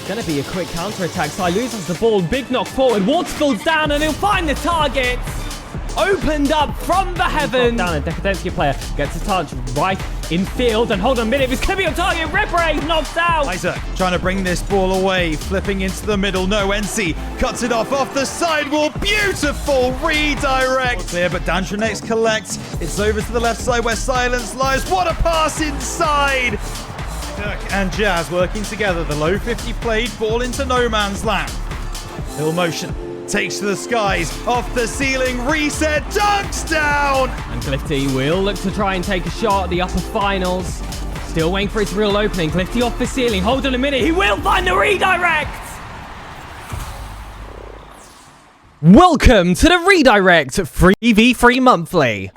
Going to be a quick counter-attack. Sai loses the ball. Big knock forward. Waterfall's down and he'll find the target. Opened up from the heavens. Down, a Decadensky player gets a touch right in field. And hold on a minute. It's going to be on target. Repre knocked out. Isaac trying to bring this ball away. Flipping into the middle. No, NC cuts it off the sidewall. Beautiful redirect. Clear, but Dantronex collects. It's over to the left side where Silence lies. What a pass inside. Dirk and Jazz working together. The low 50 played, ball into no man's land. Hill motion, takes to the skies, off the ceiling, reset, dunks down! And Clifty will look to try and take a shot at the upper finals. Still waiting for its real opening. Clifty off the ceiling, hold on a minute, he will find the redirect! Welcome to the Redirect 3v3 Monthly.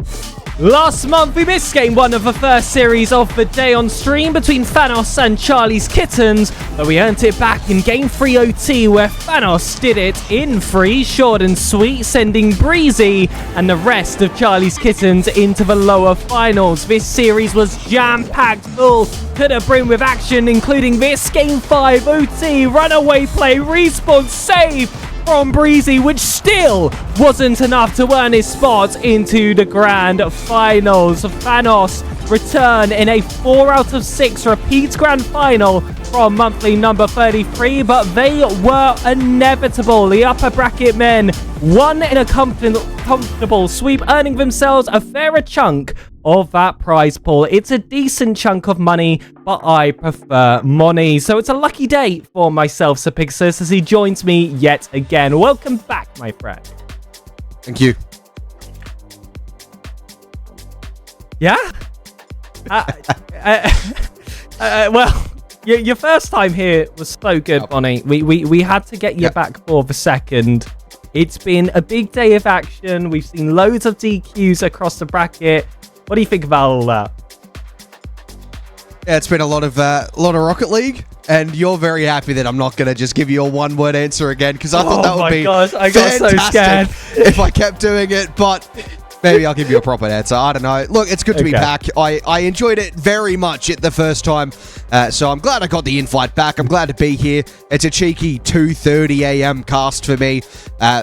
Last month, we missed game 1 of the first series of the day on stream between Thanos and Charlie's Kittens, but we earned it back in game 3 OT, where Thanos did it in 3, short and sweet, sending Breezy and the rest of Charlie's Kittens into the lower finals. This series was jam-packed full to the brim with action, including this game 5 OT, runaway play, respawn, save from Breezy, which still wasn't enough to earn his spot into the grand finals. Thanos return in a 4 out of 6 repeat grand final from monthly number 33, but they were inevitable. The upper bracket men won in a comfortable sweep, earning themselves a fairer chunk of that prize pool. It's a decent chunk of money, but I prefer money. So it's a lucky day for myself, SuperSuperbSpectatorShark, as he joins me yet again. Welcome back, my friend. Thank you. Yeah? Well, your first time here was so good, Bonnie. We had to get you back for the second. It's been a big day of action. We've seen loads of DQs across the bracket. What do you think about all that? Yeah, it's been a lot of Rocket League, and you're very happy that I'm not going to just give you a one-word answer again, because I thought that would be I got so scared if I kept doing it, but maybe I'll give you a proper answer. I don't know. Look, it's good to be back. I enjoyed it very much at the first time, so I'm glad I got the invite back. I'm glad to be here. It's a cheeky 2:30 a.m. cast for me,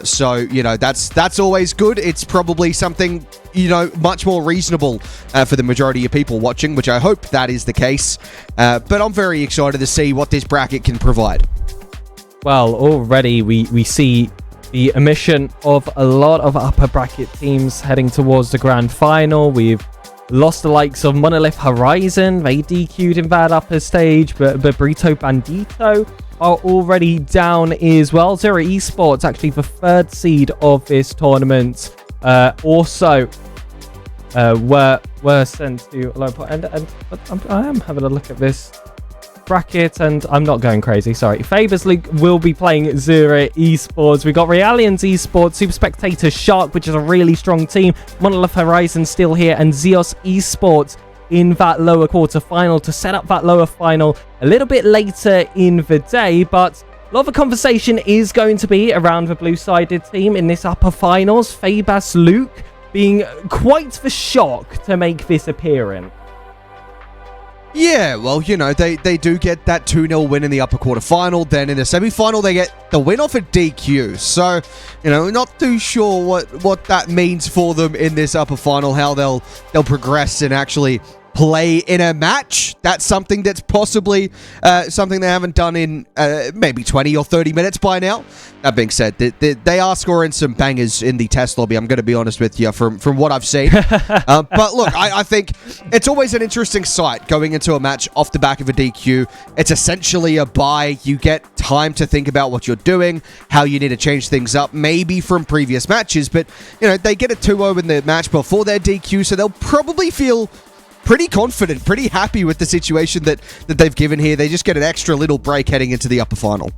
so, you know, that's always good. It's probably something, you know, much more reasonable for the majority of people watching, which I hope that is the case. But I'm very excited to see what this bracket can provide. Well, already we see the omission of a lot of upper bracket teams heading towards the grand final. We've lost the likes of Monolith Horizon. They DQ'd in that upper stage, but Burrito Bandito are already down as well. Zura Esports, actually the 3rd seed of this tournament, also were sent to a low point. And I am having a look at this bracket, and I'm not going crazy, sorry. FaiBasLuc will be playing Zura Esports. We've got Realians Esports, SuperSuperbSpectatorShark, which is a really strong team. Monolith Horizon still here, and Zeus Esports in that lower quarter final to set up that lower final a little bit later in the day. But a lot of the conversation is going to be around the blue-sided team in this upper finals. FaiBasLuc being quite the shock to make this appearance. Yeah, well, you know, they do get that 2-0 win in the upper quarter final. Then in the semi-final, they get the win off a DQ. So, you know, not too sure what that means for them in this upper final, how they'll progress and actually play in a match. That's something that's possibly something they haven't done in maybe 20 or 30 minutes by now. That being said, they are scoring some bangers in the test lobby, I'm going to be honest with you, from what I've seen. But look, I think it's always an interesting sight going into a match off the back of a DQ. It's essentially a bye. You get time to think about what you're doing, how you need to change things up, maybe from previous matches. But, you know, they get a 2-0 in the match before their DQ, so they'll probably feel pretty confident, pretty happy with the situation that they've given here. They just get an extra little break heading into the upper final.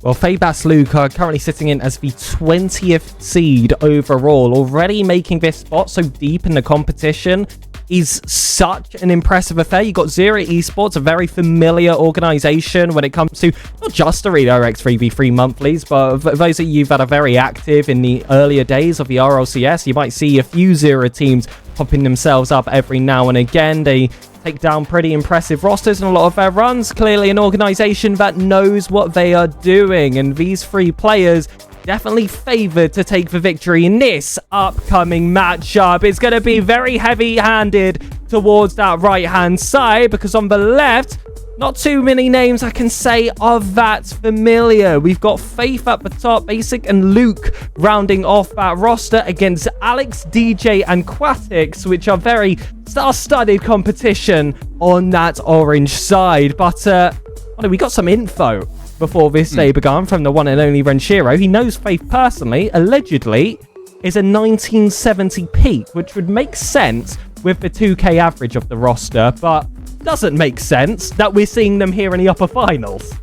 Well, FaiBasLuc are currently sitting in as the 20th seed overall, already making this spot so deep in the competition is such an impressive affair. You got Zura Esports, a very familiar organization when it comes to not just the Redirect 3v3 monthlies, but those of you that are very active in the earlier days of the RLCS, you might see a few Zura teams popping themselves up every now and again. They take down pretty impressive rosters in a lot of their runs. Clearly an organization that knows what they are doing, and these three players definitely favored to take the victory in this upcoming matchup. It's going to be very heavy-handed towards that right-hand side, because on the left, not too many names I can say are that familiar. We've got Faith at the top, Basic and Luke rounding off that roster against Alex, DJ, and Quatix, which are very star-studded competition on that orange side. But we got some info before this day began from the one and only Renshiro. He knows Faith personally, allegedly, is a 1970 peak, which would make sense with the 2K average of the roster, but doesn't make sense that we're seeing them here in the upper finals.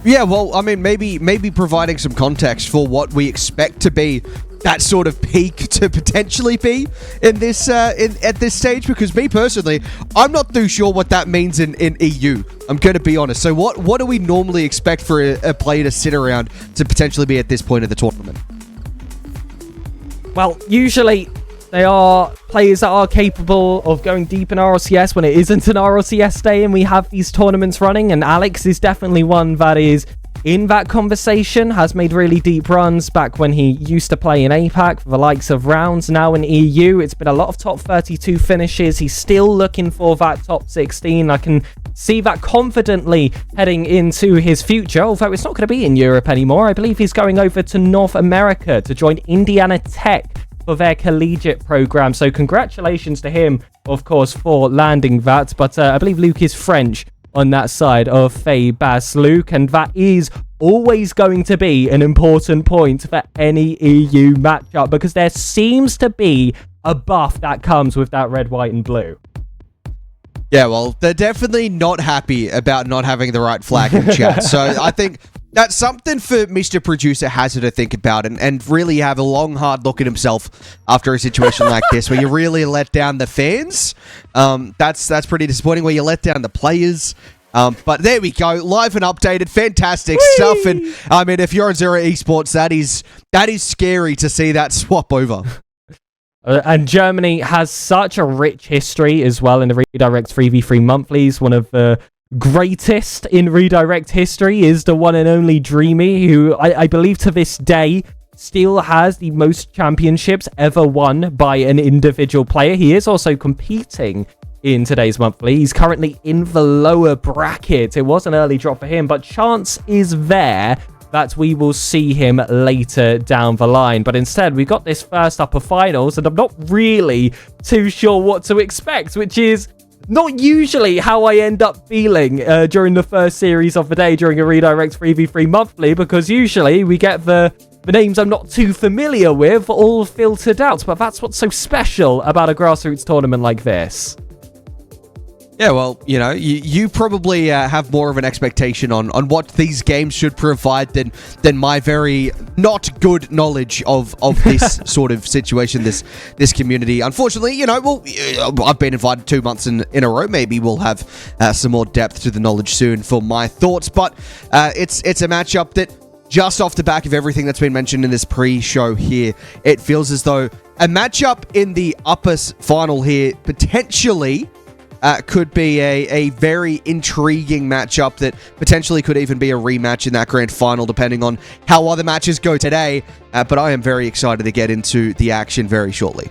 Yeah, well, I mean, maybe providing some context for what we expect to be that sort of peak to potentially be in this at this stage, because me personally, I'm not too sure what that means in EU. I'm going to be honest. So what do we normally expect for a player to sit around to potentially be at this point of the tournament? Well, usually they are players that are capable of going deep in RLCS when it isn't an RLCS day and we have these tournaments running, and Alex is definitely one that is in that conversation, has made really deep runs back when he used to play in APAC for the likes of Rounds. Now in EU, it's been a lot of top 32 finishes. He's still looking for that top 16. I can see that confidently heading into his future, although it's not going to be in Europe anymore. I believe he's going over to North America to join Indiana Tech for their collegiate program. So congratulations to him, of course, for landing that. But I believe Luke is French on that side of FaiBasLuc, and that is always going to be an important point for any EU matchup, because there seems to be a buff that comes with that red, white, and blue. Yeah, well, they're definitely not happy about not having the right flag in chat. So I think that's something for Mr. Producer Hazard to think about and really have a long, hard look at himself after a situation like this, where you really let down the fans. That's pretty disappointing, where you let down the players. But there we go, live and updated, fantastic stuff. And I mean, if you're on Zura Esports, that is scary to see that swap over. And Germany has such a rich history as well in the Redirect 3v3 monthlies. One of the greatest in Redirect history is the one and only Dreamy, who I believe to this day still has the most championships ever won by an individual player. He is also competing in today's monthly. He's currently in the lower bracket. It was an early drop for him, but chance is there that we will see him later down the line. But instead, we've got this first upper finals, and I'm not really too sure what to expect, which is not usually how I end up feeling during the first series of the day during a Redirect 3v3 monthly, because usually we get the names I'm not too familiar with all filtered out. But that's what's so special about a grassroots tournament like this. Yeah, well, you know, you probably have more of an expectation on what these games should provide than my very not good knowledge of this sort of situation, this community. Unfortunately, you know, well, I've been invited 2 months in a row. Maybe we'll have some more depth to the knowledge soon for my thoughts. But it's a matchup that, just off the back of everything that's been mentioned in this pre-show here, it feels as though a matchup in the upper final here potentially could be a very intriguing matchup that potentially could even be a rematch in that grand final, depending on how other matches go today. But I am very excited to get into the action very shortly.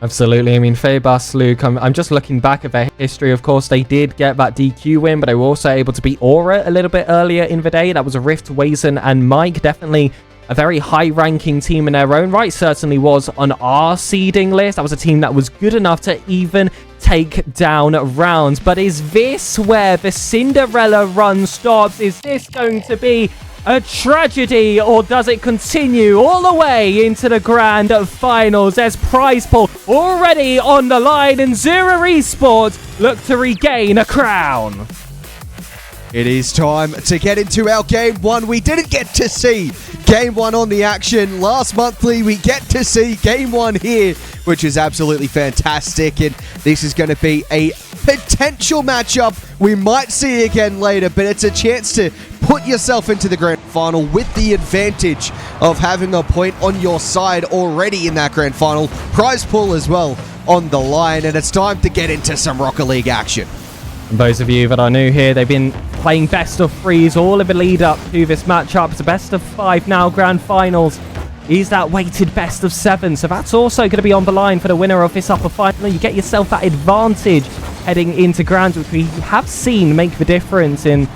Absolutely. I mean, FaiBasLuc, I'm just looking back at their history. Of course, they did get that DQ win, but they were also able to beat Aura a little bit earlier in the day. That was a Rift, Wazen, and Mike. Definitely a very high-ranking team in their own right. Certainly was on our seeding list. That was a team that was good enough to even take down Rounds. But is this where the Cinderella run stops? Is this going to be a tragedy, or does it continue all the way into the grand finals? There's prize pool already on the line, and Zura Esports look to regain a crown. It is time to get into our Game 1. We didn't get to see Game 1 on the action last monthly. We get to see Game 1 here, which is absolutely fantastic. And this is going to be a potential matchup we might see again later, but it's a chance to put yourself into the grand final with the advantage of having a point on your side already in that grand final. Prize pool as well on the line, and it's time to get into some Rocket League action. And those of you that are new here, they've been playing best of threes all of the lead up to this matchup. It's a best of 5 now, grand finals. Is that weighted best of 7, so that's also going to be on the line for the winner of this upper final. You get yourself that advantage heading into grands, which we have seen make the difference in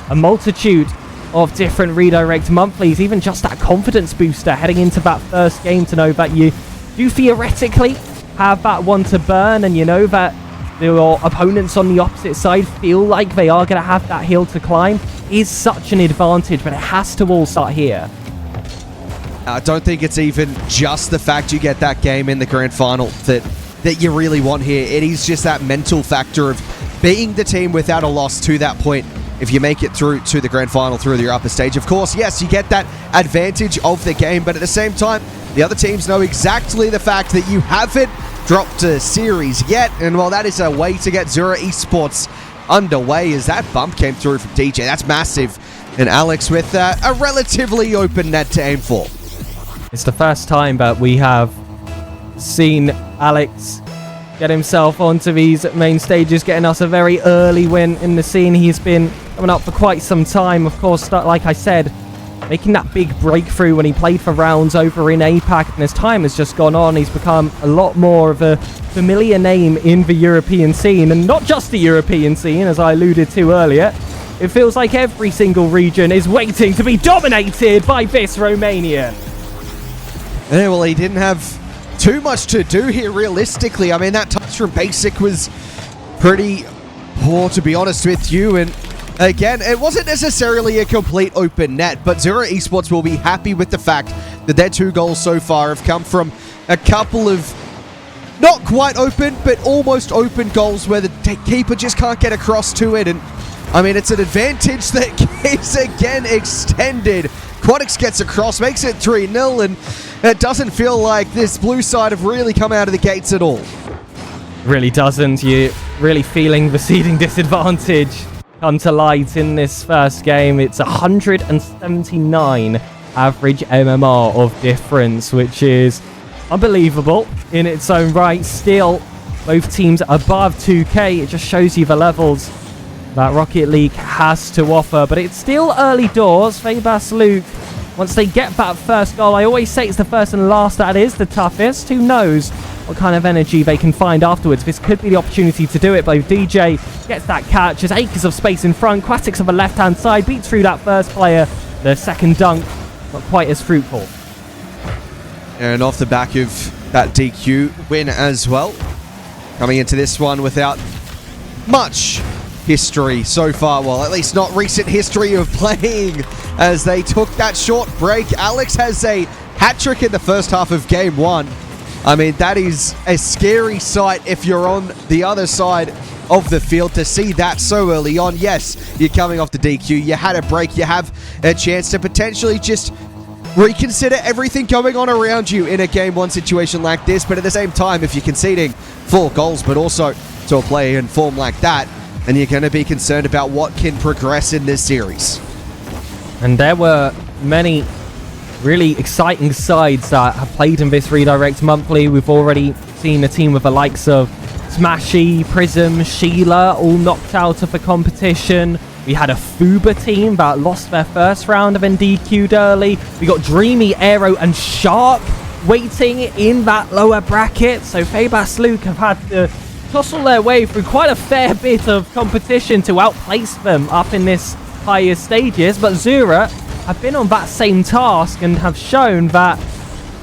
a multitude of different redirect monthlies. Even just that confidence booster heading into that first game, to know that you do theoretically have that one to burn, and you know that your opponents on the opposite side feel like they are going to have that hill to climb, is such an advantage, but it has to all start here. I don't think it's even just the fact you get that game in the grand final that you really want here. It is just that mental factor of being the team without a loss to that point. If you make it through to the grand final through your upper stage, of course, yes, you get that advantage of the game, but at the same time, the other teams know exactly the fact that you haven't dropped a series yet, and while that is a way to get Zura Esports underway, as that bump came through from DJ, that's massive. And Alex with a relatively open net to aim for. It's the first time that we have seen Alex get himself onto these main stages, getting us a very early win in the scene. He's been coming up for quite some time, of course, like I said, making that big breakthrough when he played for rounds over in APAC, and as time has just gone on, he's become a lot more of a familiar name in the European scene, and not just the European scene, as I alluded to earlier. It feels like every single region is waiting to be dominated by this Romanian. Yeah, well, he didn't have too much to do here, realistically. I mean, that touch from Basic was pretty poor, to be honest with you. And again, it wasn't necessarily a complete open net, but Zura Esports will be happy with the fact that their 2 goals so far have come from a couple of not quite open, but almost open goals where the keeper just can't get across to it. And I mean, it's an advantage that is again extended. Quadix gets across, makes it 3-0, and it doesn't feel like this blue side have really come out of the gates at all. Really doesn't. You're really feeling the seeding disadvantage come to light in this first game. It's 179 average MMR of difference, which is unbelievable in its own right. Still, both teams above 2K. It just shows you the levels that Rocket League has to offer, but it's still early doors. FaiBasLuc, once they get that first goal, I always say it's the first and last that is the toughest. Who knows what kind of energy they can find afterwards. This could be the opportunity to do it, but DJ gets that catch. There's acres of space in front. Quatix on the left-hand side beats through that first player. The second dunk, not quite as fruitful. And off the back of that DQ win as well, coming into this one without much history so far, well, at least not recent history of playing, as they took that short break. Alex has a hat-trick in the first half of game 1. I mean, that is a scary sight if you're on the other side of the field to see that so early on. Yes, you're coming off the DQ, you had a break, you have a chance to potentially just reconsider everything going on around you in a game 1 situation like this, but at the same time, if you're conceding 4 goals, but also to a player in form like that, and you're going to be concerned about what can progress in this series. And there were many really exciting sides that have played in this Redirect Monthly. We've already seen a team with the likes of Smashy, Prism, Sheila, all knocked out of the competition. We had a Fuba team that lost their first round and then DQ'd early. We got Dreamy, Aero, and Shark waiting in that lower bracket. So FaiBasLuc have had to tussle their way through quite a fair bit of competition to outplace them up in this higher stages, but Zura have been on that same task and have shown that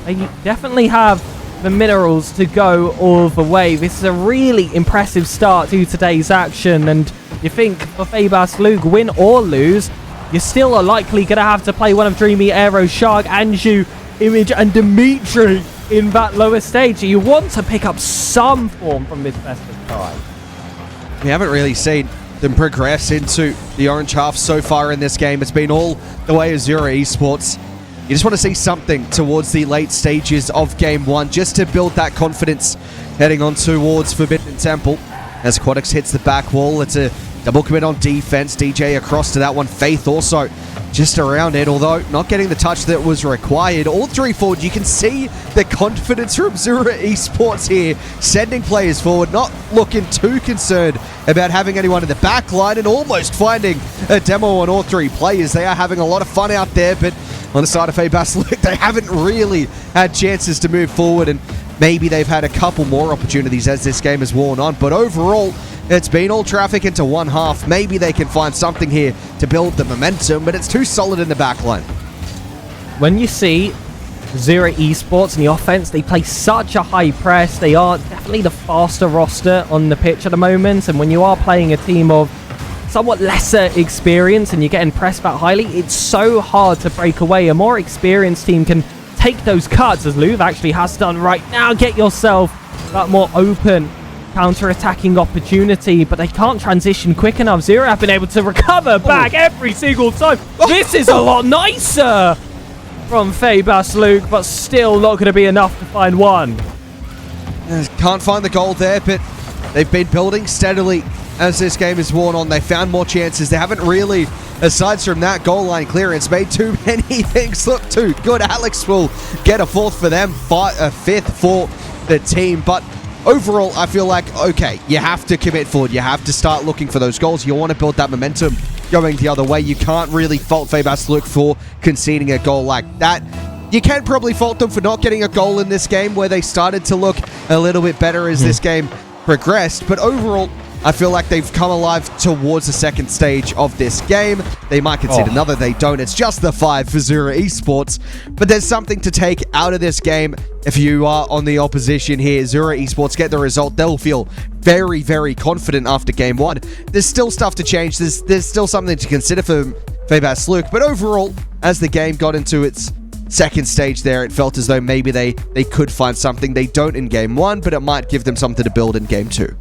they definitely have the minerals to go all the way. This is a really impressive start to today's action, and you think for FaiBasLuc, win or lose, you still are likely going to have to play one of Dreamy, Aero, Shark, Anju, Image, and Dimitri in that lower stage. You want to pick up some form from this best of 5. We haven't really seen them progress into the orange half so far in this game. It's been all the way of Zura Esports. You just want to see something towards the late stages of game 1 just to build that confidence heading on towards Forbidden Temple. As Quadix hits the back wall, it's a double commit on defense. DJ across to that one. Faith also just around it, although not getting the touch that was required. All three forward, you can see the confidence from Zura Esports here, sending players forward, not looking too concerned about having anyone in the back line, and almost finding a demo on all three players. They are having a lot of fun out there, but on the side of FaiBasLuc, they haven't really had chances to move forward, and maybe they've had a couple more opportunities as this game has worn on, but overall, it's been all traffic into one half. Maybe they can find something here to build the momentum, but it's too solid in the backline. When you see Zura Esports in the offense, they play such a high press. They are definitely the faster roster on the pitch at the moment, and when you are playing a team of somewhat lesser experience and you're getting pressed that highly, it's so hard to break away. A more experienced team can take those cuts, as Luv actually has done right now. Get yourself that more open counter-attacking opportunity, but they can't transition quick enough. Zura have been able to recover back every single time. This is a lot nicer from FaiBasLuc, but still not going to be enough to find one. Can't find the goal there, but they've been building steadily as this game is worn on. They found more chances. They haven't really, aside from that goal line clearance, made too many things look too good. Alex will get a fourth for them, a fifth for the team, but overall, I feel like, okay, you have to commit forward. You have to start looking for those goals. You want to build that momentum going the other way. You can't really fault FaiBasLuc for conceding a goal like that. You can probably fault them for not getting a goal in this game, where they started to look a little bit better as this game progressed. But overall, I feel like they've come alive towards the second stage of this game. They might concede another, they don't. It's just the 5 for Zura Esports. But there's something to take out of this game if you are on the opposition here. Zura Esports get the result. They'll feel very, very confident after game 1. There's still stuff to change. There's still something to consider for FaiBasLuc. But overall, as the game got into its second stage there, it felt as though maybe they could find something. They don't in game 1, but it might give them something to build in game 2.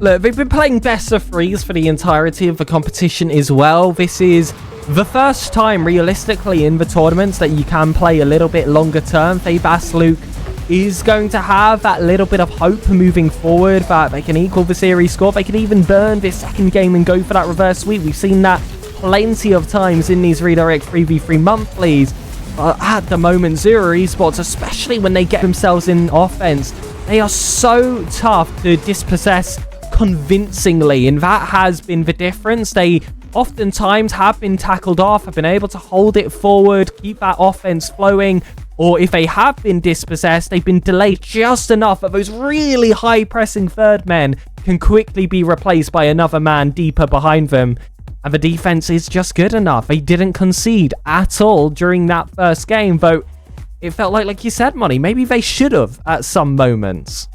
Look, they've been playing best of 3s for the entirety of the competition as well. This is the first time, realistically, in the tournaments that you can play a little bit longer term. FaiBasLuc is going to have that little bit of hope moving forward that they can equal the series score. They can even burn this second game and go for that reverse sweep. We've seen that plenty of times in these redirect 3v3 monthlies. At the moment, Zura Esports, especially when they get themselves in offense, they are so tough to dispossess convincingly, and that has been the difference. They oftentimes have been tackled off, have been able to hold it forward, keep that offense flowing, or if they have been dispossessed, they've been delayed just enough that those really high pressing third men can quickly be replaced by another man deeper behind them. And the defense is just good enough. They didn't concede at all during that first game, though it felt like you said, Money, maybe they should have at some moments.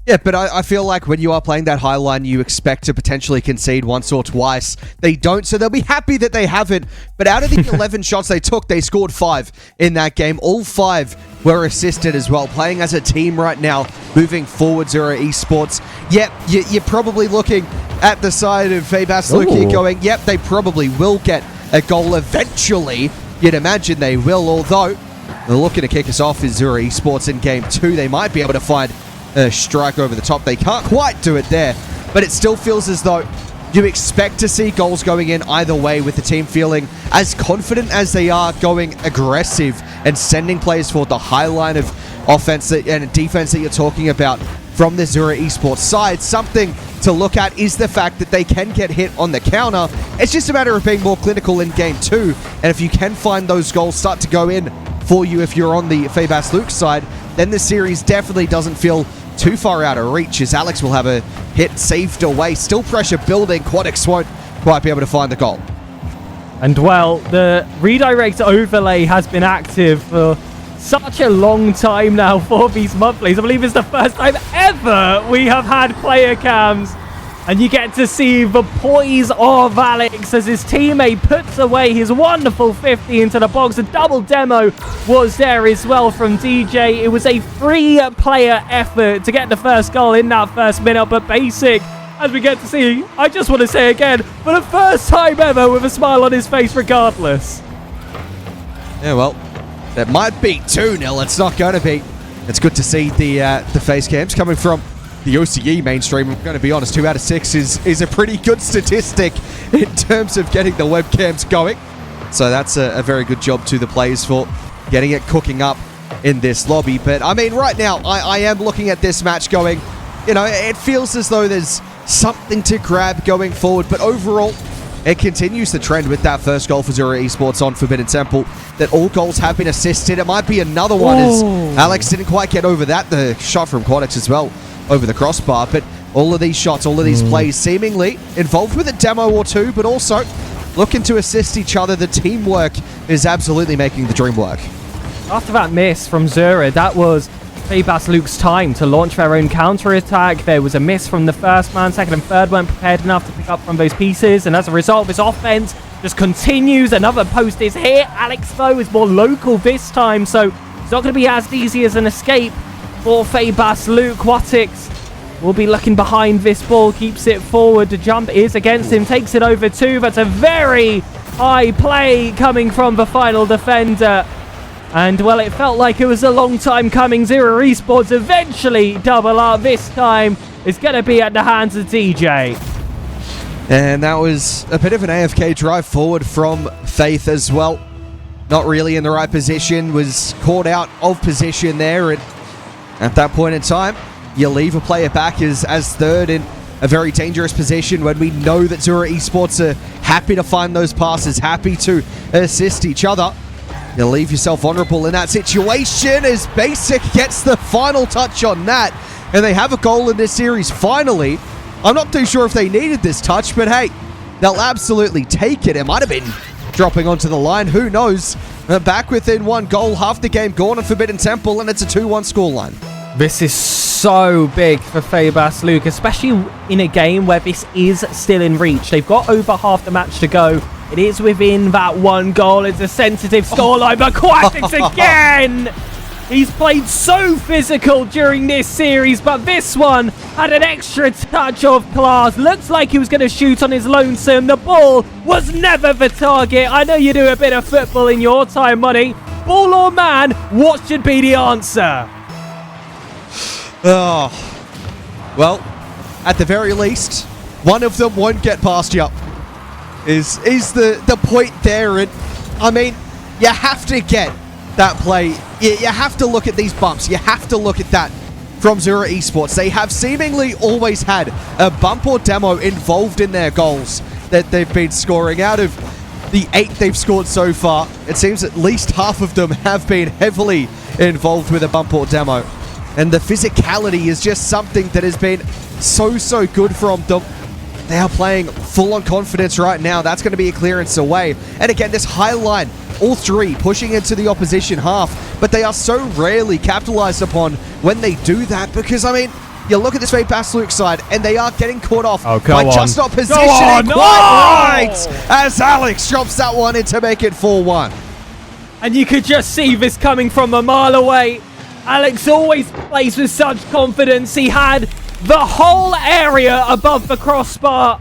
Yeah, but I feel like when you are playing that high line, you expect to potentially concede once or twice. They don't, so they'll be happy that they haven't. But out of the 11 shots they took, they scored 5 in that game. All 5 were assisted as well. Playing as a team right now, moving forward, Zura Esports. Yep, you're probably looking at the side of FaiBasLuc here going, yep, they probably will get a goal eventually. You'd imagine they will, although they're looking to kick us off is Zura Esports in game 2. They might be able to find a strike over the top. They can't quite do it there, but it still feels as though you expect to see goals going in either way, with the team feeling as confident as they are, going aggressive and sending players forward. The high line of offense and defense that you're talking about from the Zura Esports side. Something to look at is the fact that they can get hit on the counter. It's just a matter of being more clinical in game 2, and if you can find those goals start to go in for you if you're on the FaiBasLuc side, then the series definitely doesn't feel too far out of reach, as Alex will have a hit saved away. Still pressure building. Quadix won't quite be able to find the goal. And well, the redirect overlay has been active for such a long time now for these monthlies. I believe it's the first time ever we have had player cams, and you get to see the poise of Alex as his teammate puts away his wonderful 50 into the box. A double demo was there as well from DJ. It was a 3-player effort to get the first goal in that first minute, but Basic, as we get to see, I just want to say again, for the first time ever, with a smile on his face regardless. Yeah, well, that might be 2-0. It's not going to be. It's good to see the face cams coming from the OCE mainstream. I'm going to be honest, 2 out of 6 is a pretty good statistic in terms of getting the webcams going. So that's a very good job to the players for getting it cooking up in this lobby. But I mean, right now, I am looking at this match going, you know, it feels as though there's something to grab going forward. But overall, it continues the trend with that first goal for Zura Esports on Forbidden Temple, that all goals have been assisted. It might be another one as Alex didn't quite get over that. The shot from Quadix as well over the crossbar. But all of these shots, all of these plays seemingly involved with a demo or two, but also looking to assist each other. The teamwork is absolutely making the dream work. After that miss from Zura, that was FaiBasLuc's time to launch their own counter-attack. There was a miss from the first man, second and third weren't prepared enough to pick up from those pieces, and as a result, this offense just continues. Another post is hit. Alex, though, is more local this time, so it's not going to be as easy as an escape for FaiBasLuc. Quatix will be looking behind this ball, keeps it forward. The jump is against him, takes it over 2. That's a very high play coming from the final defender. And, well, it felt like it was a long time coming. Zura Esports eventually double up. This time it's going to be at the hands of DJ. And that was a bit of an AFK drive forward from Faith as well. Not really in the right position, was caught out of position there. And at that point in time, you leave a player back as third in a very dangerous position when we know that Zura Esports are happy to find those passes, happy to assist each other. You leave yourself vulnerable in that situation as Basic gets the final touch on that. And they have a goal in this series finally. I'm not too sure if they needed this touch, but hey, they'll absolutely take it. It might have been dropping onto the line. Who knows? Back within 1 goal, half the game gone on Forbidden Temple, and it's a 2-1 scoreline. This is so big for FaiBasLuc, especially in a game where this is still in reach. They've got over half the match to go. It is within that 1 goal. It's a sensitive scoreline, but Quatix again! He's played so physical during this series, but this one had an extra touch of class. Looks like he was going to shoot on his lonesome. The ball was never the target. I know you do a bit of football in your time, Money. Ball or man, what should be the answer? Oh, well, at the very least, one of them won't get past you. Is the point there. And I mean, you have to get that play. You have to look at these bumps. You have to look at that from Zura Esports. They have seemingly always had a bump or demo involved in their goals that they've been scoring. Out of the 8 they've scored so far, it seems at least half of them have been heavily involved with a bump or demo. And the physicality is just something that has been so good from them. They are playing full on confidence right now. That's going to be a clearance away. And again, this high line, all 3 pushing into the opposition half. But they are so rarely capitalized upon when they do that. Because, I mean, you look at this FaiBasLuc side, and they are getting caught off by just not positioning quite right as Alex drops that one in to make it 4-1. And you could just see this coming from a mile away. Alex always plays with such confidence. He had the whole area above the crossbar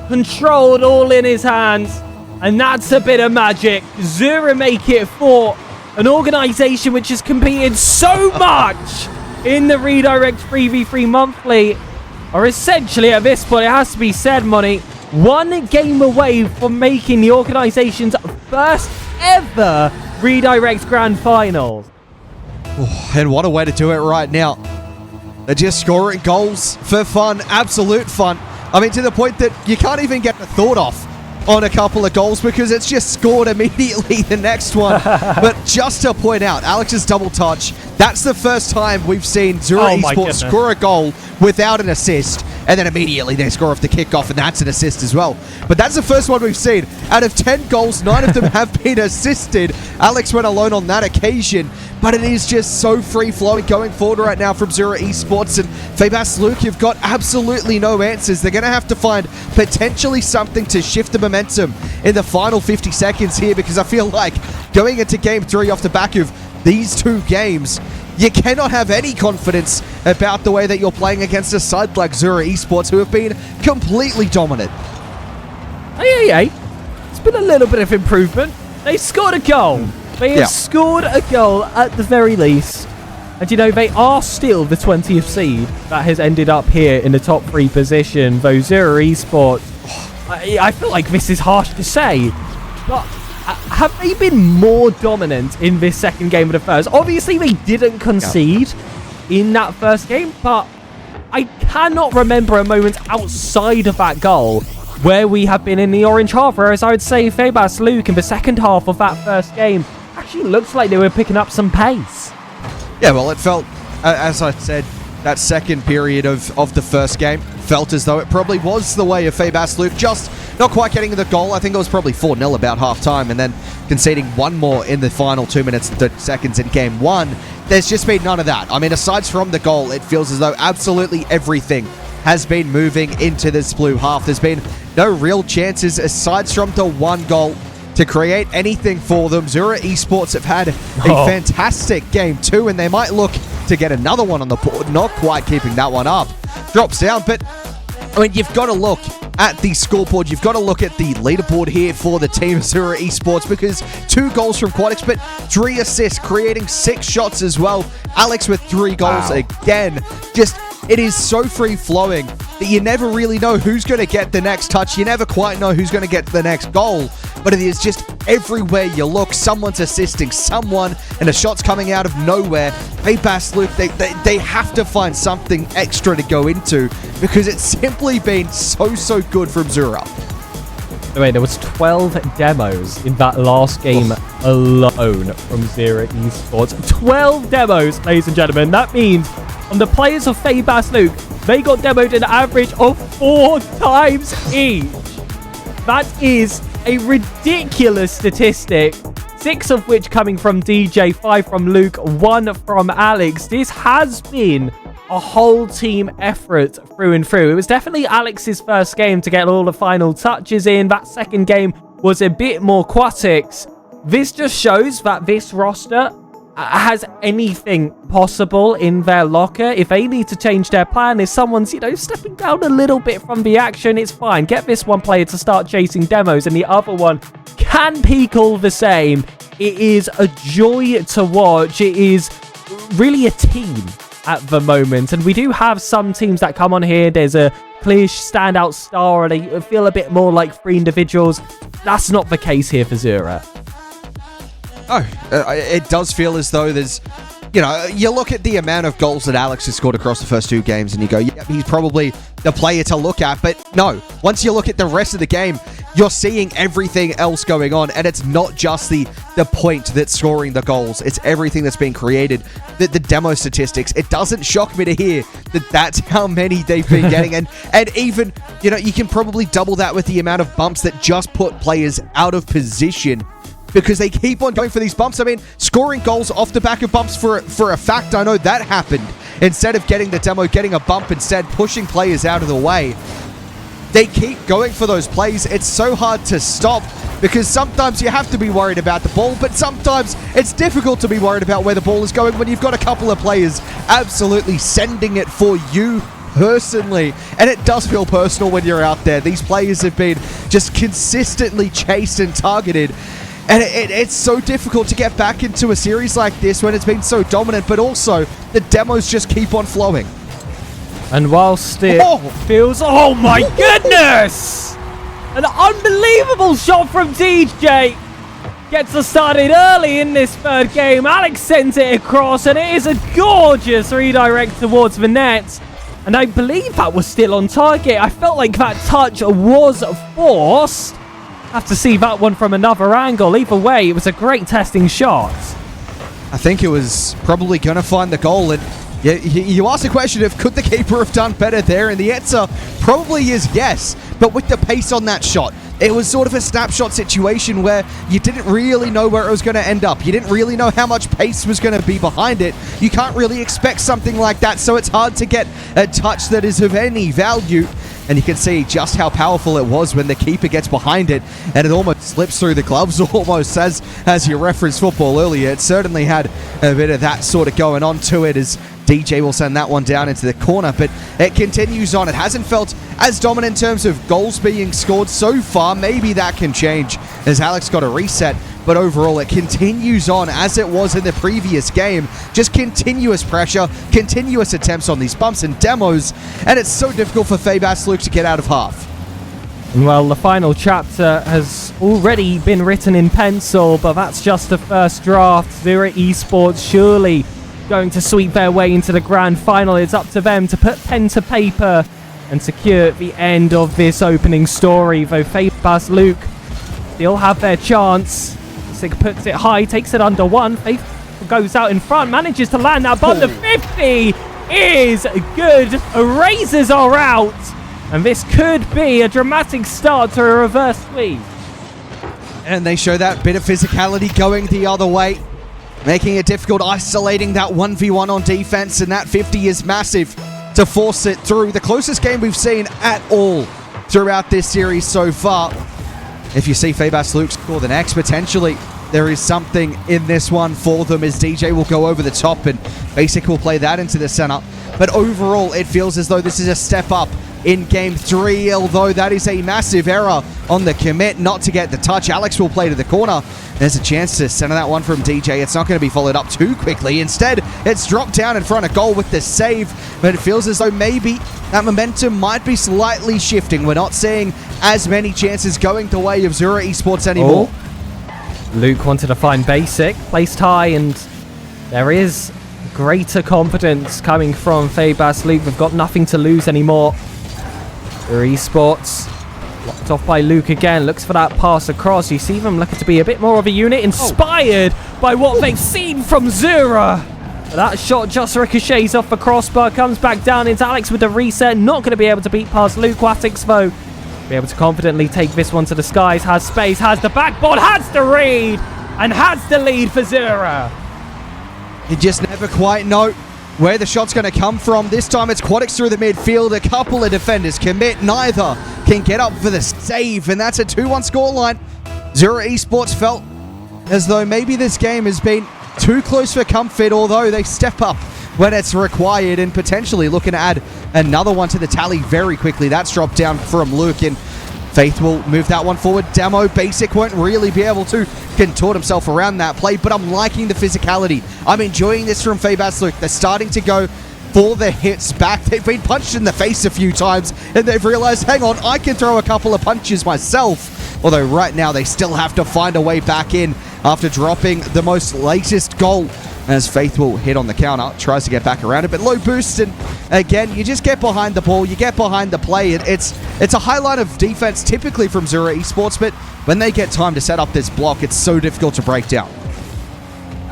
controlled all in his hands. And that's a bit of magic. Zura make it 4. An organization which has competed so much in the Redirect 3v3 monthly are essentially, at this point, it has to be said, Money, 1 game away from making the organization's first ever Redirect Grand Finals. Oh, and what a way to do it right now. They're just scoring goals for fun, absolute fun. I mean, to the point that you can't even get the thought off on a couple of goals because it's just scored immediately the next one. But just to point out, Alex's double touch, that's the first time we've seen Zura Esports score a goal without an assist. And then immediately they score off the kickoff, and that's an assist as well. But that's the first one we've seen. Out of 10 goals, 9 of them have been assisted. Alex went alone on that occasion, but it is just so free-flowing going forward right now from Zura Esports. And FaiBasLuc, you've got absolutely no answers. They're going to have to find potentially something to shift the momentum in the final 50 seconds here, because I feel like going into Game 3 off the back of these 2 games, you cannot have any confidence about the way that you're playing against a side like Zura Esports, who have been completely dominant. Hey. It's been a little bit of improvement. They scored a goal. They have scored a goal at the very least. And, they are still the 20th seed that has ended up here in the top 3 position, though Zura Esports, I feel like this is harsh to say, but have they been more dominant in this second game of the first? Obviously, they didn't concede in that first game, but I cannot remember a moment outside of that goal where we have been in the orange half, whereas I would say FaiBasLuc in the second half of that first game actually looks like they were picking up some pace. Yeah, well, it felt, as I said, that second period of the first game felt as though it probably was the way of FaiBasLuc, just not quite getting the goal. I think it was probably 4-0 about half-time, and then conceding one more in the final 2 minutes and 30 seconds in game 1. There's just been none of that. I mean, aside from the goal, it feels as though absolutely everything has been moving into this blue half. There's been no real chances aside from the one goal to create anything for them. Zura Esports have had a fantastic game too, and they might look to get another one on the board. Not quite keeping that one up. Drops down, but I mean, you've got to look at the scoreboard. You've got to look at the leaderboard here for the team of Zura Esports, because 2 goals from Quadix, but 3 assists, creating 6 shots as well. Alex with 3 goals again. Just, it is so free-flowing that you never really know who's going to get the next touch. You never quite know who's going to get the next goal. But it is just everywhere you look, someone's assisting someone, and a shot's coming out of nowhere. FaiBasLuc, they have to find something extra to go into, because it's simply been so good from Zura. Wait, there was 12 demos in that last game alone from Zura Esports. 12 demos, ladies and gentlemen. That means on the players of FaiBasLuc, they got demoed an average of 4 times each. That is a ridiculous statistic. 6 of which coming from DJ, 5 from Luke, 1 from Alex. This has been a whole team effort through and through. It was definitely Alex's first game to get all the final touches in. That second game was a bit more Quatix. This just shows that this roster has anything possible in their locker. If they need to change their plan, if someone's, stepping down a little bit from the action, it's fine. Get this one player to start chasing demos and the other one can peak all the same. It is a joy to watch. It is really a team at the moment, and we do have some teams that come on here. There's a clear standout star, and they feel a bit more like 3 individuals. That's not the case here for Zura. Oh, it does feel as though there's, you look at the amount of goals that Alex has scored across the first 2 games and you go, yeah, he's probably the player to look at. But no, once you look at the rest of the game, you're seeing everything else going on. And it's not just the point that's scoring the goals. It's everything that's being created. The demo statistics. It doesn't shock me to hear that that's how many they've been getting. and even, you can probably double that with the amount of bumps that just put players out of position, because they keep on going for these bumps. I mean, scoring goals off the back of bumps for a fact, I know that happened. Instead of getting the demo, getting a bump, instead pushing players out of the way. They keep going for those plays. It's so hard to stop, because sometimes you have to be worried about the ball, but sometimes it's difficult to be worried about where the ball is going when you've got a couple of players absolutely sending it for you personally. And it does feel personal when you're out there. These players have been just consistently chased and targeted. And it's so difficult to get back into a series like this when it's been so dominant, but also the demos just keep on flowing. And whilst it feels... Oh my goodness! An unbelievable shot from DJ. Gets us started early in this third game. Alex sends it across, and it is a gorgeous redirect towards the net. And I believe that was still on target. I felt like that touch was forced. Have to see that one from another angle. Either way, it was a great testing shot. I think it was probably going to find the goal. And you ask the question of, could the keeper have done better there? And the answer probably is yes. But with the pace on that shot, it was sort of a snapshot situation where you didn't really know where it was going to end up. You didn't really know how much pace was going to be behind it. You can't really expect something like that, so it's hard to get a touch that is of any value. And you can see just how powerful it was when the keeper gets behind it and it almost slips through the gloves almost, as you referenced football earlier. It certainly had a bit of that sort of going on to it, as DJ will send that one down into the corner, but it continues on. It hasn't felt as dominant in terms of goals being scored so far. Maybe that can change as Alex got a reset, but overall it continues on as it was in the previous game. Just continuous pressure, continuous attempts on these bumps and demos, and it's so difficult for FaiBasLuc to get out of half. Well, the final chapter has already been written in pencil, but that's just the first draft. Zura Esports surely going to sweep their way into the grand final. It's up to them to put pen to paper and secure the end of this opening story, though FaiBasLuc still have their chance. Sig puts it high, takes it under one. Faith goes out in front, manages to land that bomb. The 50 is good. Erasers are out. And this could be a dramatic start to a reverse sweep. And they show that bit of physicality going the other way, making it difficult, isolating that 1v1 on defense, and that 50 is massive to force it through. The closest game we've seen at all throughout this series so far. If you see FaiBasLuc score the next, potentially there is something in this one for them as DJ will go over the top and Basic will play that into the center. But overall, it feels as though this is a step up in Game 3, although that is a massive error on the commit not to get the touch. Alex will play to the corner. There's a chance to center that one from DJ. It's not going to be followed up too quickly. Instead, it's dropped down in front of goal with the save, but it feels as though maybe that momentum might be slightly shifting. We're not seeing as many chances going the way of Zura Esports anymore. Luke wanted to find Basic, placed high, and there is greater confidence coming from FaiBasLuc. We've got nothing to lose anymore. Zura Esports blocked off by Luke again. Looks for that pass across. You see them looking to be a bit more of a unit, inspired by what they've seen from Zura. But that shot just ricochets off the crossbar, comes back down into Alex with the reset. Not going to be able to beat past Luke. Watix, though, be able to confidently take this one to the skies. Has space, has the backboard, has the read, and has the lead for Zura. You just never quite know where the shot's going to come from. This time it's Quadix through the midfield. A couple of defenders commit. Neither can get up for the save, and that's a 2-1 scoreline. Zura Esports felt as though maybe this game has been too close for comfort, although they step up when it's required and potentially looking to add another one to the tally very quickly. That's dropped down from Luke, and Faith will move that one forward. Demo, Basic won't really be able to contort himself around that play, but I'm liking the physicality. I'm enjoying this from FaiBasLuc. They're starting to go for the hits back. They've been punched in the face a few times, and they've realized, hang on, I can throw a couple of punches myself. Although right now they still have to find a way back in after dropping the most latest goal, as Faith will hit on the counter, tries to get back around it, but low boost, and again, you just get behind the ball, you get behind the play. It's a highlight of defense typically from Zura Esports, but when they get time to set up this block, it's so difficult to break down.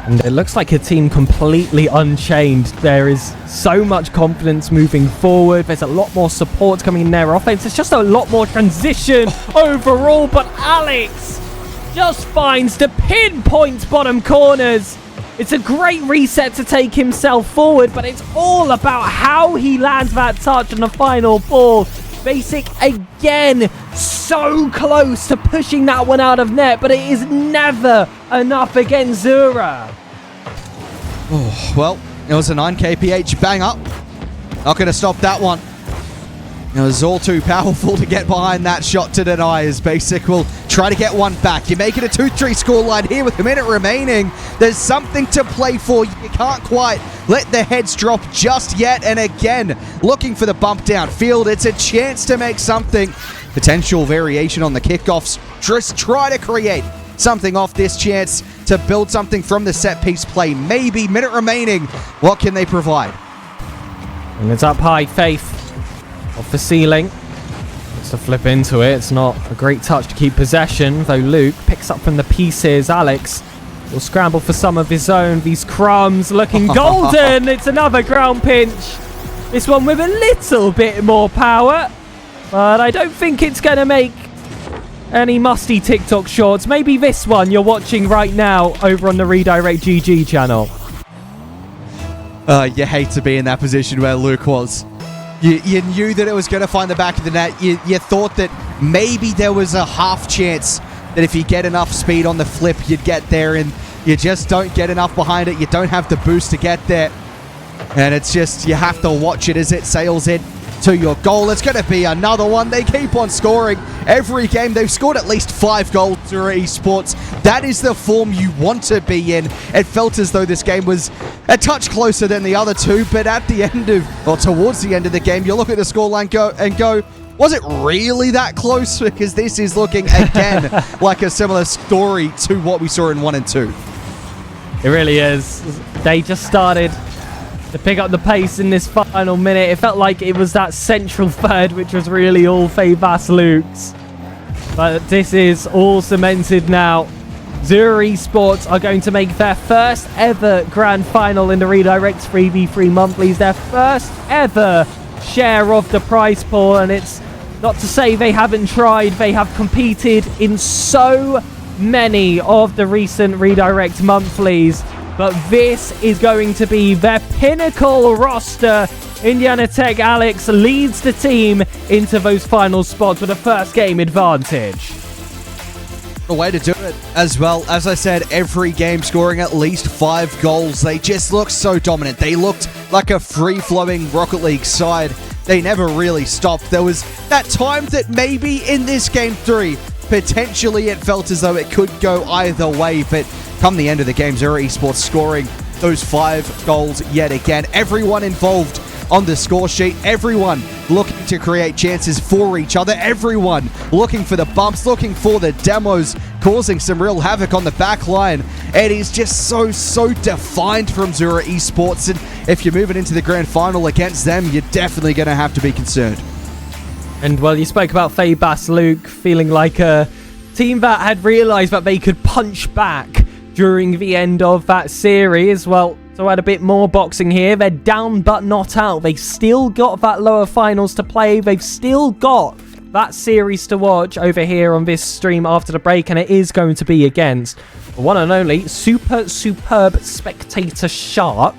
And it looks like a team completely unchained. There is so much confidence moving forward. There's a lot more support coming in their offense. It's just a lot more transition overall, but Alex just finds the pinpoint bottom corners. It's a great reset to take himself forward, but it's all about how he lands that touch on the final ball. Basic again, so close to pushing that one out of net, but it is never enough against Zura. Oh, well, it was a 9 kph bang up. Not going to stop that one. It was all too powerful to get behind that shot to deny, as Basic will try to get one back. You make it a 2-3 scoreline here with a minute remaining. There's something to play for. You can't quite let the heads drop just yet. And again, looking for the bump downfield. It's a chance to make something. Potential variation on the kickoffs. Just try to create something off this chance to build something from the set piece play. Maybe minute remaining. What can they provide? And it's up high, Faith. Off the ceiling. Wants to flip into it. It's not a great touch to keep possession, though Luke picks up from the pieces. Alex will scramble for some of his own. These crumbs looking golden. It's another ground pinch. This one with a little bit more power, but I don't think it's going to make any musty TikTok shorts. Maybe this one you're watching right now over on the Redirect GG channel. You hate to be in that position where Luke was. You knew that it was going to find the back of the net. You thought that maybe there was a half chance that if you get enough speed on the flip, you'd get there, and you just don't get enough behind it. You don't have the boost to get there. And it's just, you have to watch it as it sails in to your goal. It's going to be another one. They keep on scoring every game. They've scored at least 5 goals Zura Esports. That is the form you want to be in. It felt as though this game was a touch closer than the other two, but at the end of, or towards the end of the game, you look at the scoreline and go, was it really that close? Because this is looking, again, like a similar story to what we saw in 1 and 2. It really is. They just started to pick up the pace in this final minute. It felt like it was that central third, which was really all FaiBasLuc's. But this is all cemented now. Zura Esports are going to make their first ever grand final in the Redirect 3v3 monthlies. Their first ever share of the prize pool. And it's not to say they haven't tried. They have competed in so many of the recent Redirect monthlies. But this is going to be their pinnacle roster. Indiana Tech Alex leads the team into those final spots with a first game advantage. The way to do it as well. As I said, every game scoring at least 5 goals. They just look so dominant. They looked like a free-flowing Rocket League side. They never really stopped. There was that time that maybe in this game 3, potentially it felt as though it could go either way, but come the end of the game, Zura Esports scoring those 5 goals yet again. Everyone involved on the score sheet, everyone looking to create chances for each other, everyone looking for the bumps, looking for the demos, causing some real havoc on the back line. It is just so defined from Zura Esports, and if you're moving into the grand final against them, you're definitely going to have to be concerned. And, well, you spoke about FaiBasLuc feeling like a team that had realised that they could punch back during the end of that series. Well, so add a bit more boxing here. They're down but not out. They still got that lower finals to play. They've still got that series to watch over here on this stream after the break, and it is going to be against the one and only SuperSuperbSpectatorShark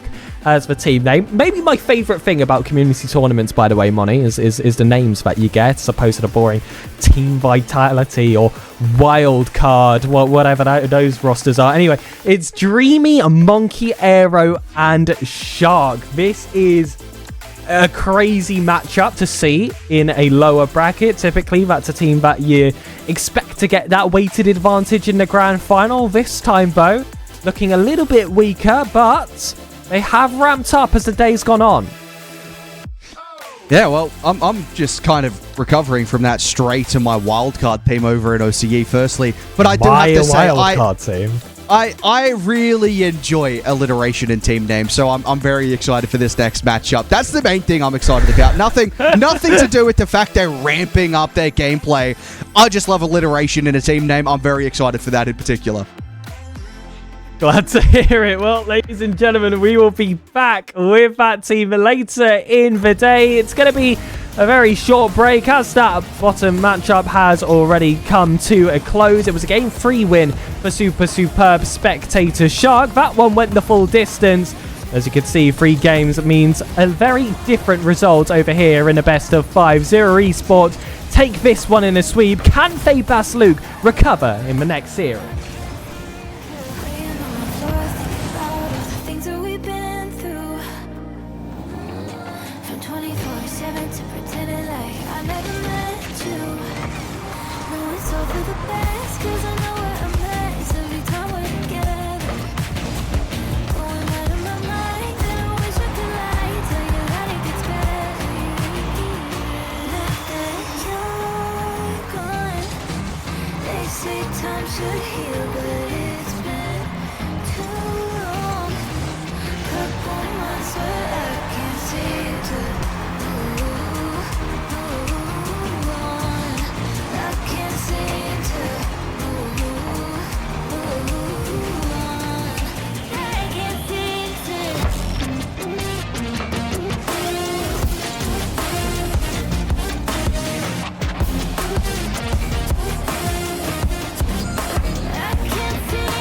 as the team name. Maybe my favourite thing about community tournaments, by the way, Money, is the names that you get, as opposed to the boring Team Vitality or Wild Card, whatever those rosters are. Anyway, it's Dreamy, Monkey, Aero, and Shark. This is a crazy matchup to see in a lower bracket. Typically, that's a team that you expect to get that weighted advantage in the grand final. This time, though, looking a little bit weaker, but they have ramped up as the day's gone on. Yeah, well, I'm just kind of recovering from that straight to my wildcard team over in OCE, firstly. But I do have to say, I really enjoy alliteration in team names, so I'm very excited for this next matchup. That's the main thing I'm excited about. Nothing to do with the fact they're ramping up their gameplay. I just love alliteration in a team name. I'm very excited for that in particular. Glad to hear it. Well, ladies and gentlemen, we will be back with that team later in the day. It's going to be a very short break as that bottom matchup has already come to a close. It was a Game 3 win for SuperSuperbSpectatorShark. That one went the full distance. As you can see, 3 games means a very different result over here in a best of 5. Zura Esports take this one in a sweep. Can FaiBasLuc recover in the next series? Time should heal, but it's been too long. Couple months where I can't seem to move on. I can't seem to move on. I can't seem to. I can't seem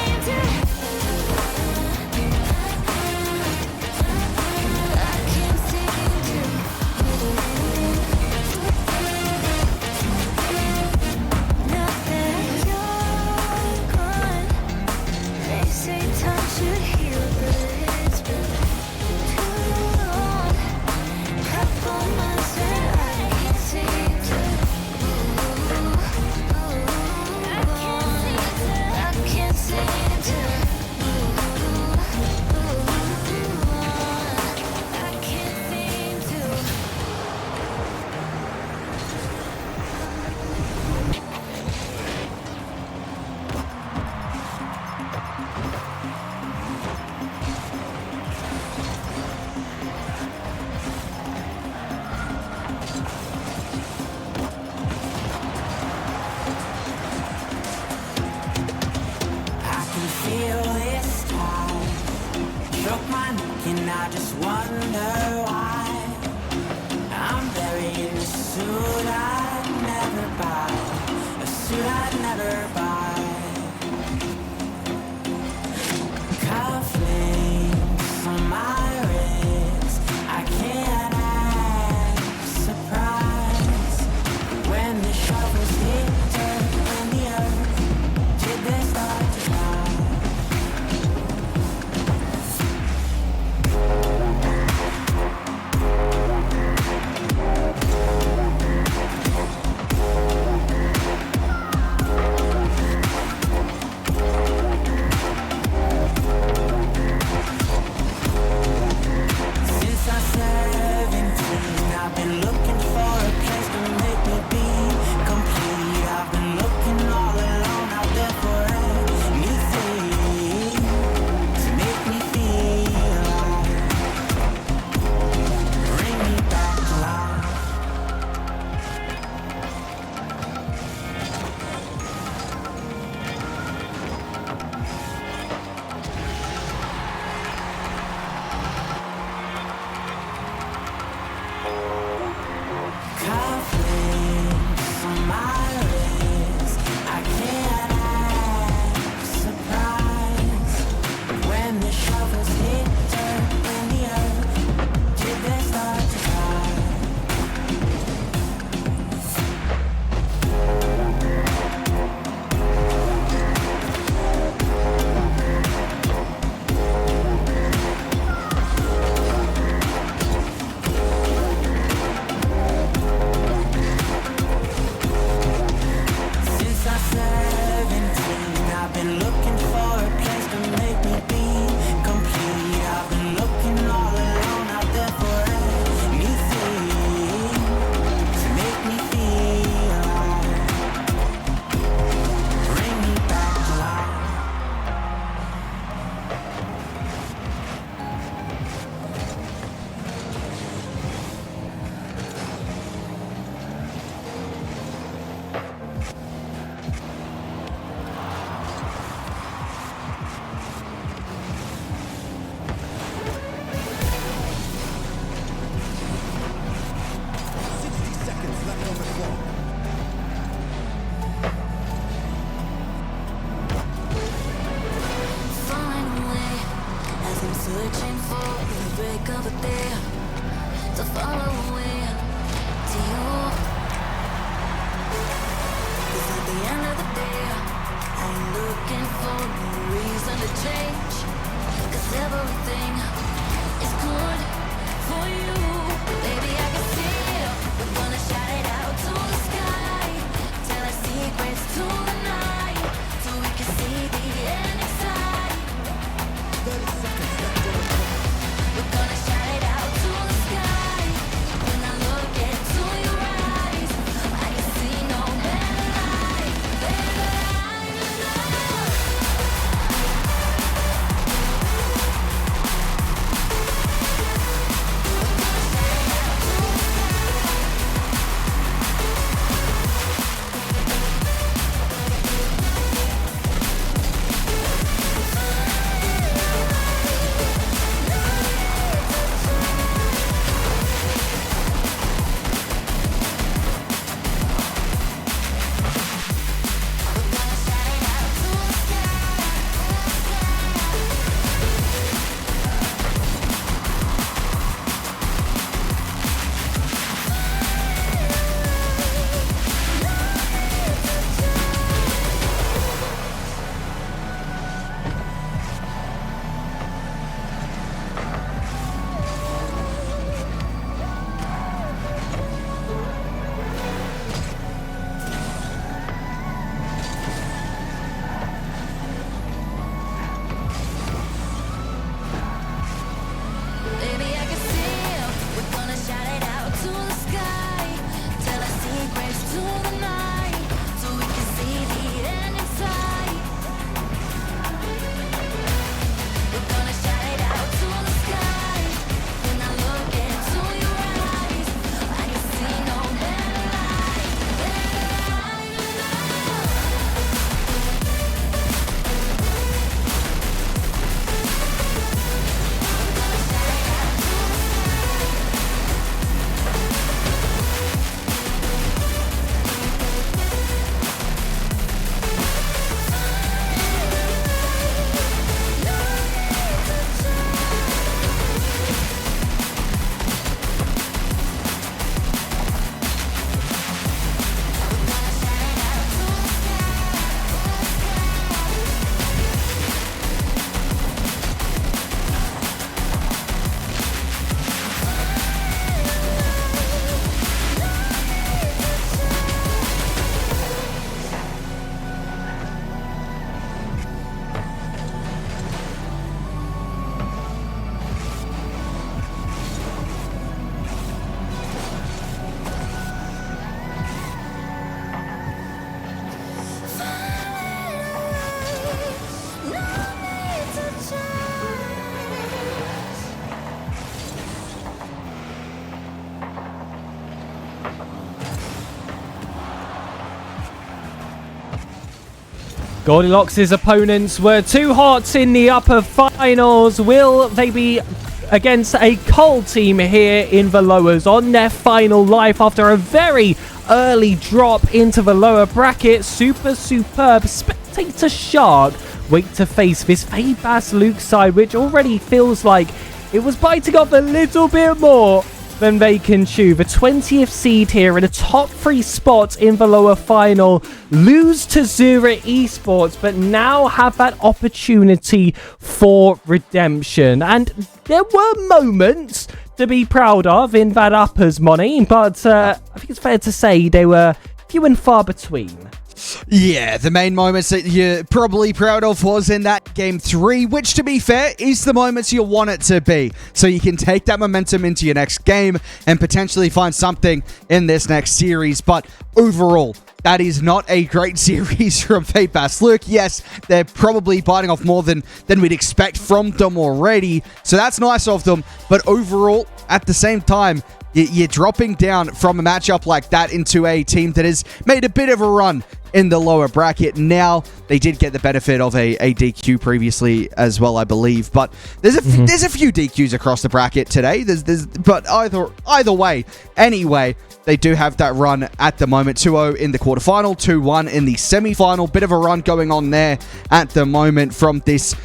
back over there to follow away to you. 'Cause at the end of the day, I ain't looking for no reason to change. 'Cause everything is good for you. Baby, I can see it. We're gonna shout it out to the sky. Tell our secrets to the night, so we can see the end inside. We're gonna shout it out to the sky. When I look into your eyes, I can see no better light, better light than love. Baby, I can see it. We're gonna shout it out to the sky. Tell our secrets to the night, so we can see the end inside. We're gonna shout it out to the sky. When I look into your eyes, I can see no better light, better light than love. Goldilocks' opponents were two hearts in the upper finals. Will they be against a cold team here in the lowers on their final life after a very early drop into the lower bracket? SuperSuperbSpectatorShark wait to face this FaiBasLuc side, which already feels like it was biting off a little bit more than they can chew. The 20th seed here in the top 3 spots in the lower final lose to Zura esports, but now have that opportunity for redemption. And there were moments to be proud of in that uppers money, but I think it's fair to say they were few and far between. Yeah, the main moments that you're probably proud of was in that Game 3, which, to be fair, is the moments you want it to be. So you can take that momentum into your next game and potentially find something in this next series. But overall, that is not a great series from FaiBasLuc. Yes, they're probably biting off more than we'd expect from them already, so that's nice of them. But overall, at the same time, you're dropping down from a matchup like that into a team that has made a bit of a run in the lower bracket. Now, they did get the benefit of a DQ previously as well, I believe. But there's a few DQs across the bracket today. But either way, anyway, they do have that run at the moment. 2-0 in the quarterfinal, 2-1 in the semi-final. Bit of a run going on there at the moment from this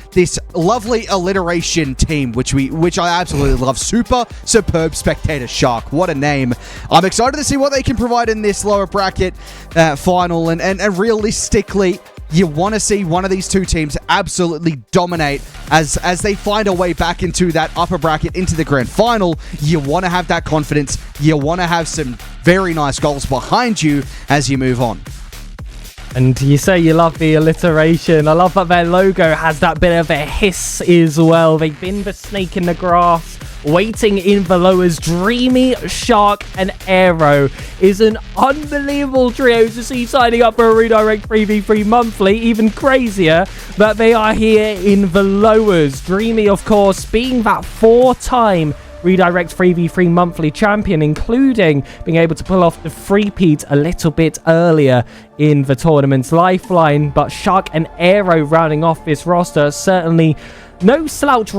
lovely alliteration team, which I absolutely love. SuperSuperbSpectatorShark. What a name. I'm excited to see what they can provide in this lower bracket final. And realistically, you want to see one of these two teams absolutely dominate as they find a way back into that upper bracket, into the grand final. You want to have that confidence. You want to have some very nice goals behind you as you move on. And you say you love the alliteration. I love that their logo has that bit of a hiss as well. They've been the snake in the grass. Waiting in below us, Dreamy, Shark, and Aero is an unbelievable trio to see signing up for a Redirect 3v3 monthly. Even crazier that they are here in below us. Dreamy, of course, being that 4-time Redirect 3v3 monthly champion, including being able to pull off the three-peat a little bit earlier in the tournament's lifeline. But Shark and Aero rounding off this roster, certainly no slouch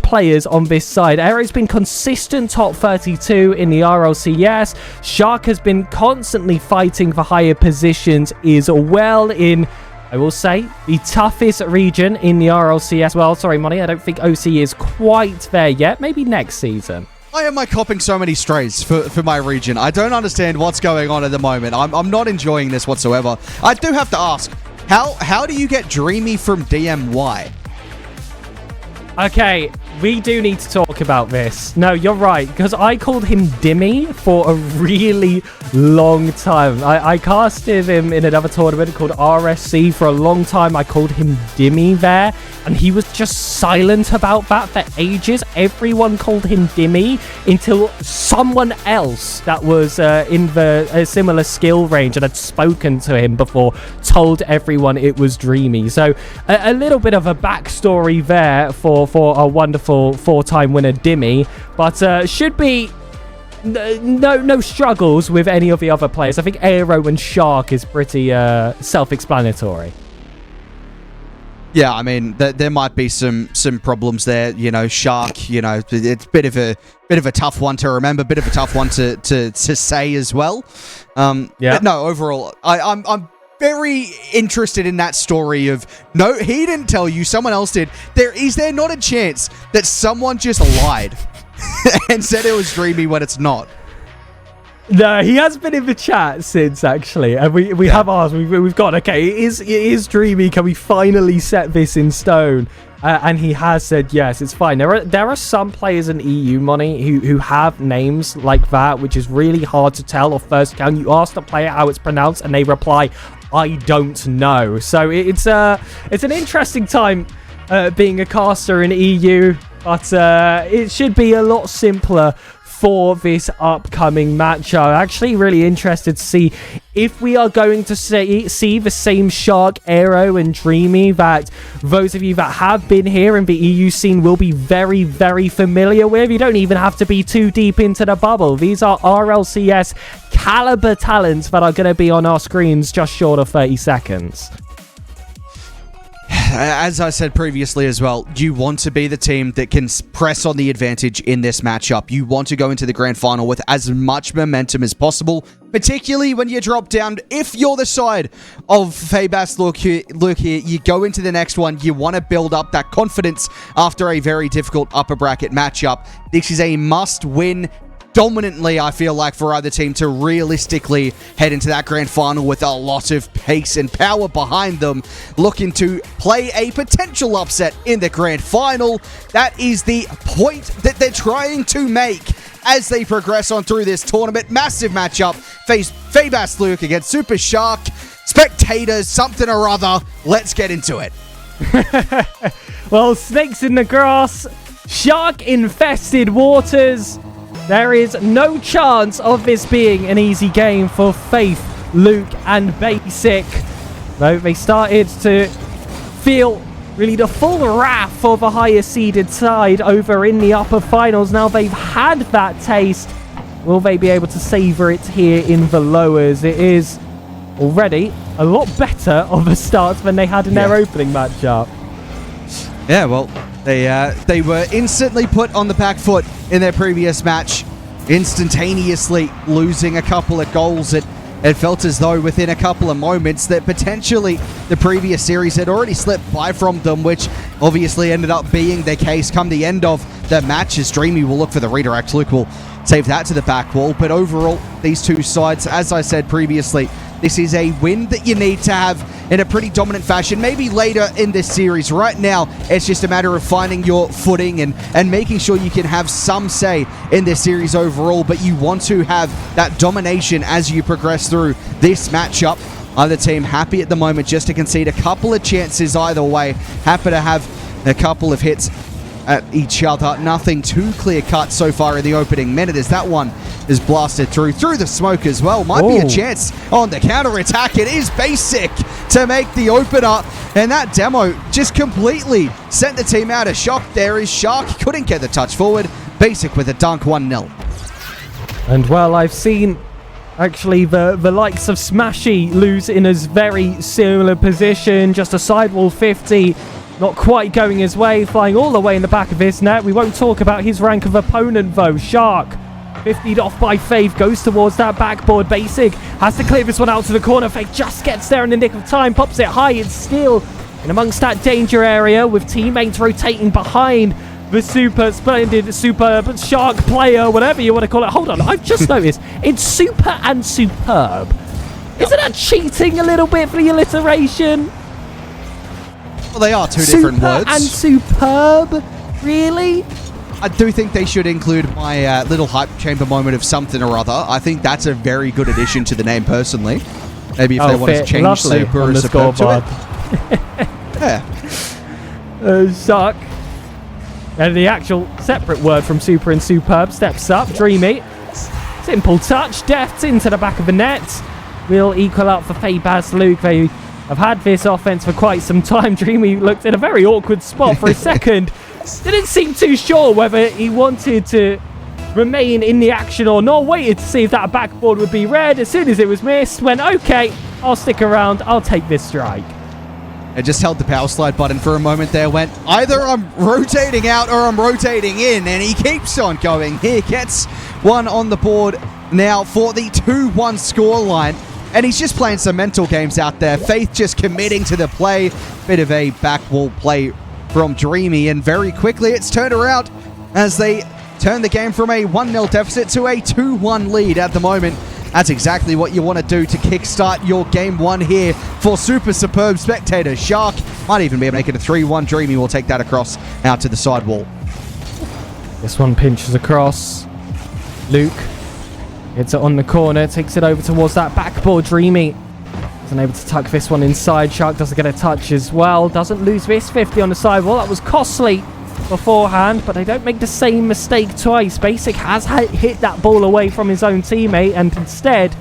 players on this side. Aero's been consistent top 32 in the RLCS. Shark has been constantly fighting for higher positions as well in, I will say, the toughest region in the RLCS. Well, sorry, Money, I don't think OC is quite there yet. Maybe next season. Why am I copping so many strays for my region? I don't understand what's going on at the moment. I'm not enjoying this whatsoever. I do have to ask, how do you get Dreamy from DMY? Okay, we do need to talk about this. No, you're right, because I called him Dimmy for a really long time. I casted him in another tournament called RSC for a long time. I called him Dimmy there, and he was just silent about that for ages. Everyone called him Dimmy until someone else that was in a similar skill range and had spoken to him before told everyone it was Dreamy. So a little bit of a backstory there for a wonderful 4-time winner Dimmy, but should be no struggles with any of the other players. I think Aero and Shark is pretty self-explanatory. Yeah, I mean, there might be some problems there. You know, Shark, you know, it's a bit of a tough one to remember, bit of a tough one to say as well. Yeah. But no, overall, I'm very interested in that story of, no, he didn't tell you, someone else did. Is there not a chance that someone just lied and said it was Dreamy when it's not? No, he has been in the chat since, actually, and we have asked, we've got, okay, it is Dreamy, can we finally set this in stone? And he has said yes, it's fine. There are some players in EU, Money, who have names like that, which is really hard to tell off first count. You ask the player how it's pronounced, and they reply, I don't know. So it's an interesting time being a caster in EU, but it should be a lot simpler for this upcoming match. I'm actually really interested to see if we are going to see the same Shark, Aero, and Dreamy that those of you that have been here in the EU scene will be very, very familiar with. You don't even have to be too deep into the bubble. These are RLCS caliber talents that are going to be on our screens just short of 30 seconds. As I said previously as well, you want to be the team that can press on the advantage in this matchup. You want to go into the grand final with as much momentum as possible, particularly when you drop down. If you're the side of FaiBasLuc here, you go into the next one, you want to build up that confidence after a very difficult upper bracket matchup. This is a must-win dominantly, I feel like, for either team to realistically head into that grand final with a lot of pace and power behind them, looking to play a potential upset in the grand final. That is the point that they're trying to make as they progress on through this tournament. Massive matchup. FaiBasLuc against SuperSuperbSpectatorShark. Spectators, something or other. Let's get into it. Well, snakes in the grass, shark-infested waters. There is no chance of this being an easy game for Faith, Luke, and Basic. Though they started to feel really the full wrath of a higher seeded side over in the upper finals. Now they've had that taste. Will they be able to savour it here in the lowers? It is already a lot better of a start than they had in their opening matchup. Yeah, well, they were instantly put on the back foot in their previous match, instantaneously losing a couple of goals. It felt as though within a couple of moments that potentially the previous series had already slipped by from them, which obviously ended up being the case come the end of the match, as Dreamy will look for the redirect. Luke will save that to the back wall. But overall, these two sides, as I said previously, this is a win that you need to have in a pretty dominant fashion, maybe later in this series. Right now, it's just a matter of finding your footing and making sure you can have some say in this series overall, but you want to have that domination as you progress through this matchup. Either team happy at the moment just to concede a couple of chances either way, happy to have a couple of hits at each other. Nothing too clear-cut so far in the opening minute, as that one is blasted through the smoke as well. Might be a chance on the counter-attack. It is Basic to make the opener, and that demo just completely sent the team out of shock there, as Shark couldn't get the touch forward. Basic with a dunk, 1-0. And well, I've seen actually the likes of Smashy lose in a very similar position, just a sidewall 50. Not quite going his way, flying all the way in the back of his net. We won't talk about his rank of opponent, though. Shark, 50'd off by Faith, goes towards that backboard. Basic has to clear this one out to the corner. Faith just gets there in the nick of time, pops it high. It's still in amongst that danger area with teammates rotating behind the super splendid, superb Shark player, whatever you want to call it. Hold on, I've just noticed it's super and superb. Isn't that cheating a little bit for the alliteration? Well, they are two different words. And superb? Really? I do think they should include my little hype chamber moment of something or other. I think that's a very good addition to the name, personally. Maybe if they want to change super and superb to it. Yeah. Suck. And the actual separate word from super and superb steps up. Dreamy. Simple touch. Deft into the back of the net. Will equal up for FaiBasLuc. They have had this offense for quite some time. Dreamy looked in a very awkward spot for a second. Didn't seem too sure whether he wanted to remain in the action or not. Waited to see if that backboard would be red. As soon as it was missed, went, okay, I'll stick around. I'll take this strike. I just held the power slide button for a moment there, went, either I'm rotating out or I'm rotating in, and he keeps on going. He gets one on the board now for the 2-1 scoreline. And he's just playing some mental games out there. Faith just committing to the play. Bit of a back wall play from Dreamy. And very quickly it's turned around as they turn the game from a 1-0 deficit to a 2-1 lead at the moment. That's exactly what you want to do to kickstart your game one here for SuperSuperbSpectatorShark. Might even be able to make it a 3-1. Dreamy will take that across out to the sidewall. This one pinches across. Luke gets it on the corner, takes it over towards that backboard. Dreamy isn't able to tuck this one inside. Shark doesn't get a touch as well. Doesn't lose this 50 on the sidewall. That was costly beforehand, but they don't make the same mistake twice. Basic has hit that ball away from his own teammate and instead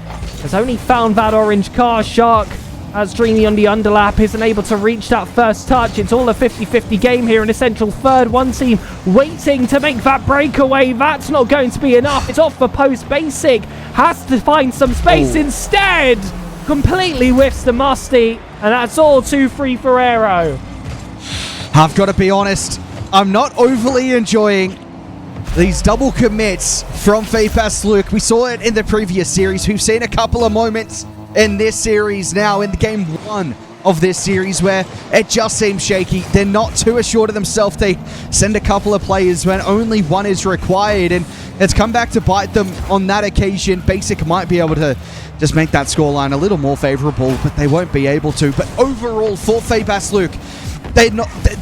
has only found that orange car. Shark, as Dreamy on the underlap, isn't able to reach that first touch. It's all a 50-50 game here in essential third. One team waiting to make that breakaway. That's not going to be enough. It's off the post. Basic has to find some space instead. Completely whiffs the musty, and that's all 2-3 for Aero. I've got to be honest, I'm not overly enjoying these double commits from FaiBasLuc. We saw it in the previous series. We've seen a couple of moments in this series now, in the game one of this series, where it just seems shaky. They're not too assured of themselves. They send a couple of players when only one is required, and it's come back to bite them on that occasion. Basic might be able to just make that scoreline a little more favorable, but they won't be able to. But overall, for FaiBasLuc,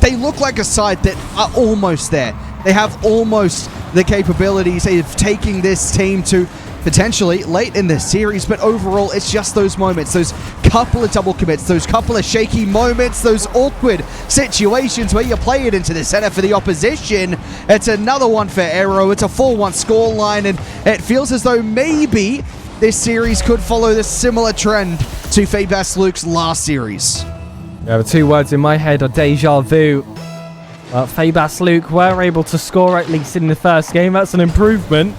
they look like a side that are almost there. They have almost the capabilities of taking this team to potentially late in the series, but overall, it's just those moments, those couple of double commits, those couple of shaky moments, those awkward situations where you play it into the center for the opposition. It's another one for Aero. It's a 4-1 scoreline, and it feels as though maybe this series could follow this similar trend to FaiBasLuc's last series. Yeah, the two words in my head are deja vu. FaiBasLuc were able to score at least in the first game. That's an improvement,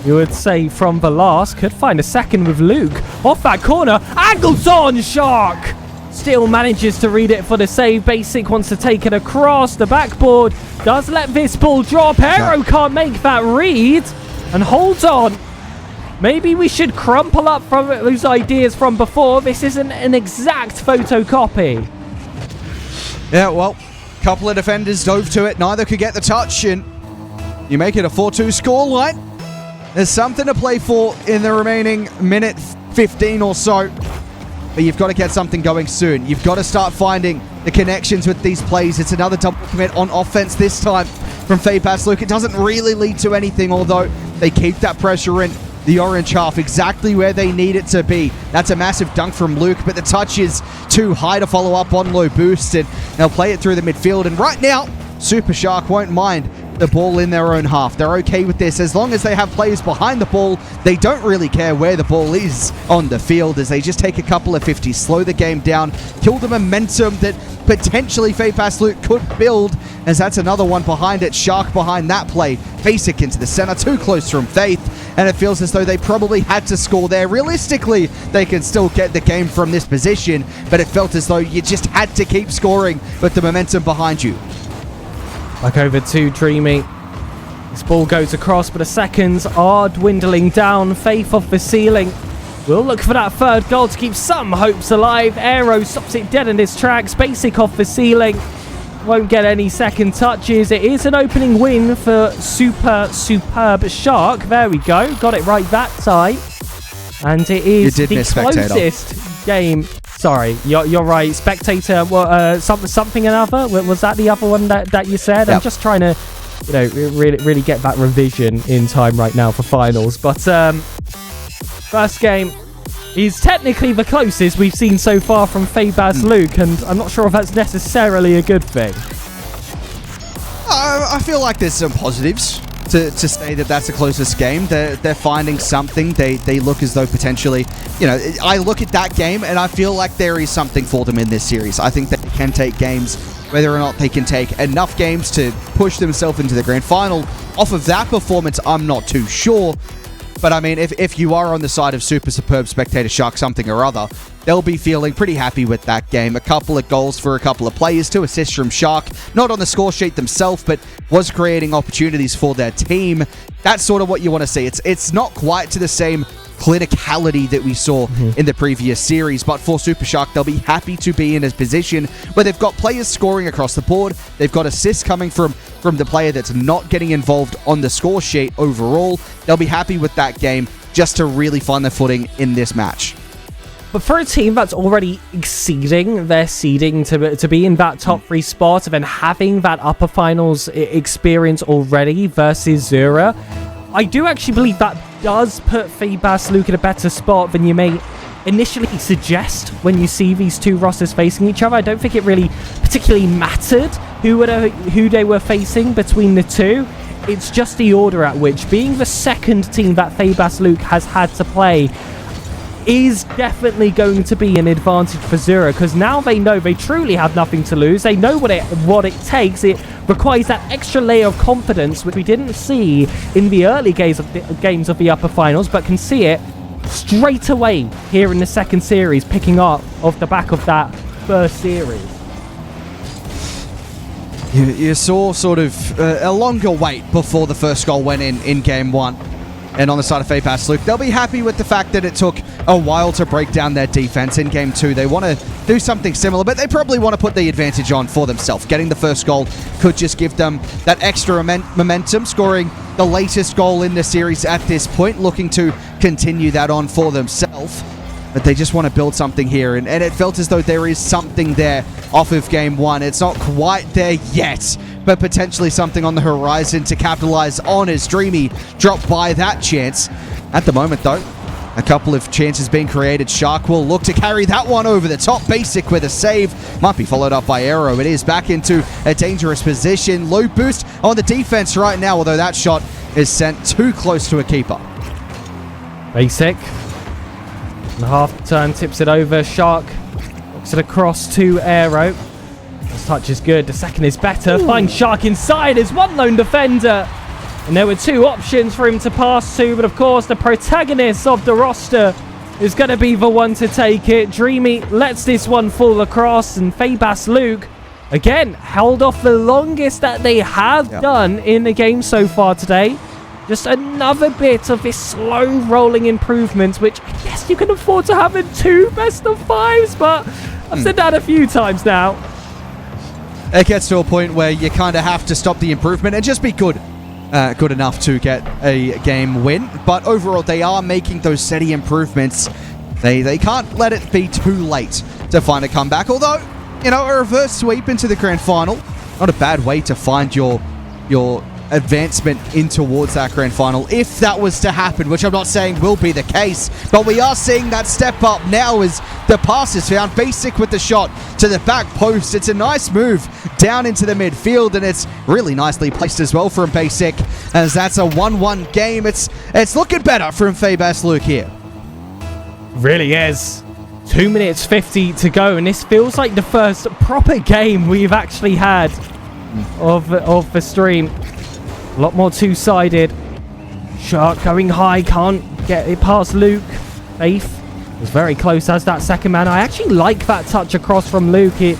you would say, from the last. Could find a second with Luke. Off that corner. Angles on Shark. Still manages to read it for the save. Basic wants to take it across the backboard. Does let this ball drop. Aero can't make that read. And holds on. Maybe we should crumple up from those ideas from before. This isn't an exact photocopy. Yeah, well, a couple of defenders dove to it. Neither could get the touch, and you make it a 4-2 scoreline. There's something to play for in the remaining minute 15 or so. But you've got to get something going soon. You've got to start finding the connections with these plays. It's another double commit on offense this time from FaiBasLuc. It doesn't really lead to anything, although they keep that pressure in. The orange half exactly where they need it to be. That's a massive dunk from Luke, but the touch is too high to follow up on low boost, and they'll play it through the midfield. And right now, SuperShark won't mind the ball in their own half. They're okay with this. As long as they have players behind the ball, they don't really care where the ball is on the field, as they just take a couple of 50s, slow the game down, kill the momentum that potentially FaiBasLuc could build, as that's another one behind it. Shark behind that play. Basic into the center, too close from Faith, and it feels as though they probably had to score there. Realistically, they can still get the game from this position, but it felt as though you just had to keep scoring with the momentum behind you. Back over to Dreamy. This ball goes across, but the seconds are dwindling down. Faith off the ceiling. We'll look for that third goal to keep some hopes alive. Aero stops it dead in its tracks. Basic off the ceiling. Won't get any second touches. It is an opening win for SuperSuperbSpectatorShark. There we go. Got it right that time. And it is the closest game. Sorry, you're right. Spectator, something another. Was that the other one that you said? Yep. I'm just trying to, really get that revision in time right now for finals. But first game is technically the closest we've seen so far from FaiBasLuc, and I'm not sure if that's necessarily a good thing. I feel like there's some positives to say that that's the closest game. They're finding something. They look as though potentially, I look at that game and I feel like there is something for them in this series. I think that they can take games, whether or not they can take enough games to push themselves into the grand final. Off of that performance, I'm not too sure. But I mean, if you are on the side of SuperSuperbSpectatorShark something or other, they'll be feeling pretty happy with that game. A couple of goals for a couple of players, 2 assists from Shark, not on the score sheet themselves, but was creating opportunities for their team. That's sort of what you want to see. It's not quite to the same clinicality that we saw in the previous series, but for SuperShark, they'll be happy to be in a position where they've got players scoring across the board. They've got assists coming from the player that's not getting involved on the score sheet overall. They'll be happy with that game just to really find their footing in this match. But for a team that's already exceeding their seeding to be in that top 3 spot, and then having that upper finals experience already versus Zura, I do actually believe that does put FaiBasLuc in a better spot than you may initially suggest when you see these two rosters facing each other. I don't think it really particularly mattered who they were facing between the two. It's just the order at which, being the second team that FaiBasLuc has had to play, is definitely going to be an advantage for Zura, because now they know they truly have nothing to lose. They know what it takes. It requires that extra layer of confidence, which we didn't see in the early games of the upper finals, but can see it straight away here in the second series, picking up off the back of that first series. You saw sort of a longer wait before the first goal went in game 1. And on the side of FaiBasLuc, they'll be happy with the fact that it took a while to break down their defense in game 2. They want to do something similar, but they probably want to put the advantage on for themselves. Getting the first goal could just give them that extra momentum, scoring the latest goal in the series at this point, looking to continue that on for themselves. But they just want to build something here, and it felt as though there is something there off of game 1. It's not quite there yet, but potentially something on the horizon to capitalize on as Dreamy dropped by that chance. At the moment, though, a couple of chances being created. Shark will look to carry that one over the top. Basic with a save. Might be followed up by Aero. It is back into a dangerous position. Low boost on the defense right now, although that shot is sent too close to a keeper. Basic. And half turn tips it over. Shark Looks it across to Aero. This touch is good. The second is better. Finds Shark inside as one lone defender. And there were two options for him to pass to, but of course the protagonist of the roster is going to be the one to take it. Dreamy lets this one fall across, and FaiBasLuc, again, held off the longest that they have done in the game so far today. Just another bit of this slow rolling improvement, which I guess you can afford to have in 2 best of 5s, but I've said that a few times now. It gets to a point where you kind of have to stop the improvement and just be good. Good enough to get a game win, but overall they are making those steady improvements. They can't let it be too late to find a comeback, although, you know, a reverse sweep into the grand final, not a bad way to find your advancement in towards that grand final, if that was to happen, which I'm not saying will be the case, but we are seeing that step up now as the pass is found. Basic with the shot to the back post. It's a nice move down into the midfield, and it's really nicely placed as well from Basic, as that's a 1-1 game. It's looking better from FaiBasLuc here. Really is. 2 minutes 50 to go, and this feels like the first proper game we've actually had of the stream. A lot more two-sided. Shark going high, can't get it past Luke. Faith was very close as that second man. I actually like that touch across from Luke. It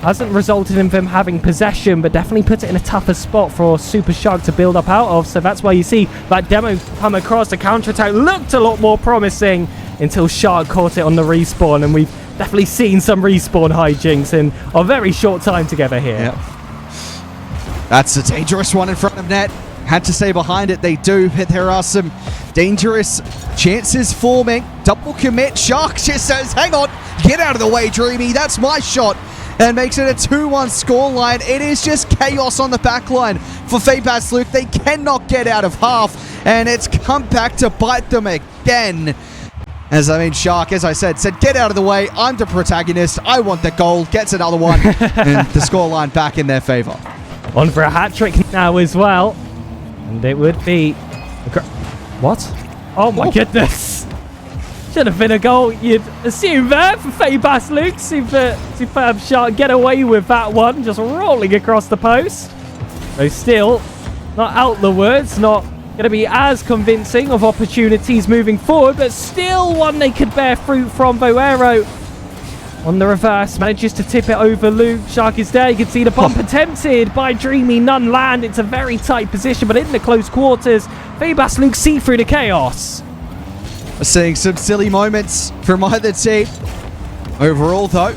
hasn't resulted in them having possession, but definitely puts it in a tougher spot for SuperSuperbSpectatorShark to build up out of. So that's why you see that demo come across. The counter-attack looked a lot more promising until Shark caught it on the respawn, and we've definitely seen some respawn hijinks in a very short time together here. Yep. That's a dangerous one in front of net. Had to stay behind it. They do, but there are some dangerous chances forming. Double commit. Shark just says, hang on, get out of the way, Dreamy. That's my shot. And makes it a 2-1 scoreline. It is just chaos on the back line for FaiBasLuc. They cannot get out of half, and it's come back to bite them again. Shark, as I said, get out of the way. I'm the protagonist. I want the goal. Gets another one. And the scoreline back in their favor. On for a hat-trick now as well. And it would be... What? Oh my goodness. Should have been a goal, you'd assume there for FaiBasLuc. SuperSuperbSpectatorShark get away with that one. Just rolling across the post. So still, not out the woods. Not going to be as convincing of opportunities moving forward. But still one they could bear fruit from. Boero on the reverse, manages to tip it over Luke. Shark is there. You can see the bump attempted by Dreamy. None land. It's a very tight position, but in the close quarters, FaiBasLuc see through the chaos. Seeing some silly moments from either team. Overall, though,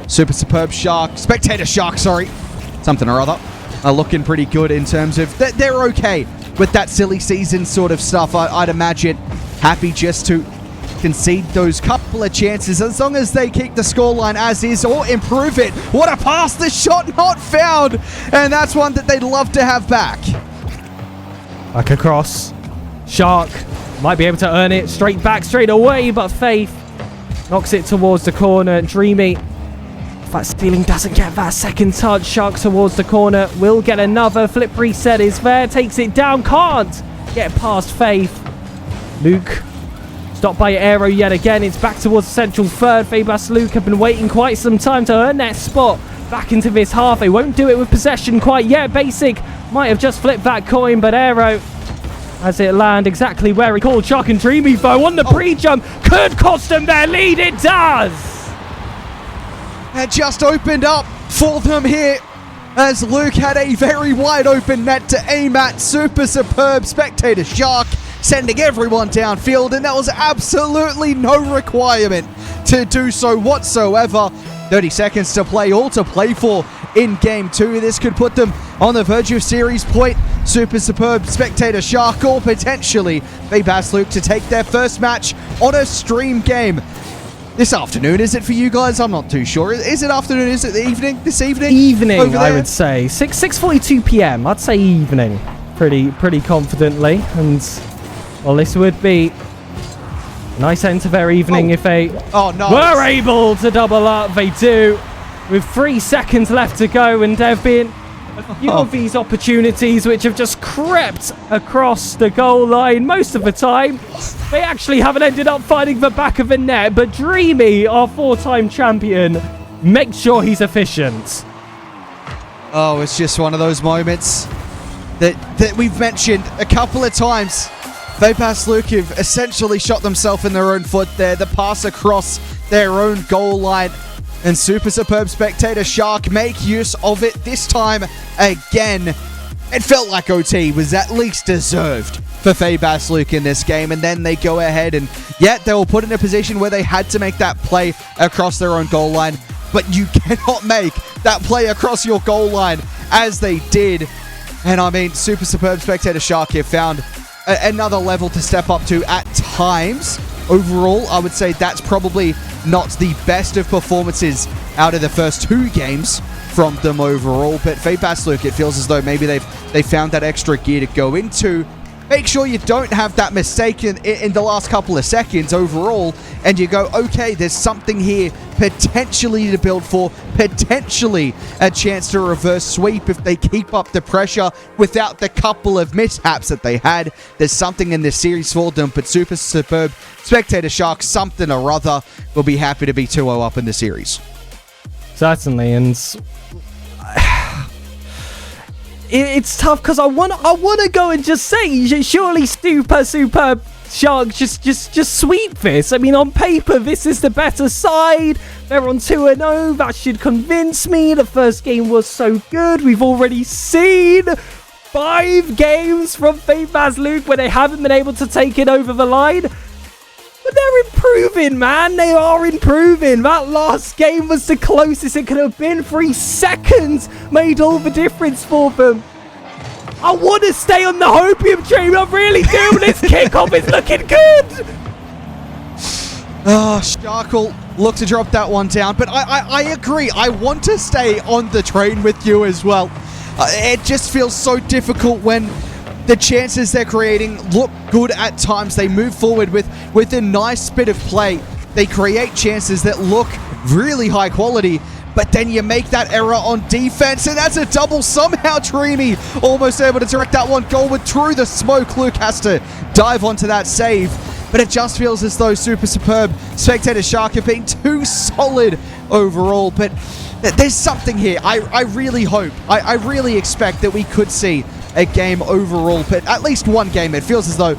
SuperSuperbSpectatorShark, sorry, something or other, are looking pretty good in terms of they're okay with that silly season sort of stuff. I'd imagine happy just to concede those couple of chances as long as they keep the scoreline as is or improve it. What a pass, the shot not found, and that's one that they'd love to have back. Back across. Shark might be able to earn it straight back straight away, but Faith knocks it towards the corner. Dreamy, if that stealing doesn't get that second touch, Shark towards the corner will get another. Flip reset is there, takes it down, can't get past Faith. Luke stopped by Aero yet again. It's back towards the central third. FaiBasLuc have been waiting quite some time to earn that spot back into this half. They won't do it with possession quite yet. Basic might have just flipped that coin, but Aero has it land exactly where he called. Shark and Dreamy though on the pre-jump could cost them their lead. It does. It just opened up for them here as Luke had a very wide open net to aim at. SuperSuperbSpectatorShark sending everyone downfield, and that was absolutely no requirement to do so whatsoever. 30 seconds to play, all to play for in Game 2. This could put them on the verge of series point. SuperSuperbSpectatorShark or potentially FaiBasLuc to take their first match on a stream game this afternoon. Is it for you guys? I'm not too sure. Is it afternoon? Is it the evening? This evening? Evening, I would say. 6:42 p.m. I'd say evening. Pretty confidently. And well, this would be a nice end to their evening if they were able to double up. They do, with 3 seconds left to go, and there have been a few of these opportunities which have just crept across the goal line most of the time. They actually haven't ended up finding the back of the net, but Dreamy, our 4-time champion, makes sure he's efficient. Oh, it's just one of those moments that we've mentioned a couple of times. FaiBasLuc have essentially shot themselves in their own foot there. The pass across their own goal line. And SuperSuperbSpectatorShark make use of it this time again. It felt like OT was at least deserved for FaiBasLuc in this game. And then they go ahead and, they were put in a position where they had to make that play across their own goal line. But you cannot make that play across your goal line as they did. And I mean, SuperSuperbSpectatorShark have found another level to step up to at times. Overall, I would say that's probably not the best of performances out of the first 2 games from them overall. But FaiBasLuc, it feels as though maybe they found that extra gear to go into. Make sure you don't have that mistake in the last couple of seconds overall, and you go, okay, there's something here potentially to build for, potentially a chance to reverse sweep if they keep up the pressure without the couple of mishaps that they had. There's something in this series for them, but SuperSuperbSpectatorShark, something or other, will be happy to be 2-0 up in the series. Certainly, and it's tough because I want to go and just say, surely SuperSuperbShark just sweep this. I mean, on paper, this is the better side. They're on 2-0. That should convince me. The first game was so good. We've already seen 5 games from FaiBasLuc where they haven't been able to take it over the line. But they're improving, man. They are improving. That last game was the closest it could have been. 3 seconds made all the difference for them. I want to stay on the hopium train. I really do. This kickoff is looking good. Oh, Shark will look to drop that one down. But I agree. I want to stay on the train with you as well. It just feels so difficult when the chances they're creating look good at times. They move forward with a nice bit of play. They create chances that look really high quality, but then you make that error on defense, and that's a double. Somehow Dreamy almost able to direct that one goalward through the smoke. Luke has to dive onto that save, but it just feels as though SuperSuperbSpectatorShark have been too solid overall. But there's something here. I really hope, I really expect that we could see a game overall, but at least one game. It feels as though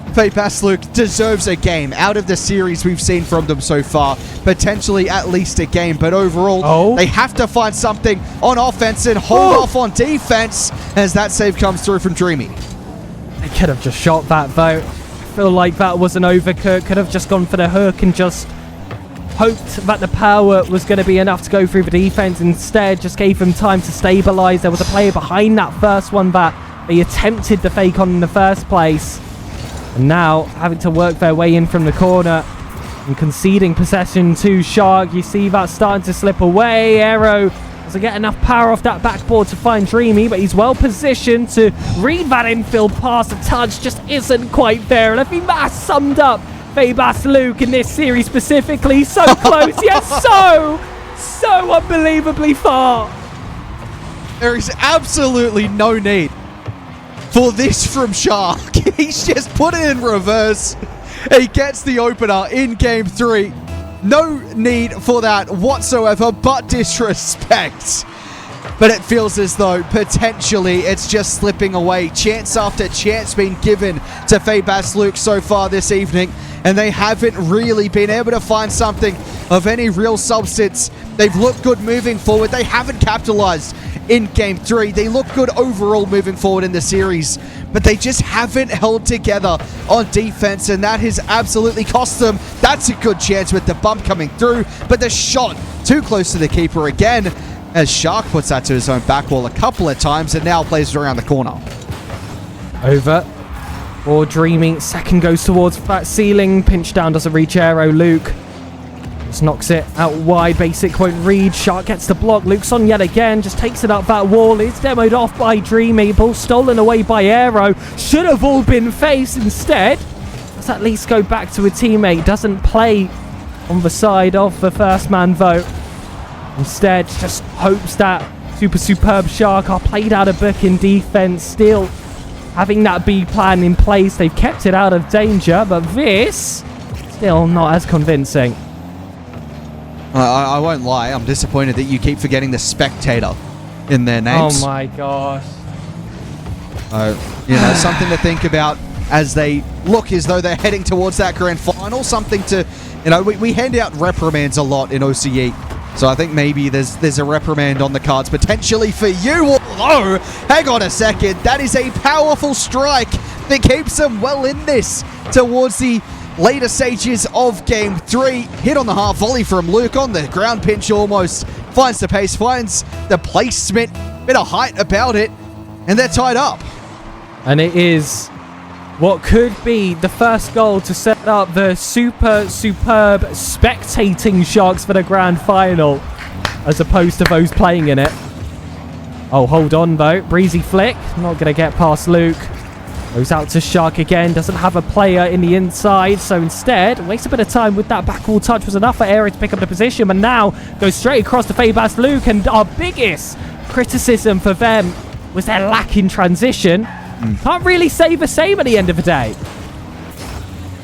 FaiBasLuc deserves a game out of the series we've seen from them so far. Potentially at least a game, but overall, they have to find something on offense and hold off on defense as that save comes through from Dreamy. They could have just shot that, though. I feel like that was an overcook. Could have just gone for the hook and just hoped that the power was going to be enough to go through the defense. Instead, just gave them time to stabilize. There was a player behind that first one that they attempted the fake on in the first place. And now, having to work their way in from the corner and conceding possession to Shark. You see that starting to slip away. Aero doesn't get enough power off that backboard to find Dreamy, but he's well positioned to read that infield pass. The touch just isn't quite there. And I think that summed up FaiBasLuc in this series specifically. So close, yet so unbelievably far. There is absolutely no need for this from Shark. He's just put it in reverse. He gets the opener in game 3. No need for that whatsoever, but disrespect. But it feels as though potentially it's just slipping away. Chance after chance being given to FaiBasLuc so far this evening, and they haven't really been able to find something of any real substance. They've looked good moving forward. They haven't capitalized in game 3. They look good overall moving forward in the series, but they just haven't held together on defense, and that has absolutely cost them. That's a good chance with the bump coming through, but the shot too close to the keeper again, as Shark puts that to his own back wall a couple of times and now plays it around the corner. Over. Or Dreamy. Second goes towards that ceiling. Pinch down, doesn't reach Aero. Luke just knocks it out wide. Basic won't read. Shark gets the block. Luke's on yet again. Just takes it up that wall. It's demoed off by Dreamy. Ball stolen away by Aero. Should have all been faced instead. Let's at least go back to a teammate. Doesn't play on the side of the first man vote. Instead, just hopes that SuperSuperbShark are played out of book in defense. Still having that B plan in place. They've kept it out of danger, but this still not as convincing. I won't lie, I'm disappointed that you keep forgetting the spectator in their names. Oh my gosh. Something to think about as they look as though they're heading towards that grand final. Something to, we hand out reprimands a lot in OCE. So I think maybe there's a reprimand on the cards potentially for you. Although, hang on a second, that is a powerful strike that keeps them well in this towards the later stages of Game 3. Hit on the half volley from Luke on the ground pinch almost. Finds the pace, finds the placement, bit of height about it, and they're tied up. And it is what could be the first goal to set up the super superb spectating Sharks for the grand final, as opposed to those playing in it. Oh, hold on though. Breezy flick. Not going to get past Luke. Goes out to Shark again. Doesn't have a player in the inside. So instead, wastes a bit of time with that backwall touch. Was enough for Aaron to pick up the position. But now goes straight across to FaiBasLuc. And our biggest criticism for them was their lack in transition. Can't really say the same at the end of the day.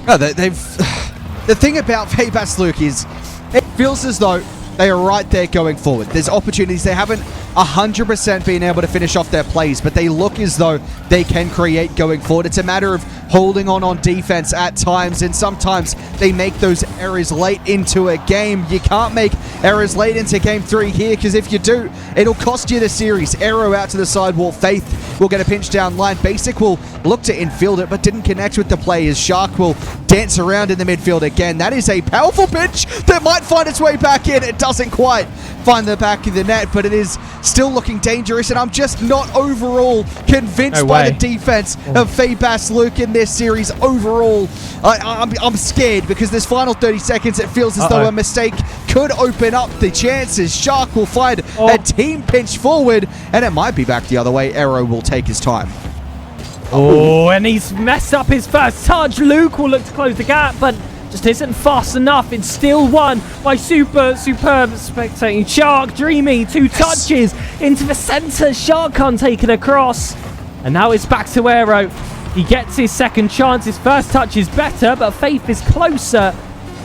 No, the thing about FaiBasLuc is it feels as though they are right there going forward. There's opportunities. They haven't 100% been able to finish off their plays, but they look as though they can create going forward. It's a matter of holding on defense at times, and sometimes they make those errors late into a game. You can't make errors late into Game 3 here, because if you do, it'll cost you the series. Arrow out to the sidewall. Faith will get a pinch down line. Basic will look to infield it, but didn't connect with the players. Shark will dance around in the midfield again. That is a powerful pitch that might find its way back in. It doesn't quite find the back of the net, but it is still looking dangerous, and I'm just not overall convinced by the defense of FaiBasLuc in this series overall. I'm scared because this final 30 seconds, it feels as though a mistake could open up the chances. Shark will find a team pinch forward, and it might be back the other way. Arrow will take his time. Oh, and he's messed up his first touch. Luke will look to close the gap, but just isn't fast enough. It's still won by SuperSuperbSpectatorShark. Dreamy, 2 touches into the center. Shark can't take it across. And now it's back to Arrow. He gets his second chance. His first touch is better, but Faith is closer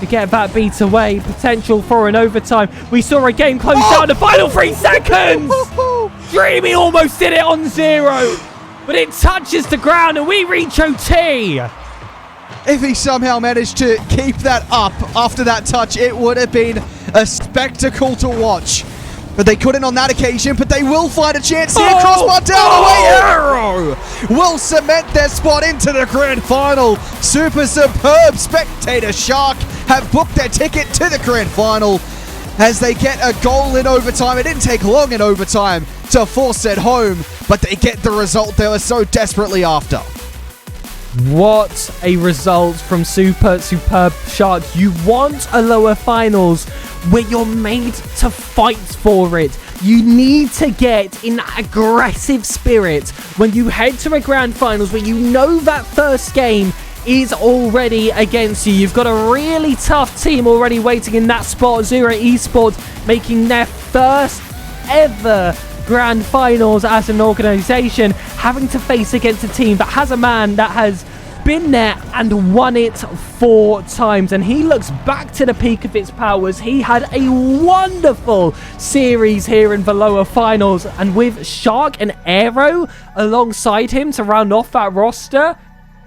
to get that beat away. Potential for an overtime. We saw a game close down the final 3 seconds. Dreamy almost did it on 0, but it touches the ground and we reach OT. If he somehow managed to keep that up after that touch, it would have been a spectacle to watch. But they couldn't on that occasion, but they will find a chance here. Crossbar down the way. Arrow will cement their spot into the grand final. Super Superb Spectator Shark have booked their ticket to the grand final as they get a goal in overtime. It didn't take long in overtime to force it home, but they get the result they were so desperately after. What a result from Super Superb Shark. You want a lower finals where you're made to fight for it. You need to get in that aggressive spirit when you head to a grand finals where you know that first game is already against you. You've got a really tough team already waiting in that spot. Zura Esports making their first ever grand finals as an organization, having to face against a team that has a man that has been there and won it 4 times, and he looks back to the peak of its powers. He had a wonderful series here in the lower finals, and with Shark and Arrow alongside him to round off that roster,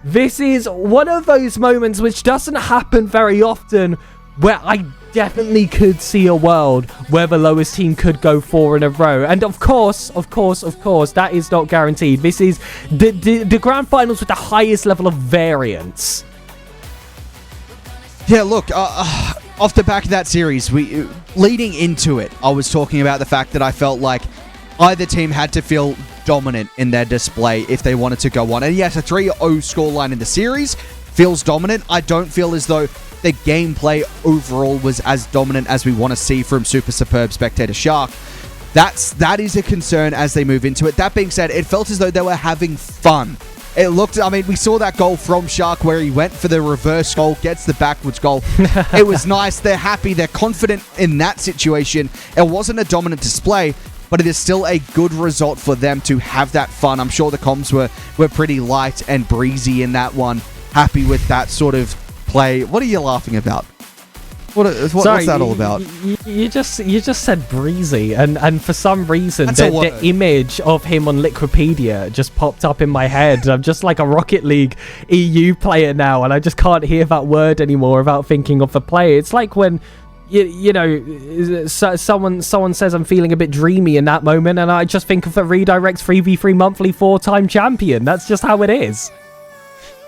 this is one of those moments which doesn't happen very often, where I definitely could see a world where the lowest team could go 4 in a row. And of course, that is not guaranteed. This is the grand finals with the highest level of variance. Yeah, look, off the back of that series, leading into it, I was talking about the fact that I felt like either team had to feel dominant in their display if they wanted to go on. And yes, a 3-0 scoreline in the series feels dominant. I don't feel as though the gameplay overall was as dominant as we want to see from Super Superb Spectator Shark. That is a concern as they move into it. That being said, it felt as though they were having fun. It looked, I mean, we saw that goal from Shark where he went for the reverse goal, gets the backwards goal. It was nice. They're happy. They're confident in that situation. It wasn't a dominant display, but it is still a good result for them to have that fun. I'm sure the comms were pretty light and breezy in that one. Happy with that sort of play. What are you laughing about? What's that all about? You just said breezy, and for some reason That's a the word. image of him on Liquipedia just popped up in my head. I'm just like a Rocket League EU player now, and I just can't hear that word anymore without thinking of the play. It's like when someone says I'm feeling a bit dreamy in that moment, and I just think of the Redirect 3v3 monthly 4-time champion. That's just how it is.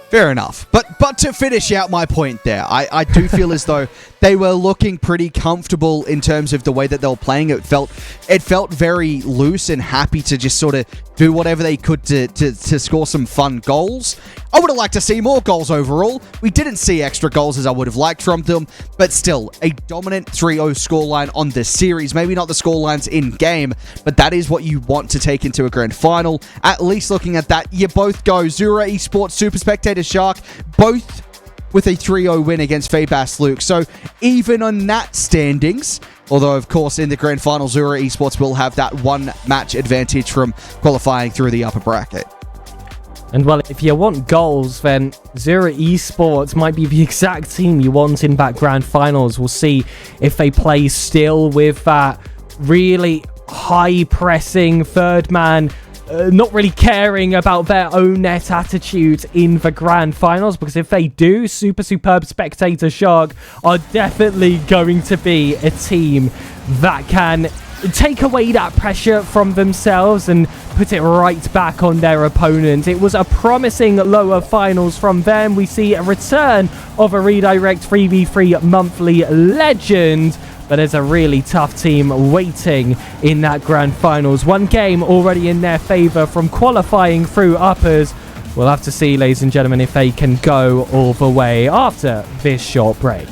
Fair enough. But to finish out my point there, I do feel as though they were looking pretty comfortable in terms of the way that they were playing. It felt very loose and happy to just sort of do whatever they could to score some fun goals. I would have liked to see more goals overall. We didn't see extra goals as I would have liked from them, but still, a dominant 3-0 scoreline on this series. Maybe not the scorelines in-game, but that is what you want to take into a grand final. At least looking at that, you both go Zura Esports, SuperSpectatorShark, both with a 3-0 win against FaiBasLuc. So even on that standings, although of course in the grand final, Zura Esports will have that one match advantage from qualifying through the upper bracket. And well, if you want goals, then Zura Esports might be the exact team you want in that grand finals. We'll see if they play still with that really high pressing third man, not really caring about their own net attitude in the grand finals, because if they do, SuperSuperbSpectatorShark are definitely going to be a team that can take away that pressure from themselves and put it right back on their opponent. It was a promising lower finals from them. We see a return of a Redirect 3v3 monthly legend, but there's a really tough team waiting in that grand finals. One game already in their favor from qualifying through uppers. We'll have to see, ladies and gentlemen, if they can go all the way after this short break.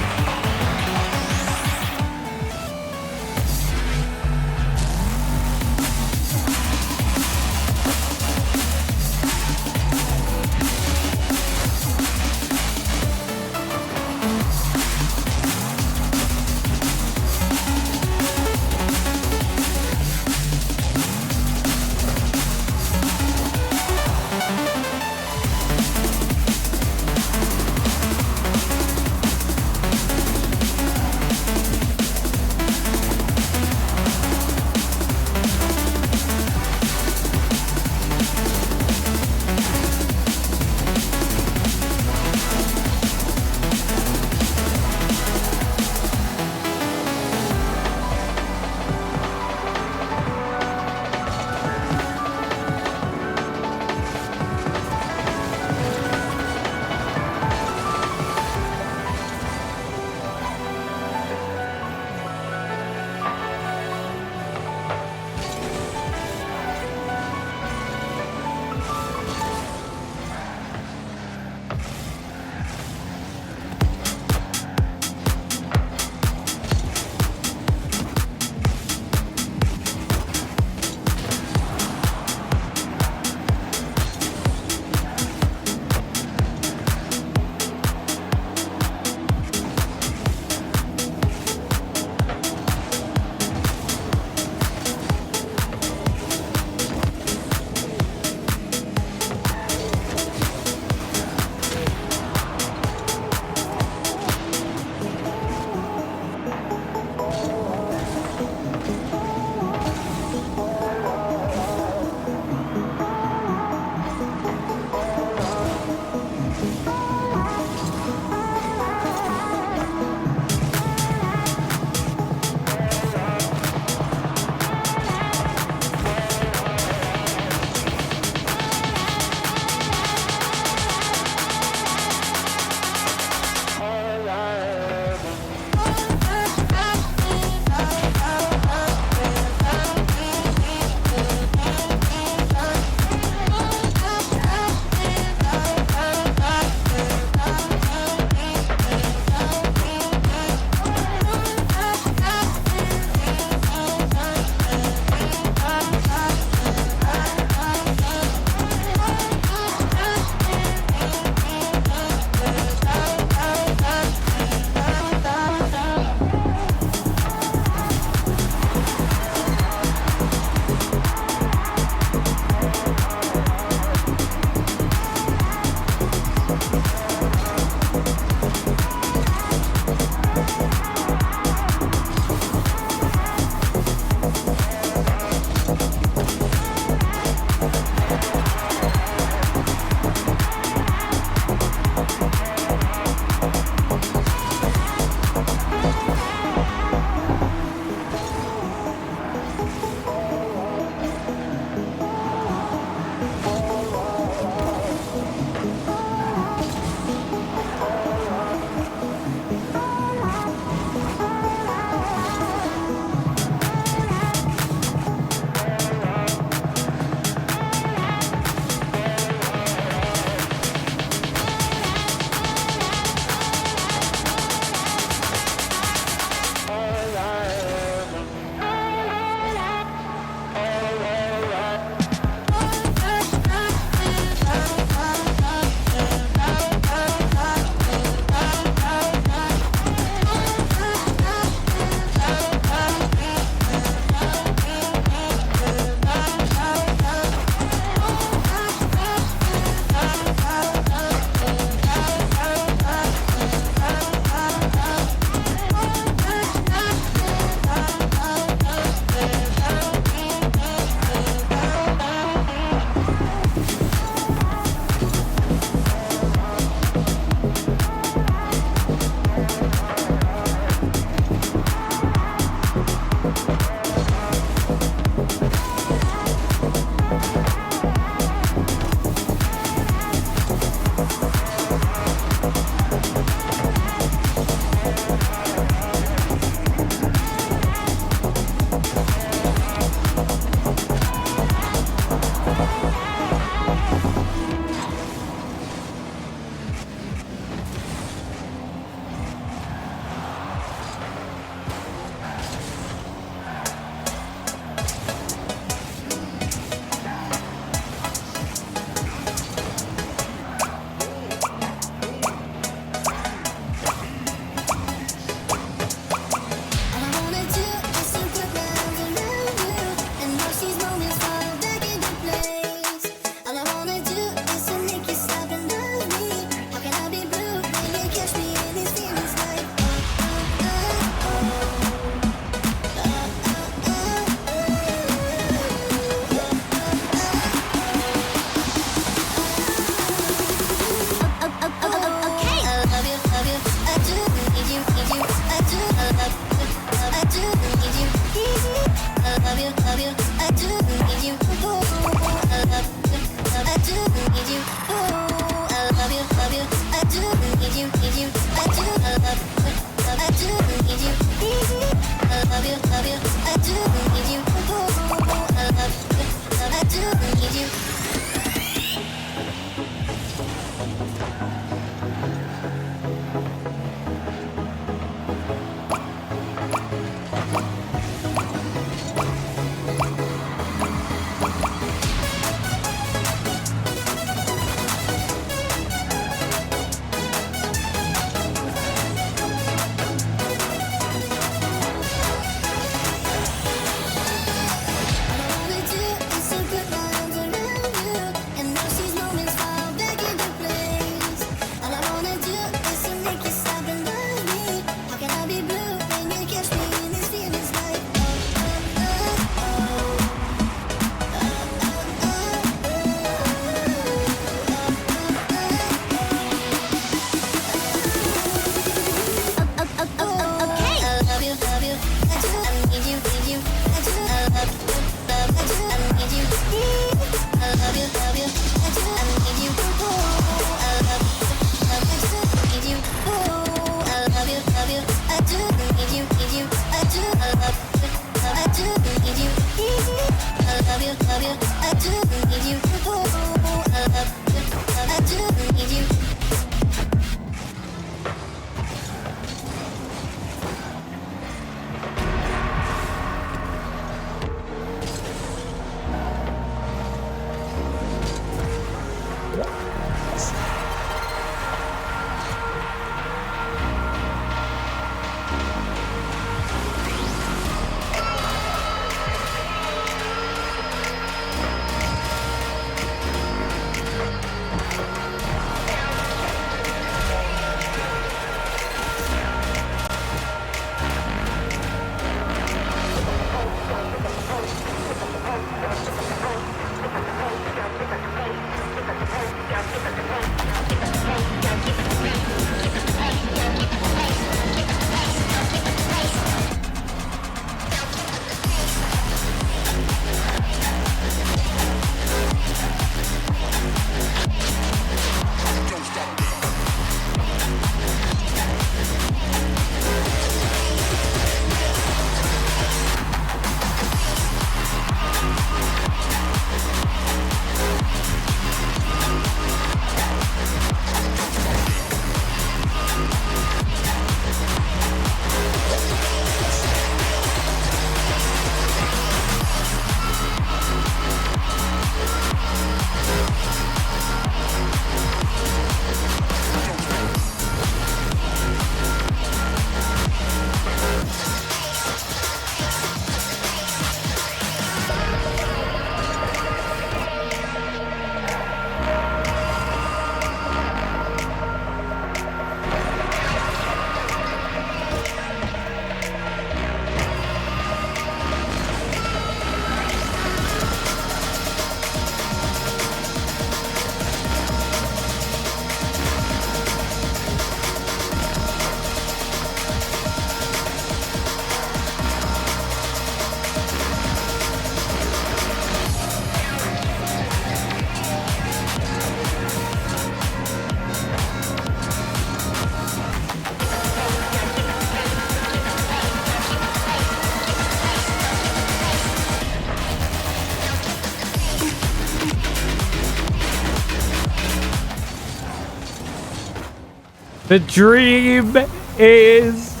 The dream is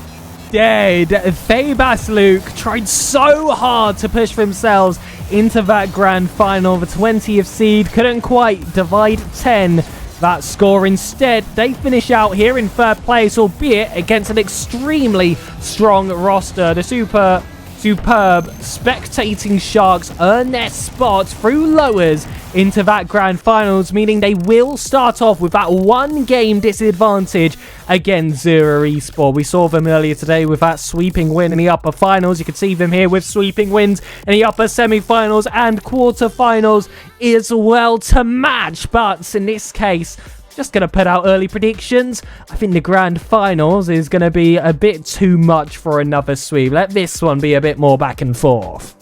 dead. FaiBasLuc tried so hard to push themselves into that grand final. The 20th seed couldn't quite divide 10 that score. Instead, they finish out here in third place, albeit against an extremely strong roster. The superb spectating Sharks earn their spot through lowers into that grand finals, meaning they will start off with that one game disadvantage against Zura Esport. We saw them earlier today with that sweeping win in the upper finals. You can see them here with sweeping wins in the upper semi-finals and quarter-finals as well to match. But in this case, just going to put out early predictions. I think the grand finals is going to be a bit too much for another sweep. Let this one be a bit more back and forth.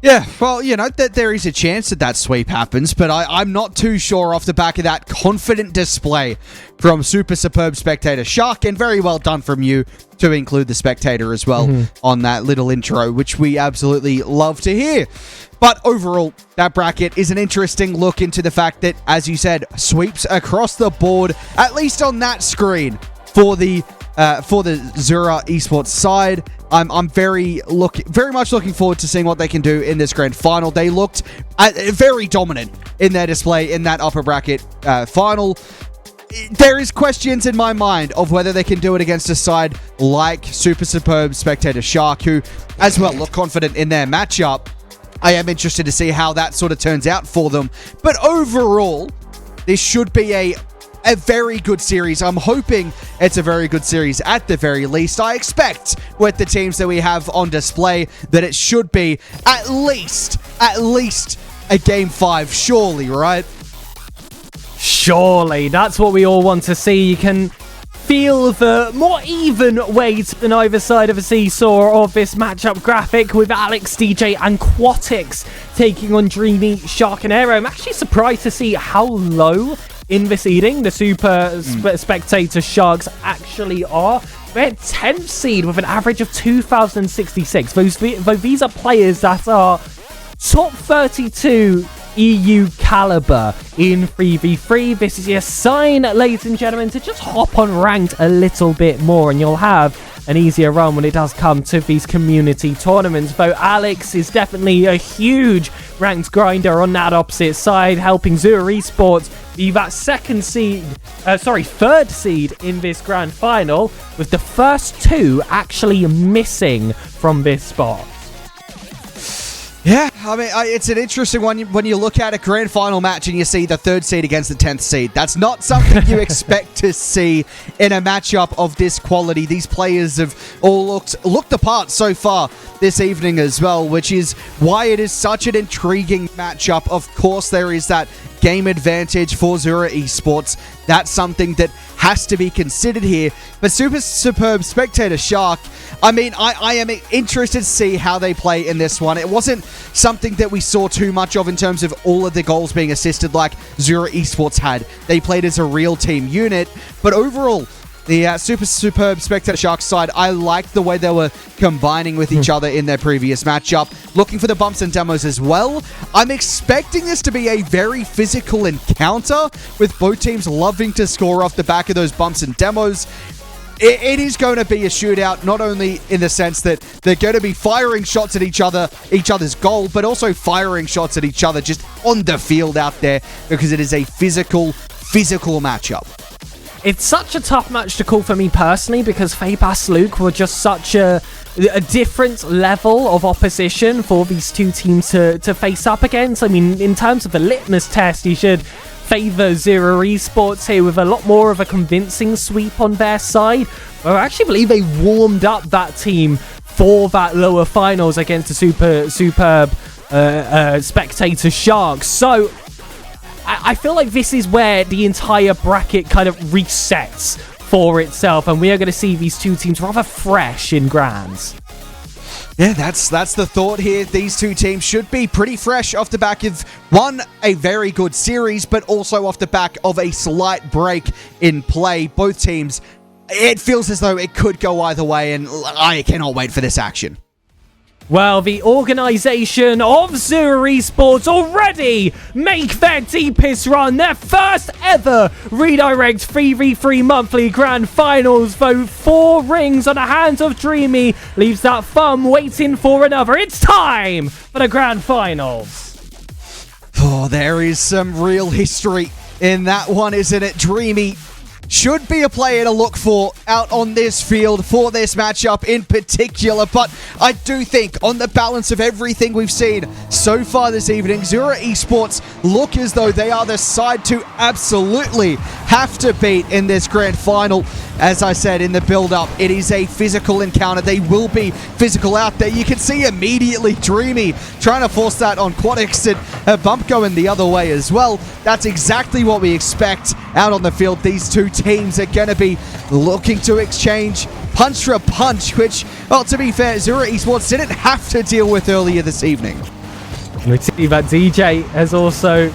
Yeah, well, you know, there is a chance that sweep happens, but I'm not too sure off the back of that confident display from SuperSuperbSpectatorShark, and very well done from you to include the spectator as well on that little intro, which we absolutely love to hear. But overall, that bracket is an interesting look into the fact that, as you said, sweeps across the board, at least on that screen, for the Zura Esports side. I'm very much looking forward to seeing what they can do in this grand final. They looked very dominant in their display in that upper bracket final. There is questions in my mind of whether they can do it against a side like SuperSuperbSpectatorShark, who as well look confident in their matchup. I am interested to see how that sort of turns out for them. But overall, this should be a very good series. I'm hoping it's a very good series at the very least. I expect with the teams that we have on display that it should be at least a game 5, surely, right? Surely, that's what we all want to see. You can feel the more even weight on either side of a seesaw of this matchup graphic, with Alex, DJ, and Quatix taking on Dreamy, Shark, and Aero. I'm actually surprised to see how low in the seeding the Spectator Sharks actually are. They're 10th seed with an average of 2,066. Though these are players that are top 32 EU caliber in 3v3. This is your sign, ladies and gentlemen, to just hop on ranked a little bit more, and you'll have an easier run when it does come to these community tournaments. Though Alex is definitely a huge ranked grinder on that opposite side, helping Zura Esports be that third seed in this grand final, with the first two actually missing from this spot. Yeah, I mean, it's an interesting one when you look at a grand final match and you see the 3rd seed against the 10th seed. That's not something you expect to see in a matchup of this quality. These players have all looked apart so far this evening as well, which is why it is such an intriguing matchup. Of course, there is that game advantage for Zura Esports. That's something that has to be considered here. But SuperSuperbSpectatorShark, I mean, I am interested to see how they play in this one. It wasn't something that we saw too much of in terms of all of the goals being assisted like Zura Esports had. They played as a real team unit, but overall, the SuperSuperbSpectatorShark side, I liked the way they were combining with each other in their previous matchup. Looking for the bumps and demos as well. I'm expecting this to be a very physical encounter, with both teams loving to score off the back of those bumps and demos. It is going to be a shootout, not only in the sense that they're going to be firing shots at each other's goal, but also firing shots at each other just on the field out there, because it is a physical matchup. It's such a tough match to call for me personally, because FaiBasLuc were just such a different level of opposition for these two teams to face up against. I mean, in terms of the litmus test, you should favour Zura Esports here with a lot more of a convincing sweep on their side. But I actually believe they warmed up that team for that lower finals against the superb Spectator Sharks. So I feel like this is where the entire bracket kind of resets for itself, and we are going to see these two teams rather fresh in grands. Yeah, that's the thought here. These two teams should be pretty fresh off the back of, one, a very good series, but also off the back of a slight break in play. Both teams, it feels as though it could go either way, and I cannot wait for this action. Well, the organisation of Zura Esports already make their deepest run, their first ever Redirect 3v3 monthly grand finals, though 4 rings on the hands of Dreamy leaves that thumb waiting for another. It's time for the grand finals. Oh, there is some real history in that one, isn't it? Dreamy should be a player to look for out on this field for this matchup in particular, but I do think on the balance of everything we've seen so far this evening, Zura Esports look as though they are the side to absolutely have to beat in this grand final. As I said in the build-up, it is a physical encounter. They will be physical out there. You can see immediately Dreamy trying to force that on Quadix and a bump going the other way as well. That's exactly what we expect out on the field. These two teams are going to be looking to exchange punch for punch, which, well, to be fair, Zura Esports didn't have to deal with earlier this evening. We see that DJ has also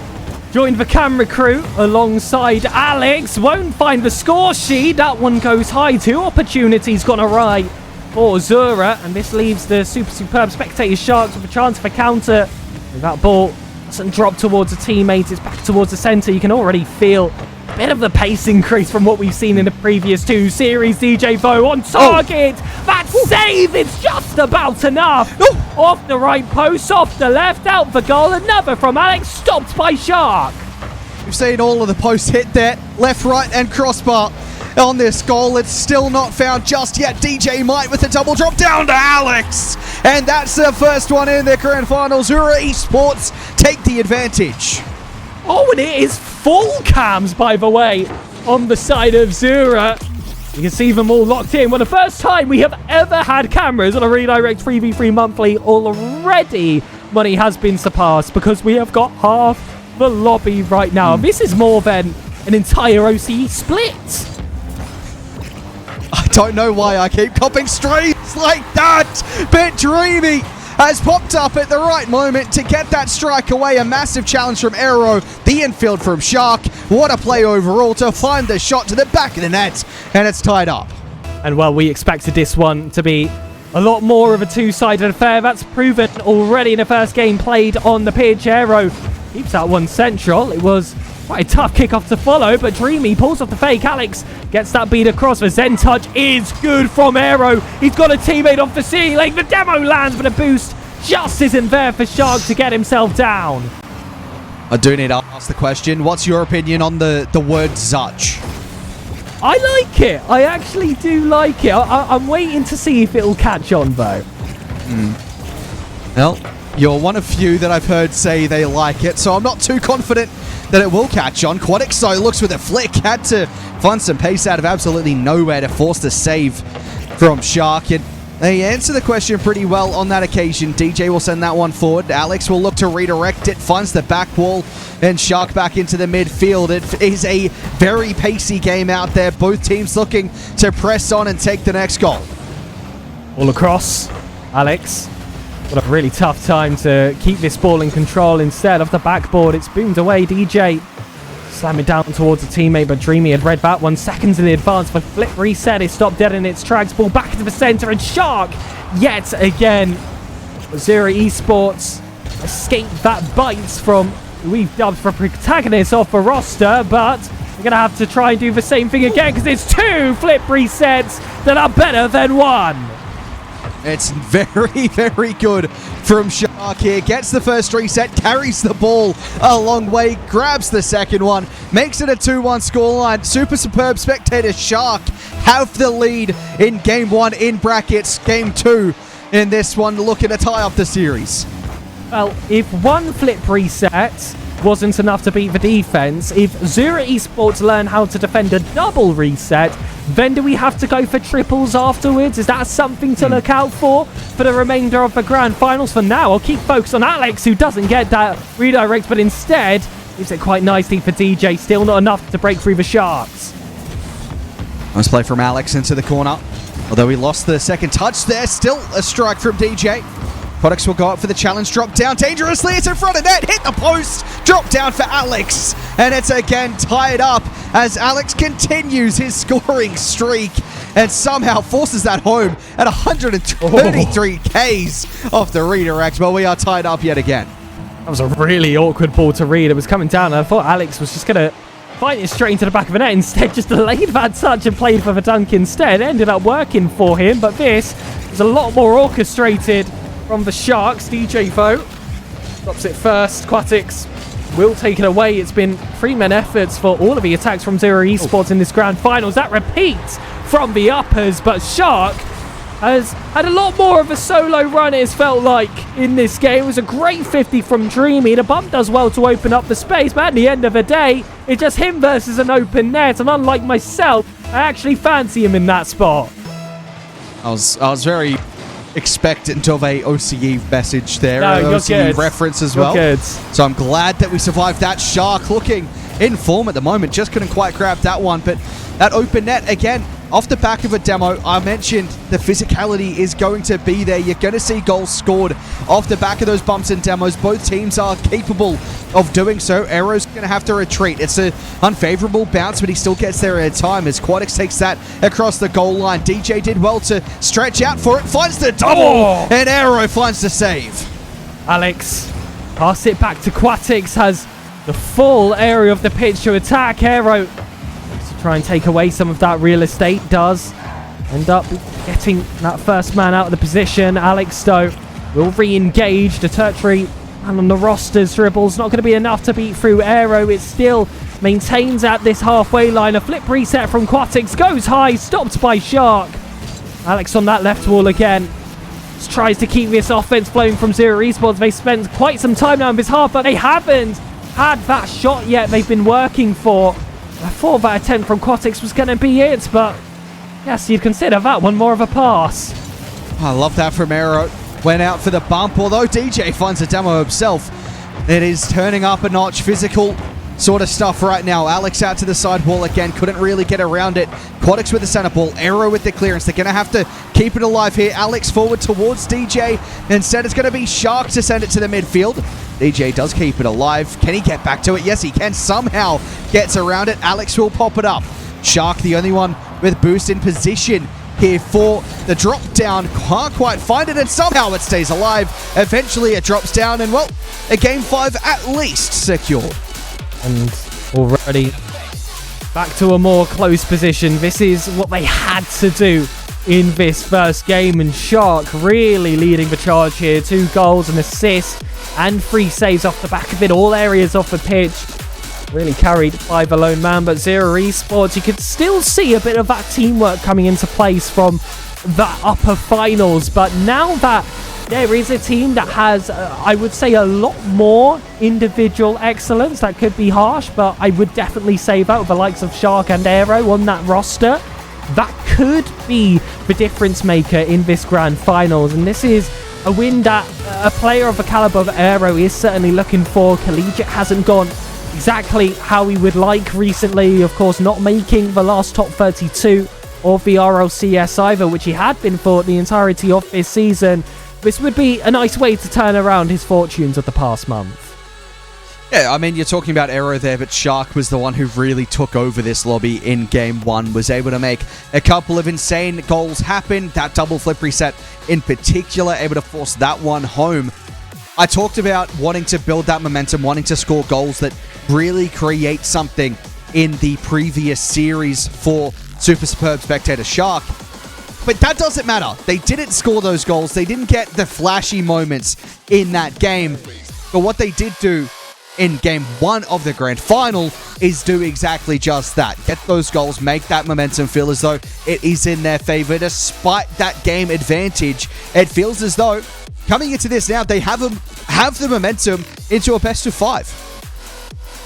joined the camera crew alongside Alex. Won't find the score sheet. That one goes high. 2 opportunities gone awry for Zura, and this leaves the SuperSuperbSpectatorSharks with a chance for counter. That ball doesn't drop towards a teammate. It's back towards the center. You can already feel a bit of the pace increase from what we've seen in the previous 2 series. DJ Vo on target. That save is just about enough. Off the right post, off the left, out for goal. Another from Alex, stopped by Shark. We've seen all of the posts hit there, left, right, and crossbar on this goal. It's still not found just yet. DJ Might with a double drop down to Alex. And that's the first one in the grand final. Zura Esports take the advantage. Oh, and it is full cams, by the way, on the side of Zura. You can see them all locked in. Well, the first time we have ever had cameras on a Redirect 3v3 monthly already. Money has been surpassed because we have got half the lobby right now. This is more than an entire OCE split. I don't know why I keep copping strays like that, but Dreamy has popped up at the right moment to get that strike away. A massive challenge from Aero, the infield from Shark. What a play overall to find the shot to the back of the net, and it's tied up. And well, we expected this one to be a lot more of a two-sided affair. That's proven already in the first game played on the pitch. Aero keeps that one central. It was quite a tough kickoff to follow, but Dreamy pulls off the fake. Alex gets that beat across. The Zen touch is good from Aero. He's got a teammate off the ceiling. The demo lands, but a boost just isn't there for Shark to get himself down. I do need to ask the question. What's your opinion on the word Zuch? I like it. I actually do like it. I'm waiting to see if it'll catch on, though. Well, you're one of few that I've heard say they like it, so I'm not too confident that it will catch on. Quadix, though, looks with a flick. Had to find some pace out of absolutely nowhere to force the save from Shark. And they answer the question pretty well on that occasion. DJ will send that one forward. Alex will look to redirect it, finds the back wall, and Shark back into the midfield. It is a very pacey game out there. Both teams looking to press on and take the next goal. All across. Alex. What a really tough time to keep this ball in control. Instead of the backboard, it's boomed away. DJ slam it down towards a teammate, but Dreamy had read that 1 second in advance. But flip reset is stopped dead in its tracks. Ball back into the center, and Shark yet again. Zura Esports escape that bites from who we've dubbed for protagonist off the roster, but we're gonna have to try and do the same thing again because it's 2 flip resets that are better than 1. It's very, very good from Shark here. Gets the first reset, carries the ball a long way, grabs the second one, makes it a 2-1 scoreline. SuperSuperbSpectatorShark have the lead in Game 1, in brackets, Game 2 in this one, looking to tie up the series. Well, if 1 flip reset wasn't enough to beat the defense, if Zura Esports learn how to defend a double reset, then do we have to go for triples afterwards? Is that something to look out for the remainder of the grand finals? For now, I'll keep focused on Alex, who doesn't get that redirect, but instead leaves it quite nicely for DJ. Still not enough to break through the Sharks. Nice play from Alex into the corner. Although he lost the second touch there, still a strike from DJ. Quadix will go up for the challenge, drop down dangerously, it's in front of net, hit the post, drop down for Alex, and it's again tied up as Alex continues his scoring streak. and somehow forces that home at 133 Ks off the redirect, but we are tied up yet again. That was a really awkward ball to read. It was coming down, and I thought Alex was just going to fight it straight into the back of the net. Instead, just delayed that touch and played for the dunk instead. It ended up working for him, but this is a lot more orchestrated from the Sharks. DJ, though, drops it first. Quatix will take it away. It's been three-man efforts for all of the attacks from Zura Esports in this grand finals. That repeats from the uppers, but Shark has had a lot more of a solo run, it's felt like, in this game. It was a great 50 from Dreamy. The bump does well to open up the space, but at the end of the day, it's just him versus an open net, and unlike myself, I actually fancy him in that spot. I was very expectant of a OCE message there, No, you're OCE good. reference as You're well. good. So I'm glad that we survived that. Shark looking in form at the moment, just couldn't quite grab that one, but that open net again. Off the back of a demo, I mentioned the physicality is going to be there. You're going to see goals scored off the back of those bumps and demos. Both teams are capable of doing so. Aero's going to have to retreat. It's an unfavorable bounce, but he still gets there in time as Quatix takes that across the goal line. DJ did well to stretch out for it, finds the double, and Aero finds the save. Alex, pass it back to Quatix, has the full area of the pitch to attack. Aero try and take away some of that real estate, does end up getting that first man out of the position. Alex, though, will re-engage. The tertiary man on the roster's dribbles not going to be enough to beat through Aero. It still maintains at this halfway line. A flip reset from Quatix goes high, stopped by Shark. Alex on that left wall again. Just tries to keep this offense flowing from Zura Esports. They spent quite some time now in this half, but they haven't had that shot yet they've been working for. I thought that attempt from Quatix was going to be it, but yes, you'd consider that one more of a pass. I love that from Aero. Went out for the bump, although DJ finds a demo himself. It is turning up a notch, physical sort of stuff right now. Alex out to the side wall again, couldn't really get around it. Quatix with the center ball, Aero with the clearance. They're going to have to keep it alive here. Alex forward towards DJ. Instead, it's going to be Shark to send it to the midfield. DJ does keep it alive. Can he get back to it? Yes, he can. Somehow gets around it. Alex will pop it up. Shark, the only one with boost in position here for the drop down. Can't quite find it, and somehow it stays alive. Eventually, it drops down, and well, a game 5 at least secure. And already back to a more close position. This is what they had to do in this first game, and Shark really leading the charge here. 2 goals, an assist, and 3 saves off the back of it. All areas off the pitch really carried by the lone man, but Zura Esports, you could still see a bit of that teamwork coming into place from that upper finals. But now that there is a team that has, I would say, a lot more individual excellence, that could be harsh, but I would definitely say that with the likes of Shark and Aero on that roster, that could be the difference maker in this grand finals. And this is a win that a player of the caliber of Aero is certainly looking for. Collegiate hasn't gone exactly how we would like recently. Of course, not making the last top 32 of the RLCS either, which he had been for the entirety of this season. This would be a nice way to turn around his fortunes of the past month. Yeah, I mean, you're talking about Aero there, but Shark was the one who really took over this lobby in Game 1, was able to make a couple of insane goals happen. That double flip reset in particular, able to force that one home. I talked about wanting to build that momentum, wanting to score goals that really create something in the previous series for SuperSuperbSpectatorShark. But that doesn't matter. They didn't score those goals. They didn't get the flashy moments in that game. But what they did do in Game 1 of the Grand Final is do exactly just that. Get those goals, make that momentum feel as though it is in their favor. Despite that game advantage, it feels as though coming into this now, they have the momentum into a best of 5.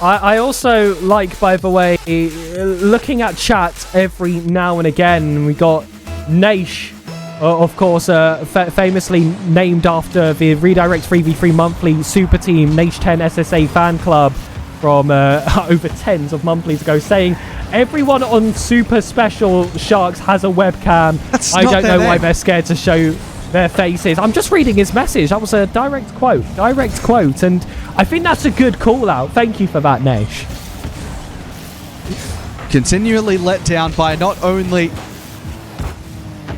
I also like, by the way, looking at chat every now and again. We got Naish, of course, famously named after the Redirect 3v3 monthly super team, Naish 10 SSA fan club from over tens of monthlies ago, saying everyone on Super Special Sharks has a webcam. I don't know why they're scared to show their faces. I'm just reading his message. That was a direct quote, and I think that's a good call out. Thank you for that, Naish. Continually let down by not only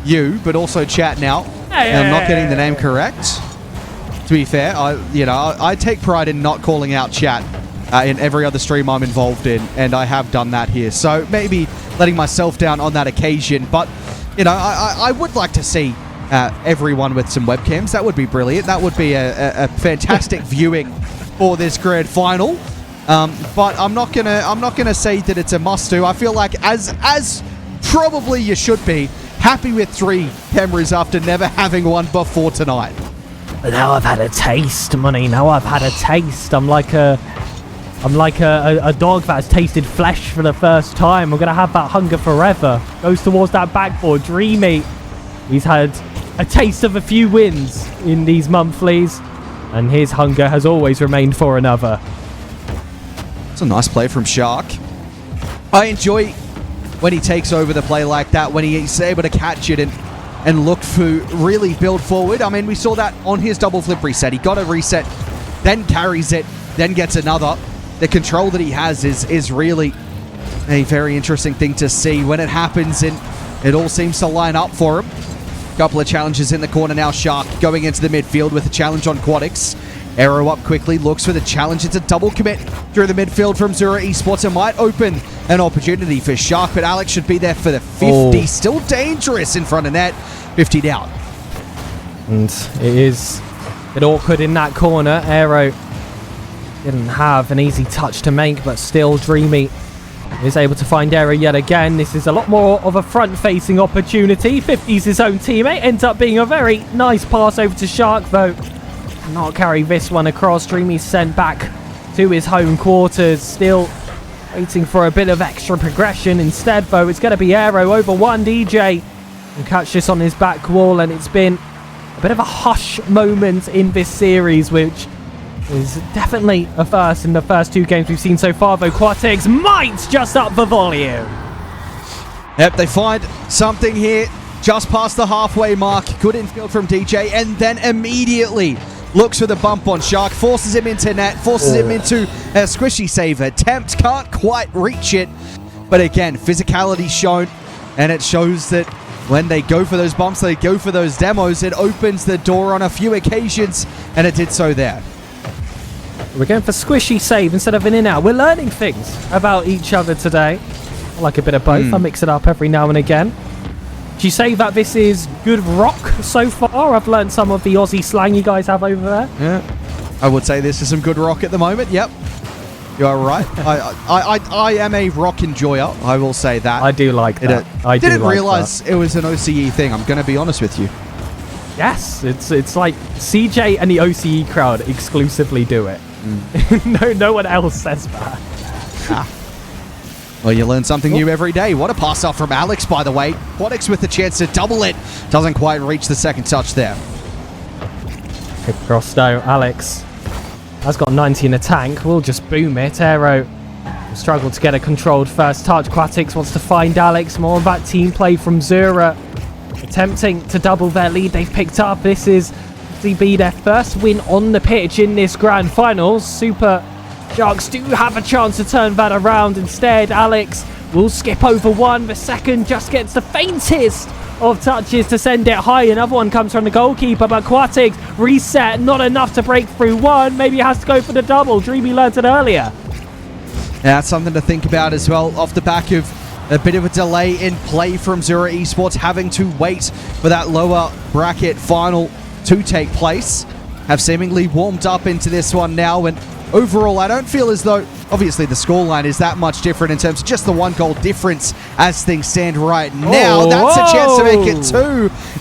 you, but also chat now. And I'm not getting the name correct. To be fair, I take pride in not calling out chat in every other stream I'm involved in, and I have done that here. So maybe letting myself down on that occasion, but I would like to see everyone with some webcams. That would be brilliant. That would be a fantastic viewing for this grand final. But I'm not gonna say that it's a must-do. I feel like as probably you should be happy with 3 cameras after never having one before tonight. But now I've had a taste, money. Now I've had a taste. I'm like a dog that has tasted flesh for the first time. I'm gonna have that hunger forever. Goes towards that backboard. Dreamy. He's had a taste of a few wins in these monthlies, and his hunger has always remained for another. It's a nice play from Shark. I enjoy when he takes over the play like that, when he's able to catch it and look to really build forward. I mean, we saw that on his double flip reset. He got a reset, then carries it, then gets another. The control that he has is really a very interesting thing to see when it happens, and it all seems to line up for him. Couple of challenges in the corner now. Shark going into the midfield with a challenge on Quadix. Arrow up quickly, looks for the challenge. It's a double commit through the midfield from Zura Esports. It might open an opportunity for Shark, but Alex should be there for the 50. Oh. Still dangerous in front of net. 50 down. And it is a bit awkward in that corner. Arrow didn't have an easy touch to make, but still Dreamy is able to find Arrow yet again. This is a lot more of a front-facing opportunity. 50's his own teammate. Ends up being a very nice pass over to Shark, though. Not carry this one across. Dreamy's sent back to his home quarters. Still waiting for a bit of extra progression. Instead, though, it's going to be Arrow over one DJ. And catch this on his back wall, and it's been a bit of a hush moment in this series, which is definitely a first in the first 2 games we've seen so far, though. Quatix might just up the volume. Yep, they find something here just past the halfway mark. Good infield from DJ, and then immediately looks for the bump on Shark, forces him into net, forces him into a squishy save attempt. Can't quite reach it, but again, physicality shown, and it shows that when they go for those bumps, they go for those demos, it opens the door on a few occasions, and it did so there. We're going for squishy save instead of an in-out. We're learning things about each other today. I like a bit of both. I mix it up every now and again. Do you say that this is good rock so far? I've learned some of the Aussie slang you guys have over there. Yeah, I would say this is some good rock at the moment. Yep, you are right. I am a rock enjoyer. I will say that. I do like that. I didn't realize it was an OCE thing. I'm going to be honest with you. Yes, it's like CJ and the OCE crowd exclusively do it. No one else says that. Well, you learn something new every day. What a pass off from Alex, by the way. Quadix with the chance to double it. Doesn't quite reach the second touch there. Good cross though. Alex has got 90 in the tank. We'll just boom it. Arrow will struggle to get a controlled first touch. Quatix wants to find Alex. More of that team play from Zura. Attempting to double their lead they've picked up. This is to be their first win on the pitch in this grand finals. Super Sharks do have a chance to turn that around. Instead, Alex will skip over one. The second just gets the faintest of touches to send it high. Another one comes from the goalkeeper, but Quatix reset, not enough to break through one. Maybe he has to go for the double. Dreamy learned it earlier. Yeah, that's something to think about as well, off the back of a bit of a delay in play from Zura Esports, having to wait for that lower bracket final to take place. Have seemingly warmed up into this one now, and overall, I don't feel as though, obviously, the scoreline is that much different in terms of just the 1 goal difference as things stand right now. That's a chance to make it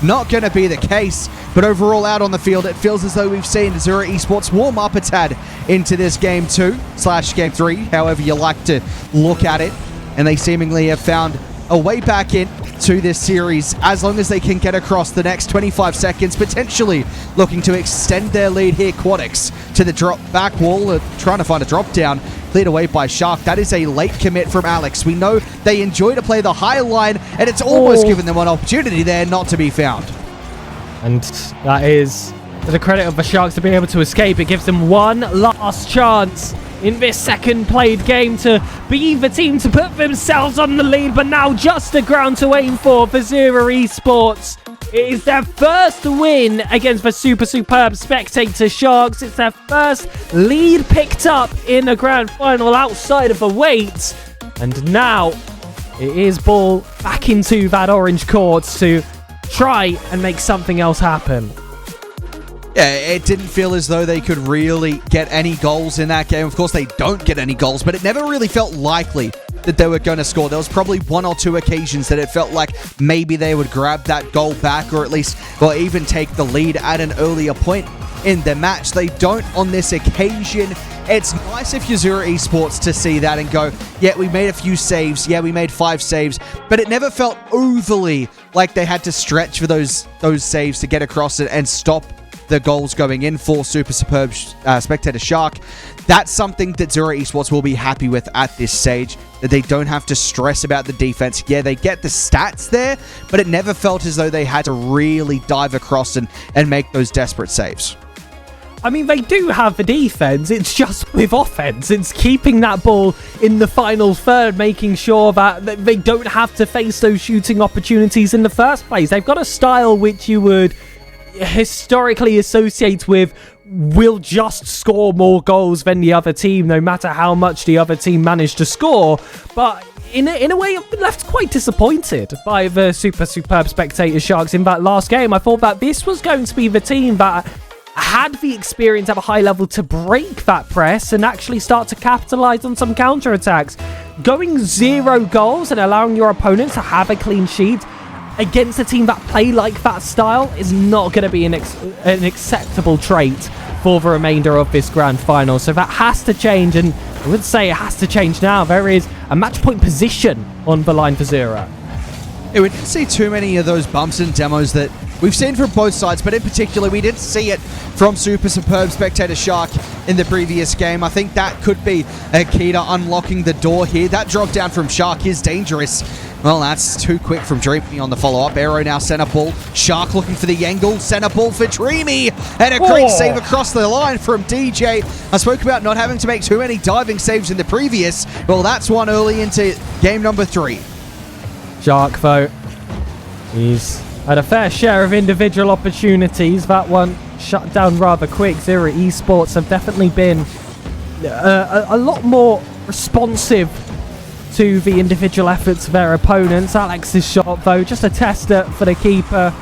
2. Not going to be the case, but overall, out on the field, it feels as though we've seen Zura Esports warm up a tad into this game 2/game 3, however you like to look at it, and they seemingly have found a way back in to this series as long as they can get across the next 25 seconds, potentially looking to extend their lead here. Quadix to the drop back wall, trying to find a drop down, cleared away by Shark. That is a late commit from Alex. We know they enjoy to play the high line, and it's almost given them an opportunity there not to be found. And that is to the credit of the Sharks to be able to escape. It gives them one last chance in this second played game to be the team to put themselves on the lead, but now just the ground to aim for Zura Esports. It is their first win against the SuperSuperbSpectatorSharks. It's their first lead picked up in the grand final outside of the wait. And now it is ball back into that orange court to try and make something else happen. Yeah, it didn't feel as though they could really get any goals in that game. Of course, they don't get any goals, but it never really felt likely that they were going to score. There was probably one or two occasions that it felt like maybe they would grab that goal back, or at least, or even take the lead at an earlier point in the match. They don't on this occasion. It's nice if you're Zura Esports to see that and go, yeah, we made a few saves. Yeah, we made 5 saves, but it never felt overly like they had to stretch for those saves to get across it and stop the goals going in for SuperSuperbSpectatorShark. That's something that Zura Esports will be happy with at this stage, that they don't have to stress about the defense. Yeah, they get the stats there, but it never felt as though they had to really dive across and make those desperate saves. I mean, they do have the defense. It's just with offense. It's keeping that ball in the final third, making sure that they don't have to face those shooting opportunities in the first place. They've got a style which you would historically associate with will just score more goals than the other team, no matter how much the other team managed to score. But in a way, I've been left quite disappointed by the SuperSuperbSpectatorSharks in that last game. I thought that this was going to be the team that had the experience at a high level to break that press and actually start to capitalize on some counterattacks. Going 0 goals and allowing your opponents to have a clean sheet against a team that play like that style is not going to be an acceptable trait for the remainder of this grand final. So that has to change, and I would say it has to change now. There is a match point position on the line for Zura. Yeah, we didn't see too many of those bumps and demos that we've seen from both sides, but in particular, we didn't see it from SuperSuperbSpectatorShark in the previous game. I think that could be a key to unlocking the door here. That drop down from Shark is dangerous. Well, that's too quick from Dreamy on the follow-up. Arrow now center ball. Shark looking for the angle. Center ball for Dreamy. And a great save across the line from DJ. I spoke about not having to make too many diving saves in the previous. Well, that's one early into game number 3. Shark, though, he's had a fair share of individual opportunities. That one shut down rather quick. Zura Esports have definitely been a lot more responsive to the individual efforts of their opponents. Alex's shot, though, just a tester for the keeper.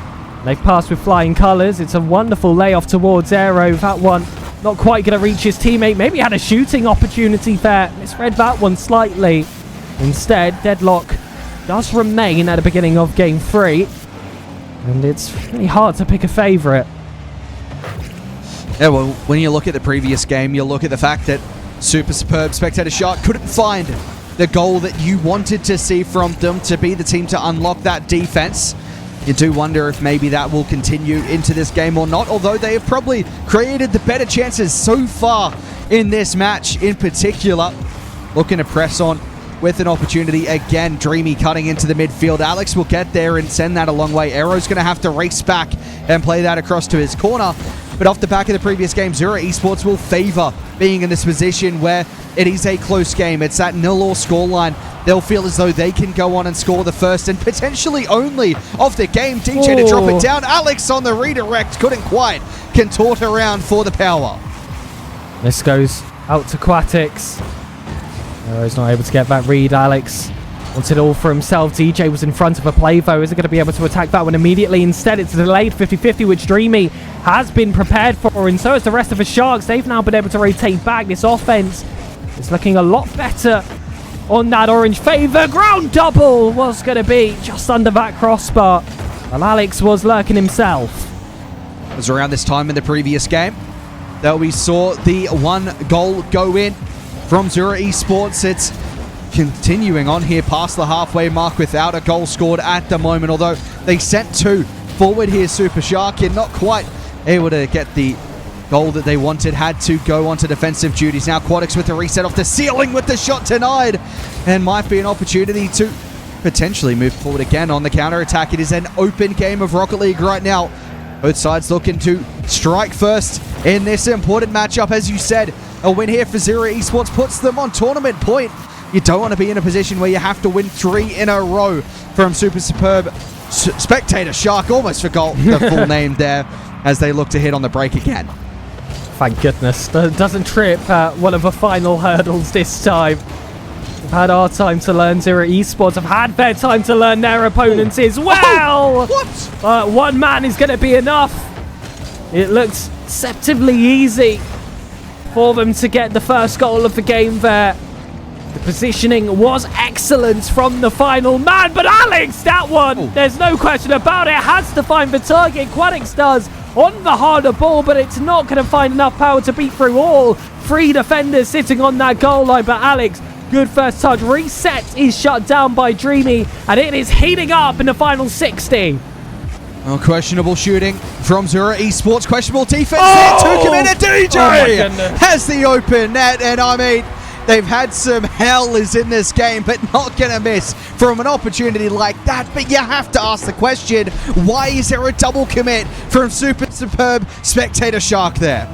They've passed with flying colours. It's a wonderful layoff towards Aero. That one not quite going to reach his teammate. Maybe had a shooting opportunity there. Misread that one slightly. Instead, deadlock does remain at the beginning of game 3. And it's really hard to pick a favourite. Yeah, well, when you look at the previous game, you look at the fact that SuperSuperbSpectatorShark couldn't find the goal that you wanted to see from them to be the team to unlock that defense. You do wonder if maybe that will continue into this game or not, although they have probably created the better chances so far in this match in particular. Looking to press on with an opportunity again. Dreamy cutting into the midfield. Alex will get there and send that a long way. Arrow's going to have to race back and play that across to his corner. But off the back of the previous game, Zura Esports will favor being in this position where it is a close game. It's that 0-0 scoreline. They'll feel as though they can go on and score the first and potentially only of the game. DJ to drop it down. Alex on the redirect. Couldn't quite contort around for the power. This goes out to Quatix. He's not able to get that read. Alex wanted all for himself. DJ was in front of a play, though. Is it going to be able to attack that one immediately? Instead, it's a delayed 50-50, which Dreamy has been prepared for, and so is the rest of the Sharks. They've now been able to rotate back. This offense is looking a lot better on that orange favor. Ground double was going to be just under that crossbar. Well, Alex was lurking himself. It was around this time in the previous game that we saw the 1 goal go in from Zura Esports. It's continuing on here past the halfway mark without a goal scored at the moment, although they sent 2 forward here. Super Shark and not quite able to get the goal that they wanted. Had to go onto defensive duties. Now Quatix with the reset off the ceiling with the shot denied, and might be an opportunity to potentially move forward again on the counter attack. It is an open game of Rocket League right now. Both sides looking to strike first in this important matchup. As you said, a win here for Zura Esports puts them on tournament point. You don't want to be in a position where you have to win 3 in a row from SuperSuperbSpectatorShark. Almost forgot the full name there as they look to hit on the break again. Thank goodness. Doesn't trip one of the final hurdles this time. We've had our time to learn. Zura Esports have had their time to learn their opponents as well. What? One man is going to be enough. It looks deceptively easy for them to get the first goal of the game there. The positioning was excellent from the final man, but Alex, that one, there's no question about it, has to find the target. Quadix does on the harder ball, but it's not going to find enough power to beat through all 3 defenders sitting on that goal line. But Alex, good first touch. Reset is shut down by Dreamy, and it is heating up in the final 60. Oh, questionable shooting from Zura Esports. Questionable defense there. 2 committed. DJ has the open net, and I mean, they've had some hell is in this game, but not going to miss from an opportunity like that. But you have to ask the question, why is there a double commit from SuperSuperbSpectatorShark there?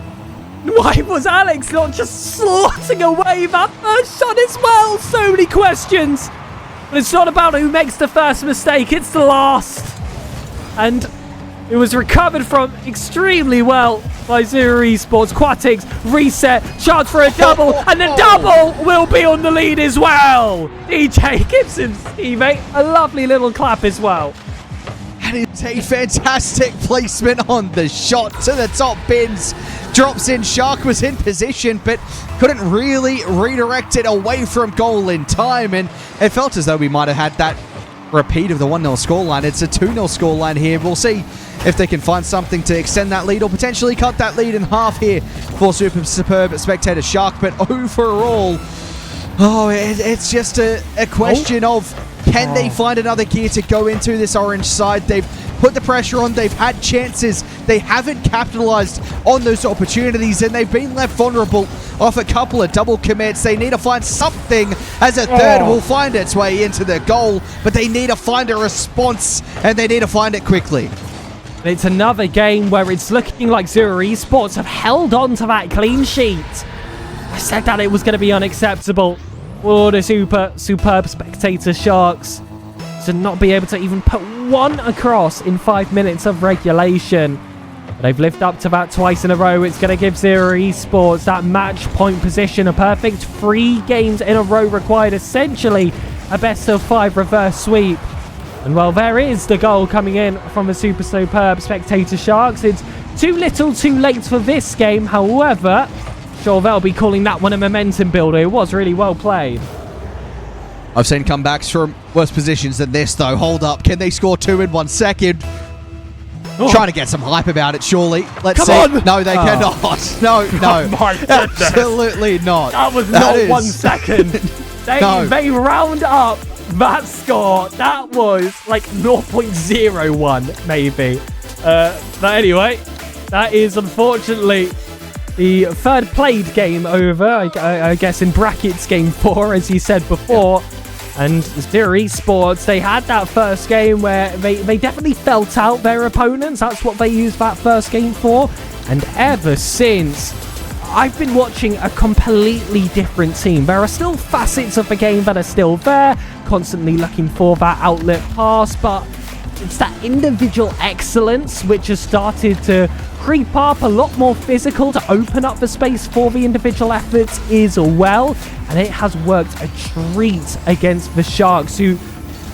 Why was Alex not just slotting away that first shot as well? So many questions. But it's not about who makes the first mistake, it's the last. And it was recovered from extremely well by Zura Esports. Quatix, reset, chance for a double, and the double will be on the lead as well. DJ Gibson's teammate, a lovely little clap as well. That is a fantastic placement on the shot to the top bins. Drops in. Shark was in position, but couldn't really redirect it away from goal in time. And it felt as though we might have had that repeat of the 1-0 scoreline. It's a 2-0 scoreline here. We'll see if they can find something to extend that lead or potentially cut that lead in half here for SuperSuperbSpectatorShark. But overall, it's just a question of, can they find another gear to go into this orange side? They've put the pressure on. They've had chances. They haven't capitalized on those opportunities, and they've been left vulnerable off a couple of double commits. They need to find something, as a third will find its way into the goal, but they need to find a response, and they need to find it quickly. It's another game where it's looking like Zura Esports have held on to that clean sheet. I said that it was going to be unacceptable for the SuperSuperbSpectatorSharks to not be able to even put one across in 5 minutes of regulation. They've lived up to that twice in a row. It's going to give Zura Esports that match point position, a perfect 3 games in a row required, essentially a best of 5 reverse sweep. And well, there is the goal coming in from the SuperSuperbSpectatorSharks. It's too little too late for this game. However, sure, they'll be calling that one a momentum builder. It was really well played. I've seen comebacks from worse positions than this, though. Hold up. Can they score 2 in 1 second? Trying to get some hype about it, surely. Let's see. On. No, they cannot. No, absolutely not. That was not 1 second. They round up that score. That was like 0.01 maybe. But anyway, that is unfortunately the third played game over. I guess in brackets game 4, as you said before. Yep. And Zura Esports, they had that first game where they definitely felt out their opponents. That's what they used that first game for. And ever since, I've been watching a completely different team. There are still facets of the game that are still there, constantly looking for that outlet pass, but it's that individual excellence which has started to creep up, a lot more physical to open up the space for the individual efforts as well. And it has worked a treat against the Sharks, who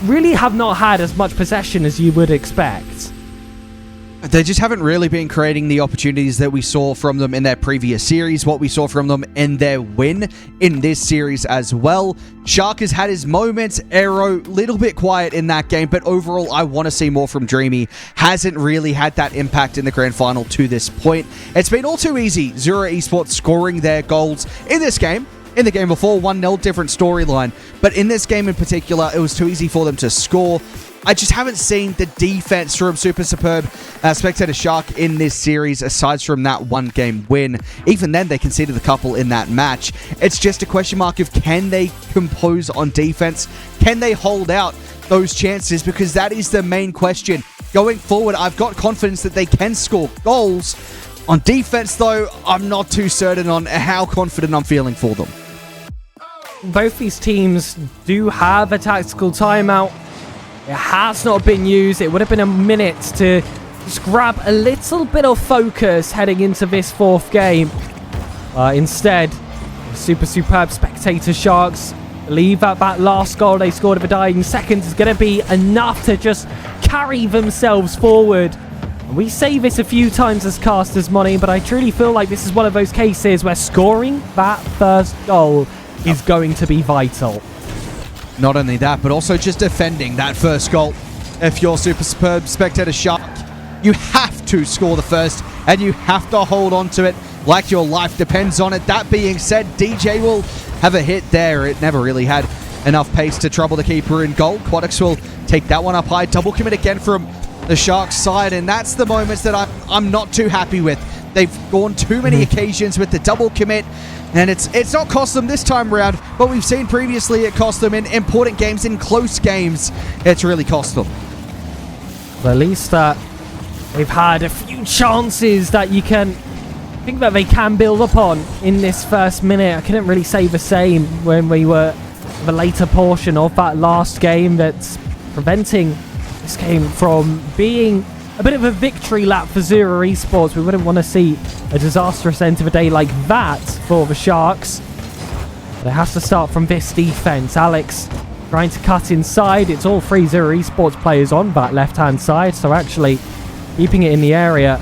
really have not had as much possession as you would expect. They just haven't really been creating the opportunities that we saw from them in their previous series, what we saw from them in their win in this series as well. Shark has had his moments. Aero, little bit quiet in that game, but overall, I want to see more from Dreamy. Hasn't really had that impact in the grand final to this point. It's been all too easy. Zura Esports scoring their goals in this game. In the game before, 1-0, different storyline. But in this game in particular, it was too easy for them to score. I just haven't seen the defense from SuperSuperbSpectatorShark in this series, aside from that 1-game win. Even then, they conceded a couple in that match. It's just a question mark of, can they compose on defense? Can they hold out those chances? Because that is the main question. going forward, I've got confidence that they can score goals. On defense, though, I'm not too certain on how confident I'm feeling for them. Both these teams do have a tactical timeout. It has not been used. It would have been a minute to just grab a little bit of focus heading into this fourth game. Instead, SuperSuperbSpectatorSharks believe that that last goal they scored of a dying second is going to be enough to just carry themselves forward. And we say this a few times as casters, Money, but I truly feel like this is one of those cases where scoring that first goal is going to be vital. Not only that, but also just defending that first goal. If you're SuperSuperbSpectatorShark, you have to score the first, and you have to hold on to it like your life depends on it. That being said, DJ will have a hit there. It never really had enough pace to trouble the keeper in goal. Quadix will take that one up high. Double commit again from the Sharks side, and that's the moments that I'm not too happy with. They've gone too many occasions with the double commit, and it's not cost them this time around, but we've seen previously it cost them in important games, in close games. It's really cost them. But at least they've had a few chances that you can think that they can build upon in this first minute. I couldn't really say the same when we were the later portion of that last game. That's preventing this game from being a bit of a victory lap for Zura Esports. We wouldn't want to see a disastrous end to the day like that for the Sharks. But it has to start from this defense. Alex trying to cut inside. It's all three Zura Esports players on that left-hand side, so actually keeping it in the area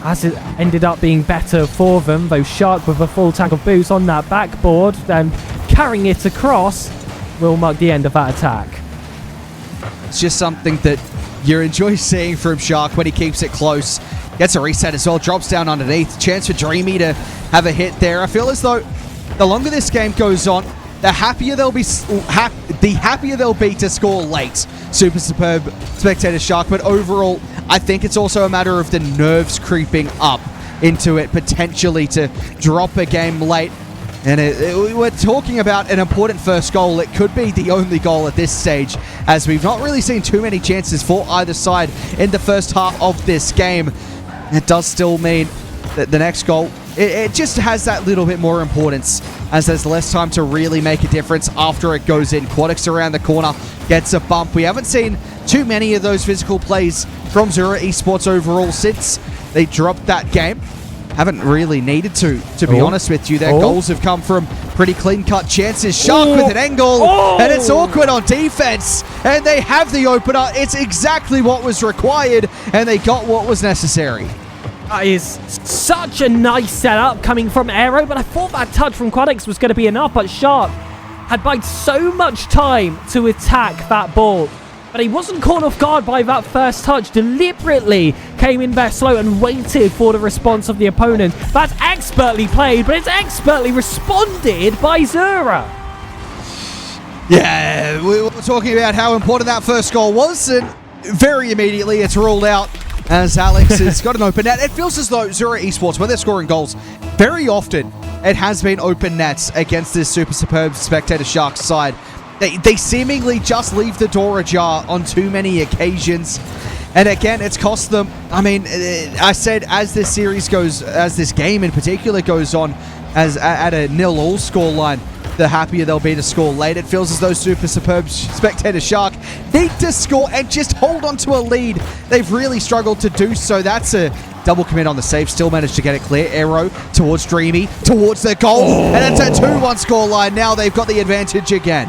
as it ended up being better for them. Though Shark with a full tank of boost on that backboard and carrying it across will mark the end of that attack. It's just something that you enjoy seeing from Shark when he keeps it close. Gets a reset as well, drops down underneath. Chance for Dreamy to have a hit there. I feel as though the longer this game goes on, the happier they'll be to score late. Super superb SuperSuperbSpectatorShark, but overall, I think it's also a matter of the nerves creeping up into it, potentially to drop a game late. And we're talking about an important first goal. It could be the only goal at this stage, as we've not really seen too many chances for either side in the first half of this game. It does still mean that the next goal, it just has that little bit more importance, as there's less time to really make a difference after it goes in. Quadix around the corner, gets a bump. We haven't seen too many of those physical plays from Zura Esports overall since they dropped that game. Haven't really needed to be honest with you. Their goals have come from pretty clean-cut chances. Shark with an angle, and it's awkward on defense, and they have the opener. It's exactly what was required, and they got what was necessary. That is such a nice setup coming from Aero, but I thought that touch from Quadix was going to be enough, but Shark had bided so much time to attack that ball. But he wasn't caught off guard by that first touch, deliberately came in there slow and waited for the response of the opponent. That's expertly played, but it's expertly responded by Zura. Yeah, we were talking about how important that first goal was, and very immediately it's ruled out as Alex has got an open net. It feels as though Zura Esports, when they're scoring goals, very often it has been open nets against this SuperSuperbSpectatorShark side. They seemingly just leave the door ajar on too many occasions. And again, it's cost them. I mean, I said as this series goes, as this game in particular goes on, as at a 0-0 scoreline, the happier they'll be to score late. It feels as though SuperSuperbSpectatorShark need to score and just hold on to a lead. They've really struggled to do so. That's a double commit on the save. Still managed to get it clear. Aero towards Dreamy, towards the goal. And it's a 2-1 scoreline. Now they've got the advantage again.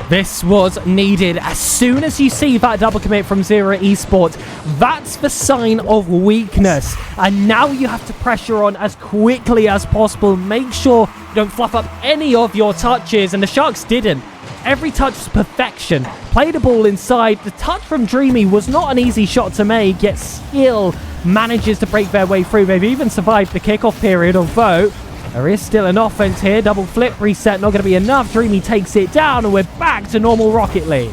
This was needed. As soon as you see that double commit from Zura Esports, that's the sign of weakness. And now you have to pressure on as quickly as possible. Make sure you don't fluff up any of your touches. And the Sharks didn't. Every touch was perfection. Play the ball inside. The touch from Dreamy was not an easy shot to make, yet still manages to break their way through. They've even survived the kickoff period, although there is still an offense here. Double flip reset, not going to be enough. Dreamy takes it down, and we're back to normal Rocket League.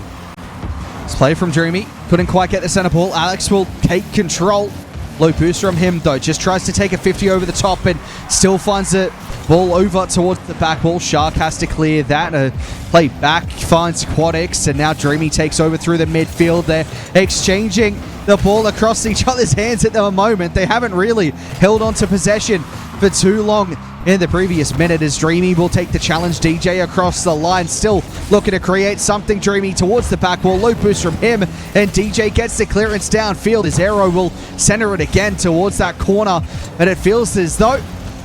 This play from Dreamy. Couldn't quite get the center ball. Alex will take control. Low boost from him, though. Just tries to take a 50 over the top and still finds the ball over towards the back wall. Shark has to clear that. Play back, finds Quadix, and now Dreamy takes over through the midfield. They're exchanging the ball across each other's hands at the moment. They haven't really held on to possession for too long in the previous minute, as Dreamy will take the challenge. DJ across the line, still looking to create something. Dreamy towards the back wall, low boost from him, and DJ gets the clearance downfield. His arrow will center it again towards that corner, and it feels as though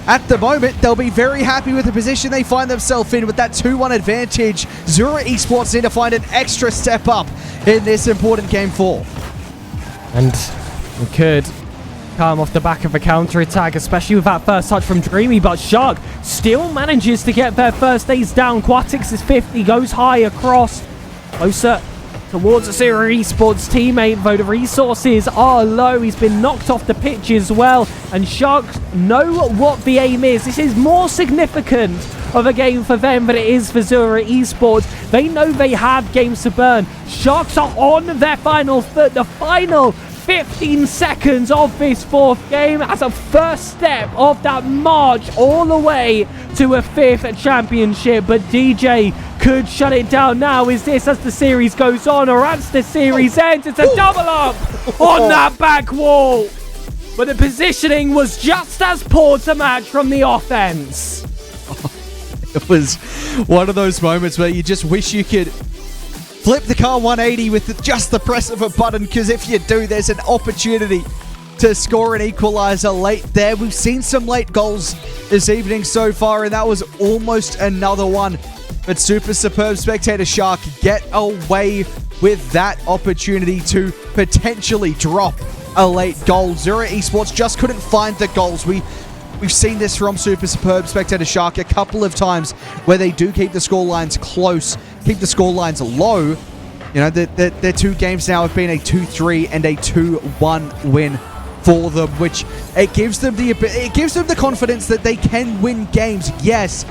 at the moment they'll be very happy with the position they find themselves in with that 2-1 advantage. Zura Esports need to find an extra step up in this important game 4. And we could come off the back of a counter-attack, especially with that first touch from Dreamy, but Shark still manages to get their first ace down. Quatix is 50, goes high across, closer towards the Zura Esports teammate, though the resources are low. He's been knocked off the pitch as well, and Sharks know what the aim is. This is more significant of a game for them than it is for Zura Esports. They know they have games to burn. Sharks are on their final the final 15 seconds of this 4th game as a first step of that march all the way to a 5th championship. But DJ could shut it down now. Is this as the series goes on, or as the series ends? It's a double up on that back wall. But the positioning was just as poor to match from the offense. It was one of those moments where you just wish you could flip the car 180 with just the press of a button, because if you do, there's an opportunity to score an equalizer late there. We've seen some late goals this evening so far, and that was almost another one. But SuperSuperbSpectatorShark get away with that opportunity to potentially drop a late goal. Zura Esports just couldn't find the goals. We've seen this from SuperSuperbSpectatorShark a couple of times where they do keep the scorelines close, keep the scorelines low. You know, their 2 games now have been a 2-3 and a 2-1 win for them, which it gives them the confidence that they can win games. Yes,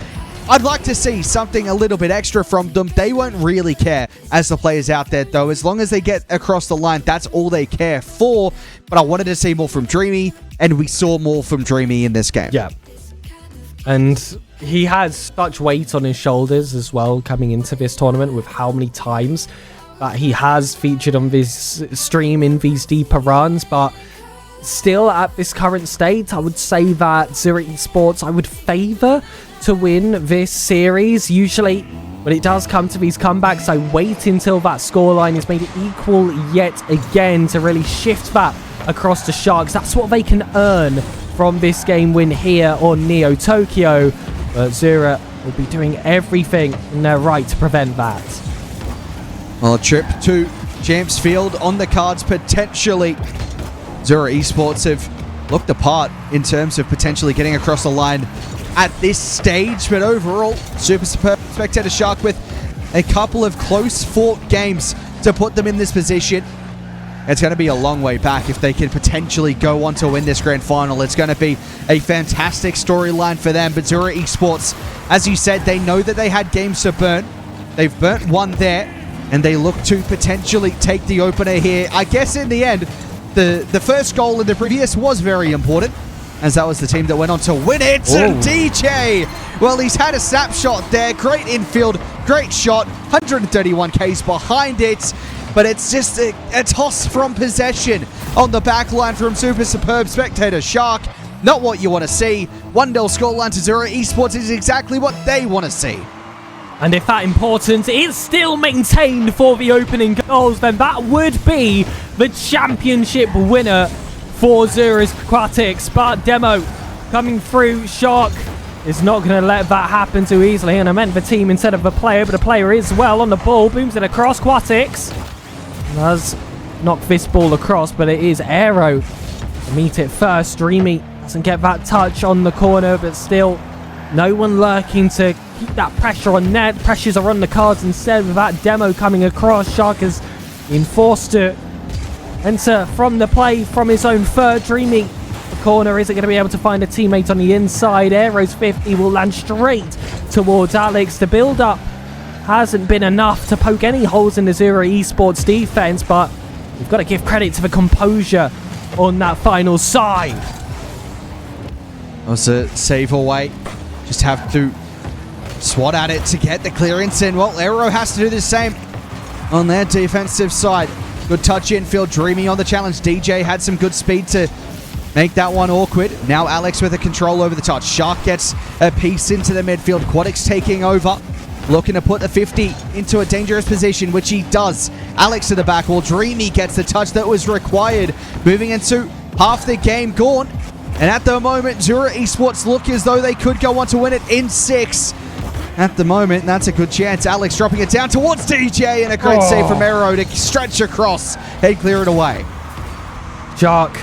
I'd like to see something a little bit extra from them. They won't really care as the players out there, though. As long as they get across the line, that's all they care for. But I wanted to see more from Dreamy, and we saw more from Dreamy in this game. Yeah. And he has such weight on his shoulders as well coming into this tournament with how many times that he has featured on this stream in these deeper runs. But still, at this current state, I would say that Zura Esports, I would favor to win this series. Usually, when it does come to these comebacks, I wait until that scoreline is made equal yet again to really shift that across the Sharks. That's what they can earn from this game win here on Neo Tokyo. But Zura will be doing everything in their right to prevent that. Well, a trip to Champs Field on the cards potentially. Zura Esports have looked the part in terms of potentially getting across the line at this stage, but overall, SuperSuperbSpectatorShark with a couple of close-fought games to put them in this position. It's going to be a long way back if they can potentially go on to win this grand final. It's going to be a fantastic storyline for them. But Zura Esports, as you said, they know that they had games to burn. They've burnt one there, and they look to potentially take the opener here. I guess in the end, the first goal in the previous was very important, as that was the team that went on to win it. Ooh. And DJ, well, he's had a snapshot there. Great infield, great shot. 131 Ks behind it. But it's just a toss from possession on the back line from SuperSuperbSpectatorShark. Not what you want to see. 1-0 scoreline to Zura Esports is exactly what they want to see. And if that importance is still maintained for the opening goals, then that would be the championship winner for Zura's Quatix. But Demo coming through. Shark is not going to let that happen too easily. And I meant the team instead of the player, but the player is well on the ball. Booms it across. Quatix does knock this ball across, but it is Aero to meet it first. Dreamy doesn't get that touch on the corner, but still no one lurking to keep that pressure on net. Pressures are on the cards instead with that Demo coming across. Shark has been forced to enter from the play from his own third. Dreamy, the corner, isn't going to be able to find a teammate on the inside. Aero's 50 will land straight towards Alex. The build-up hasn't been enough to poke any holes in the Zura Esports defense, but we've got to give credit to the composure on that final side. Was a save away. Just have to swat at it to get the clearance in. Well, Aero has to do the same on their defensive side. Good touch infield. Dreamy on the challenge. DJ had some good speed to make that one awkward. Now Alex with a control over the touch. Shark gets a piece into the midfield. Quadix taking over. Looking to put the 50 into a dangerous position, which he does. Alex to the back wall. Dreamy gets the touch that was required. Moving into half the game gone. And at the moment, Zura Esports look as though they could go on to win it in 6. At the moment, that's a good chance. Alex dropping it down towards DJ, and a great save from Aero to stretch across and clear it away. Shark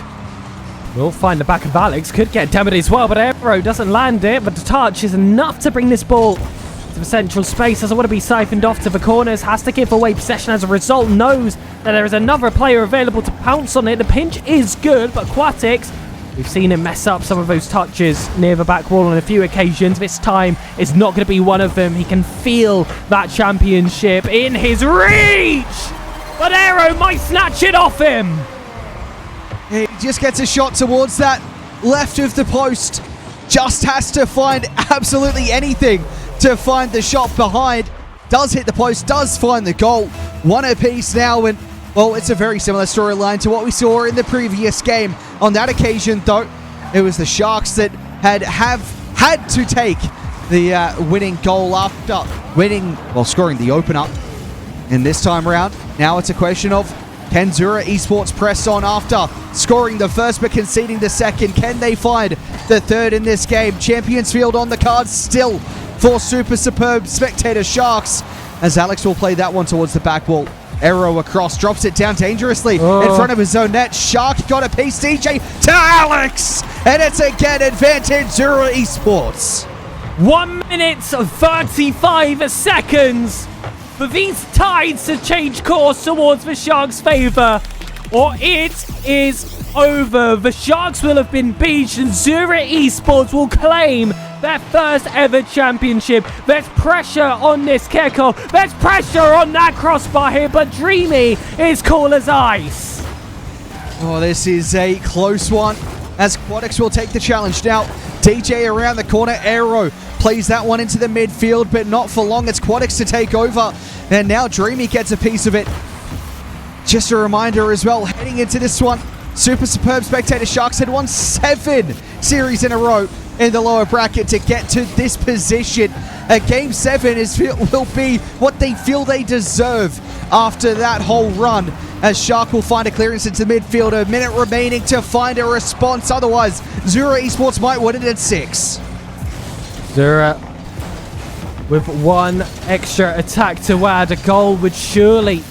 will find the back of Alex. Could get damaged as well, but Aero doesn't land it. But the touch is enough to bring this ball to the central space. Doesn't want to be siphoned off to the corners. Has to give away possession as a result. Knows that there is another player available to pounce on it. The pinch is good, but Quatix, we've seen him mess up some of those touches near the back wall on a few occasions. This time is not going to be one of them. He can feel that championship in his reach, but Aero might snatch it off him. He just gets a shot towards that left of the post. Just has to find absolutely anything to find the shot behind. Does hit the post, does find the goal. One apiece now, and well, it's a very similar storyline to what we saw in the previous game. On that occasion, though, it was the Sharks that had to take the winning goal after scoring the opener. And this time around, now it's a question of, can Zura Esports press on after scoring the first but conceding the second? Can they find the third in this game? Champions Field on the cards still for SuperSuperbSpectatorSharks, as Alex will play that one towards the back wall. Aero across, drops it down dangerously in front of his own net. Shark got a piece, DJ to Alex, and it's again advantage Zura Esports. 1 minute 35 seconds for these tides to change course towards the Sharks' favour, or it is over. The Sharks will have been beached, and Zura Esports will claim their first ever championship. There's pressure on this kickoff. There's pressure on that crossbar here, but Dreamy is cool as ice. Oh, this is a close one, as Quadix will take the challenge. Now, DJ around the corner. Aero plays that one into the midfield, but not for long. It's Quadix to take over, and now Dreamy gets a piece of it. Just a reminder as well, heading into this one, SuperSuperbSpectatorSharks had won 7 series in a row in the lower bracket to get to this position. Game 7 will be what they feel they deserve after that whole run, as Shark will find a clearance into midfield. A minute remaining to find a response. Otherwise, Zura Esports might win it at 6. Zura with one extra attack to add. A goal would surely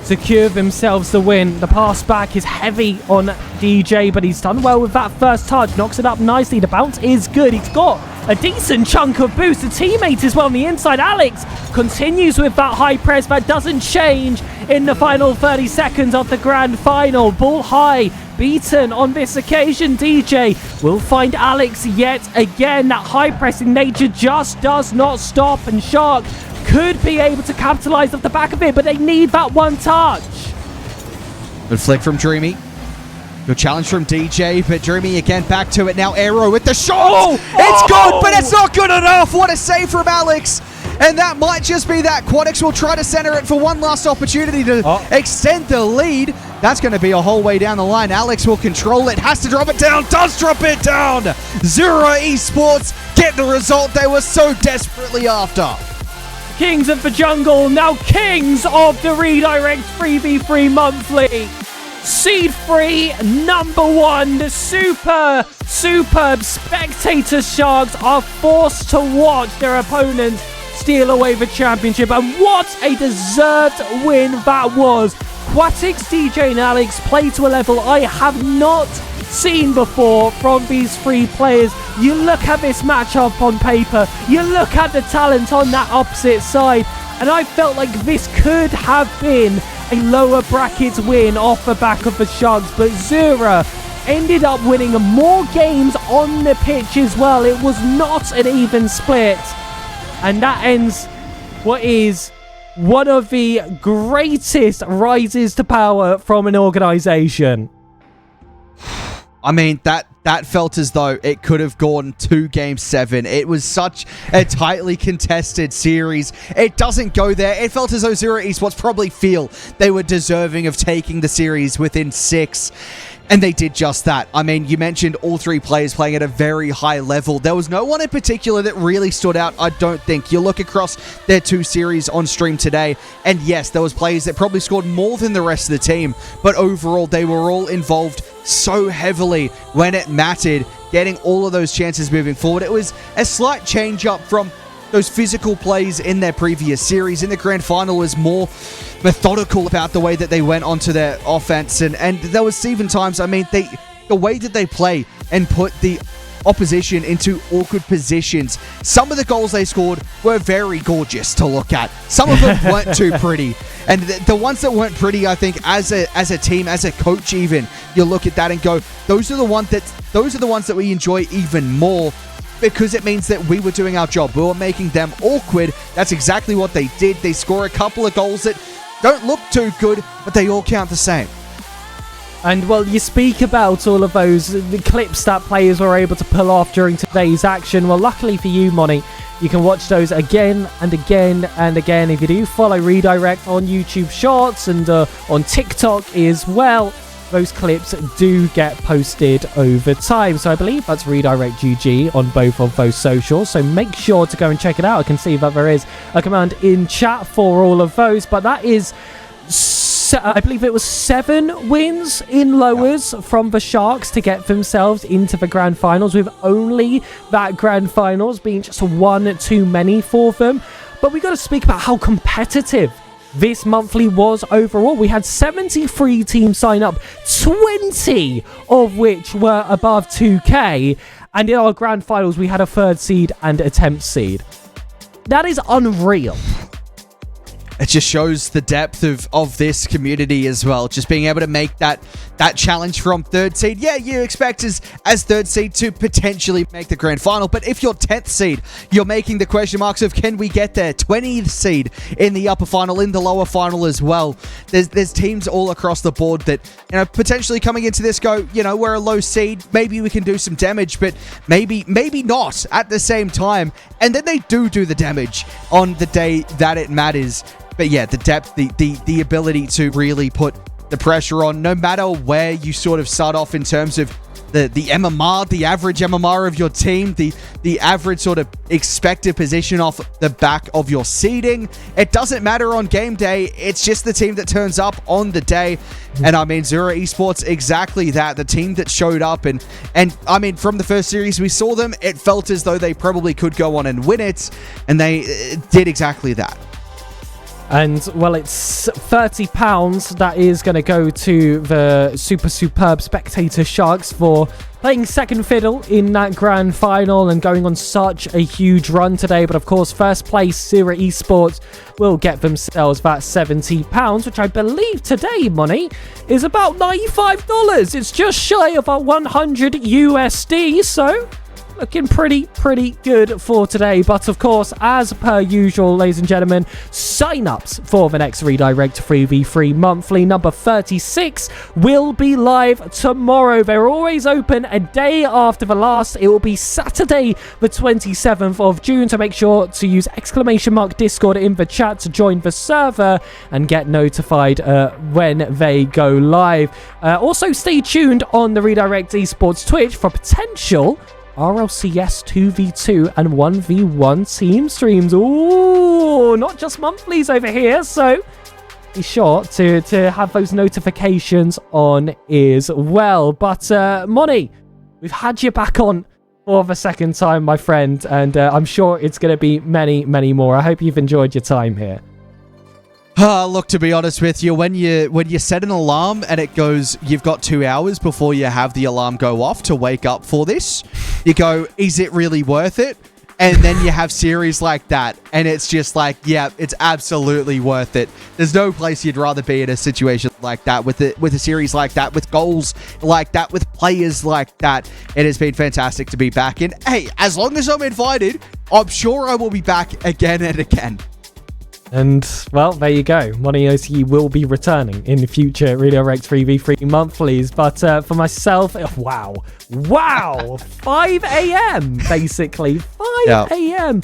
secure themselves the win. The pass back is heavy on DJ, but he's done well with that first touch. Knocks it up nicely. The bounce is good. He's got a decent chunk of boost. The teammate as well on the inside. Alex continues with that high press. That doesn't change in the final 30 seconds of the grand final. Ball high, beaten on this occasion. DJ will find Alex yet again. That high pressing nature just does not stop, and Shark could be able to capitalize off the back of it, but they need that one touch. Good flick from Dreamy. Good challenge from DJ, but Dreamy again back to it now. Aero with the shot. It's good, but it's not good enough. What a save from Alex. And that might just be that. Quadix will try to center it for one last opportunity to extend the lead. That's going to be a whole way down the line. Alex will control it. Has to drop it down. Does drop it down. Zura Esports get the result they were so desperately after. Kings of the Jungle, now kings of the Redirect 3v3 monthly. Seed 3, number 1, the SuperSuperbSpectatorSharks are forced to watch their opponents steal away the championship. And what a deserved win that was. Quatix, DJ and Alex play to a level I have not seen before from these 3 players. You look at this matchup on paper, you look at the talent on that opposite side, and I felt like this could have been a lower bracket win off the back of the Sharks, but Zura ended up winning more games on the pitch as well. It was not an even split, and that ends what is one of the greatest rises to power from an organization. I mean, that felt as though it could have gone to Game 7. It was such a tightly contested series. It doesn't go there. It felt as though Zura Esports probably feel they were deserving of taking the series within 6. And they did just that. I mean, you mentioned all 3 players playing at a very high level. There was no one in particular that really stood out, I don't think. You look across their 2 series on stream today, and yes, there was players that probably scored more than the rest of the team, but overall, they were all involved so heavily when it mattered, getting all of those chances moving forward. It was a slight change up from those physical plays in their previous series. In the grand final was more methodical about the way that they went onto their offense, and there was even times, I mean, the way that they play and put the opposition into awkward positions. Some of the goals they scored were very gorgeous to look at. Some of them weren't too pretty. And the ones that weren't pretty, I think, as a team, as a coach even, you look at that and go, those are the ones that we enjoy even more, because it means that we were doing our job. We were making them awkward. That's exactly what they did. They score a couple of goals that don't look too good, but they all count the same. And, well, you speak about all of the clips that players were able to pull off during today's action. Well, luckily for you, Money, you can watch those again and again and again. If you do follow Redirect on YouTube Shorts and on TikTok as well, those clips do get posted over time. So I believe that's Redirect GG on both of those socials. So make sure to go and check it out. I can see that there is a command in chat for all of those. But that is, I believe it was 7 wins in lowers from the Sharks to get themselves into the grand finals, with only that grand finals being just one too many for them. But we got to speak about how competitive this monthly was overall. We had 73 teams sign up, 20 of which were above 2K. And in our grand finals, we had a 3rd seed and a 10th seed. That is unreal. It just shows the depth of this community as well. Just being able to make that challenge from 3rd seed. Yeah, you expect as 3rd seed to potentially make the grand final. But if you're 10th seed, you're making the question marks of, can we get there? 20th seed in the upper final, in the lower final as well. There's teams all across the board that, you know, potentially coming into this go, you know, we're a low seed. Maybe we can do some damage, but maybe not at the same time. And then they do the damage on the day that it matters. But yeah, the depth, the ability to really put the pressure on, no matter where you sort of start off in terms of the MMR, the average MMR of your team, the average sort of expected position off the back of your seeding. It doesn't matter on game day. It's just the team that turns up on the day. And I mean, Zura Esports, exactly that. The team that showed up and I mean, from the first series we saw them, it felt as though they probably could go on and win it. And they did exactly that. And, well, it's £30 that is going to go to the SuperSuperbSpectatorSharks for playing second fiddle in that grand final and going on such a huge run today. But, of course, first place Zura Esports will get themselves that £70, which I believe today, Money, is about $95. It's just shy of our 100 USD, so looking pretty good for today. But of course, as per usual, ladies and gentlemen, sign-ups for the next Redirect 3v3 monthly number 36 will be live tomorrow. They're always open a day after the last. It will be Saturday the 27th of June, so make sure to use !Discord in the chat to join the server and get notified when they go live. Also, stay tuned on the Redirect Esports Twitch for potential RLCS 2v2 and 1v1 team streams. Ooh, not just monthlies over here, so be sure to have those notifications on as well. But, Moni, we've had you back on for the second time, my friend, and I'm sure it's going to be many, many more. I hope you've enjoyed your time here. Look, to be honest with you, when you set an alarm and it goes, you've got 2 hours before you have the alarm go off to wake up for this, you go, is it really worth it? And then you have series like that, and it's just like, yeah, it's absolutely worth it. There's no place you'd rather be in a situation like that, with a series like that, with goals like that, with players like that. It has been fantastic to be back in. Hey, as long as I'm invited, I'm sure I will be back again and again. And, well, there you go. Money OCE will be returning in the future Redirect 3v3 monthlies. But for myself, wow. 5 a.m. basically. 5 a.m.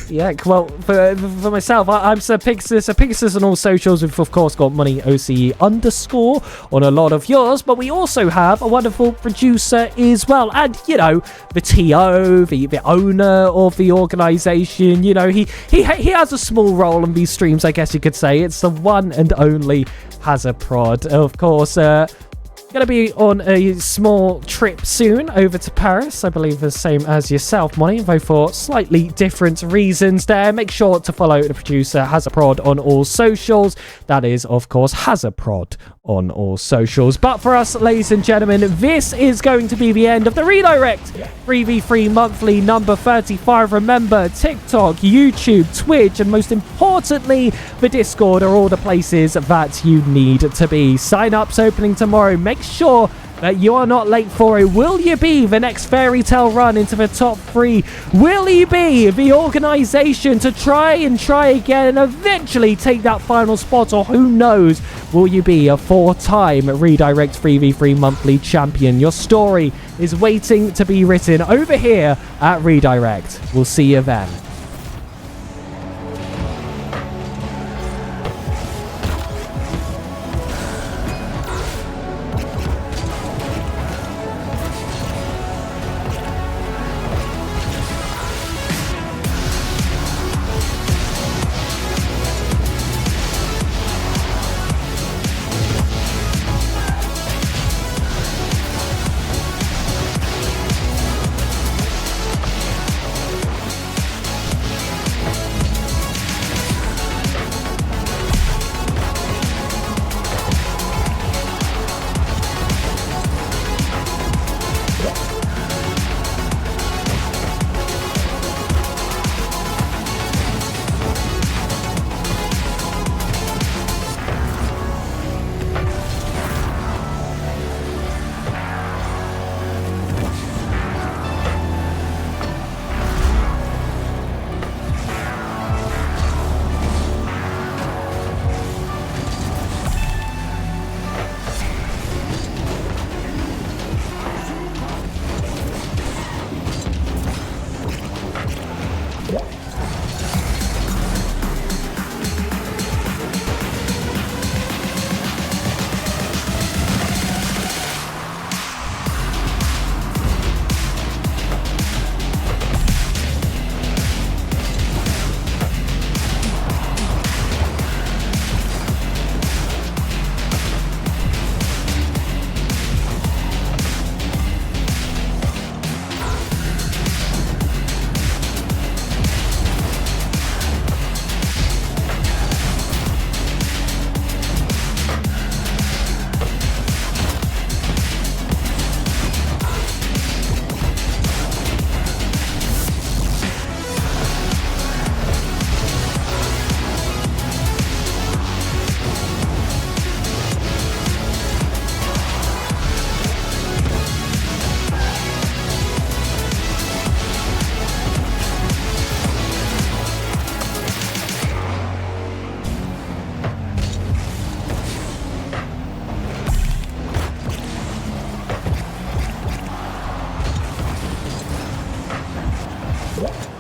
Yeah, well, for myself, I'm Sir Pixis. Sir Pixis on all socials. We've, of course, got Money OCE _ on a lot of yours. But we also have a wonderful producer as well. And, you know, the TO, the owner of the organization, you know, he has a small role in these streams, I guess you could say. It's the one and only Hazardprod. Of course, going to be on a small trip soon over to Paris. I believe the same as yourself, Money, though for slightly different reasons there. Make sure to follow the producer, Hazardprod, on all socials. That is, of course, Hazardprod on all socials. But for us, ladies and gentlemen, this is going to be the end of the Redirect 3v3 monthly number 35. Remember, TikTok, YouTube, Twitch, and most importantly, the Discord are all the places that you need to be. Sign-ups opening tomorrow. Make sure that you are not late for it. Will you be the next fairy tale run into the top 3? Will you be the organization to try again and eventually take that final spot? Or who knows, will you be a 4-time Redirect 3v3 monthly champion? Your story is waiting to be written over here at Redirect. We'll see you then. Yeah.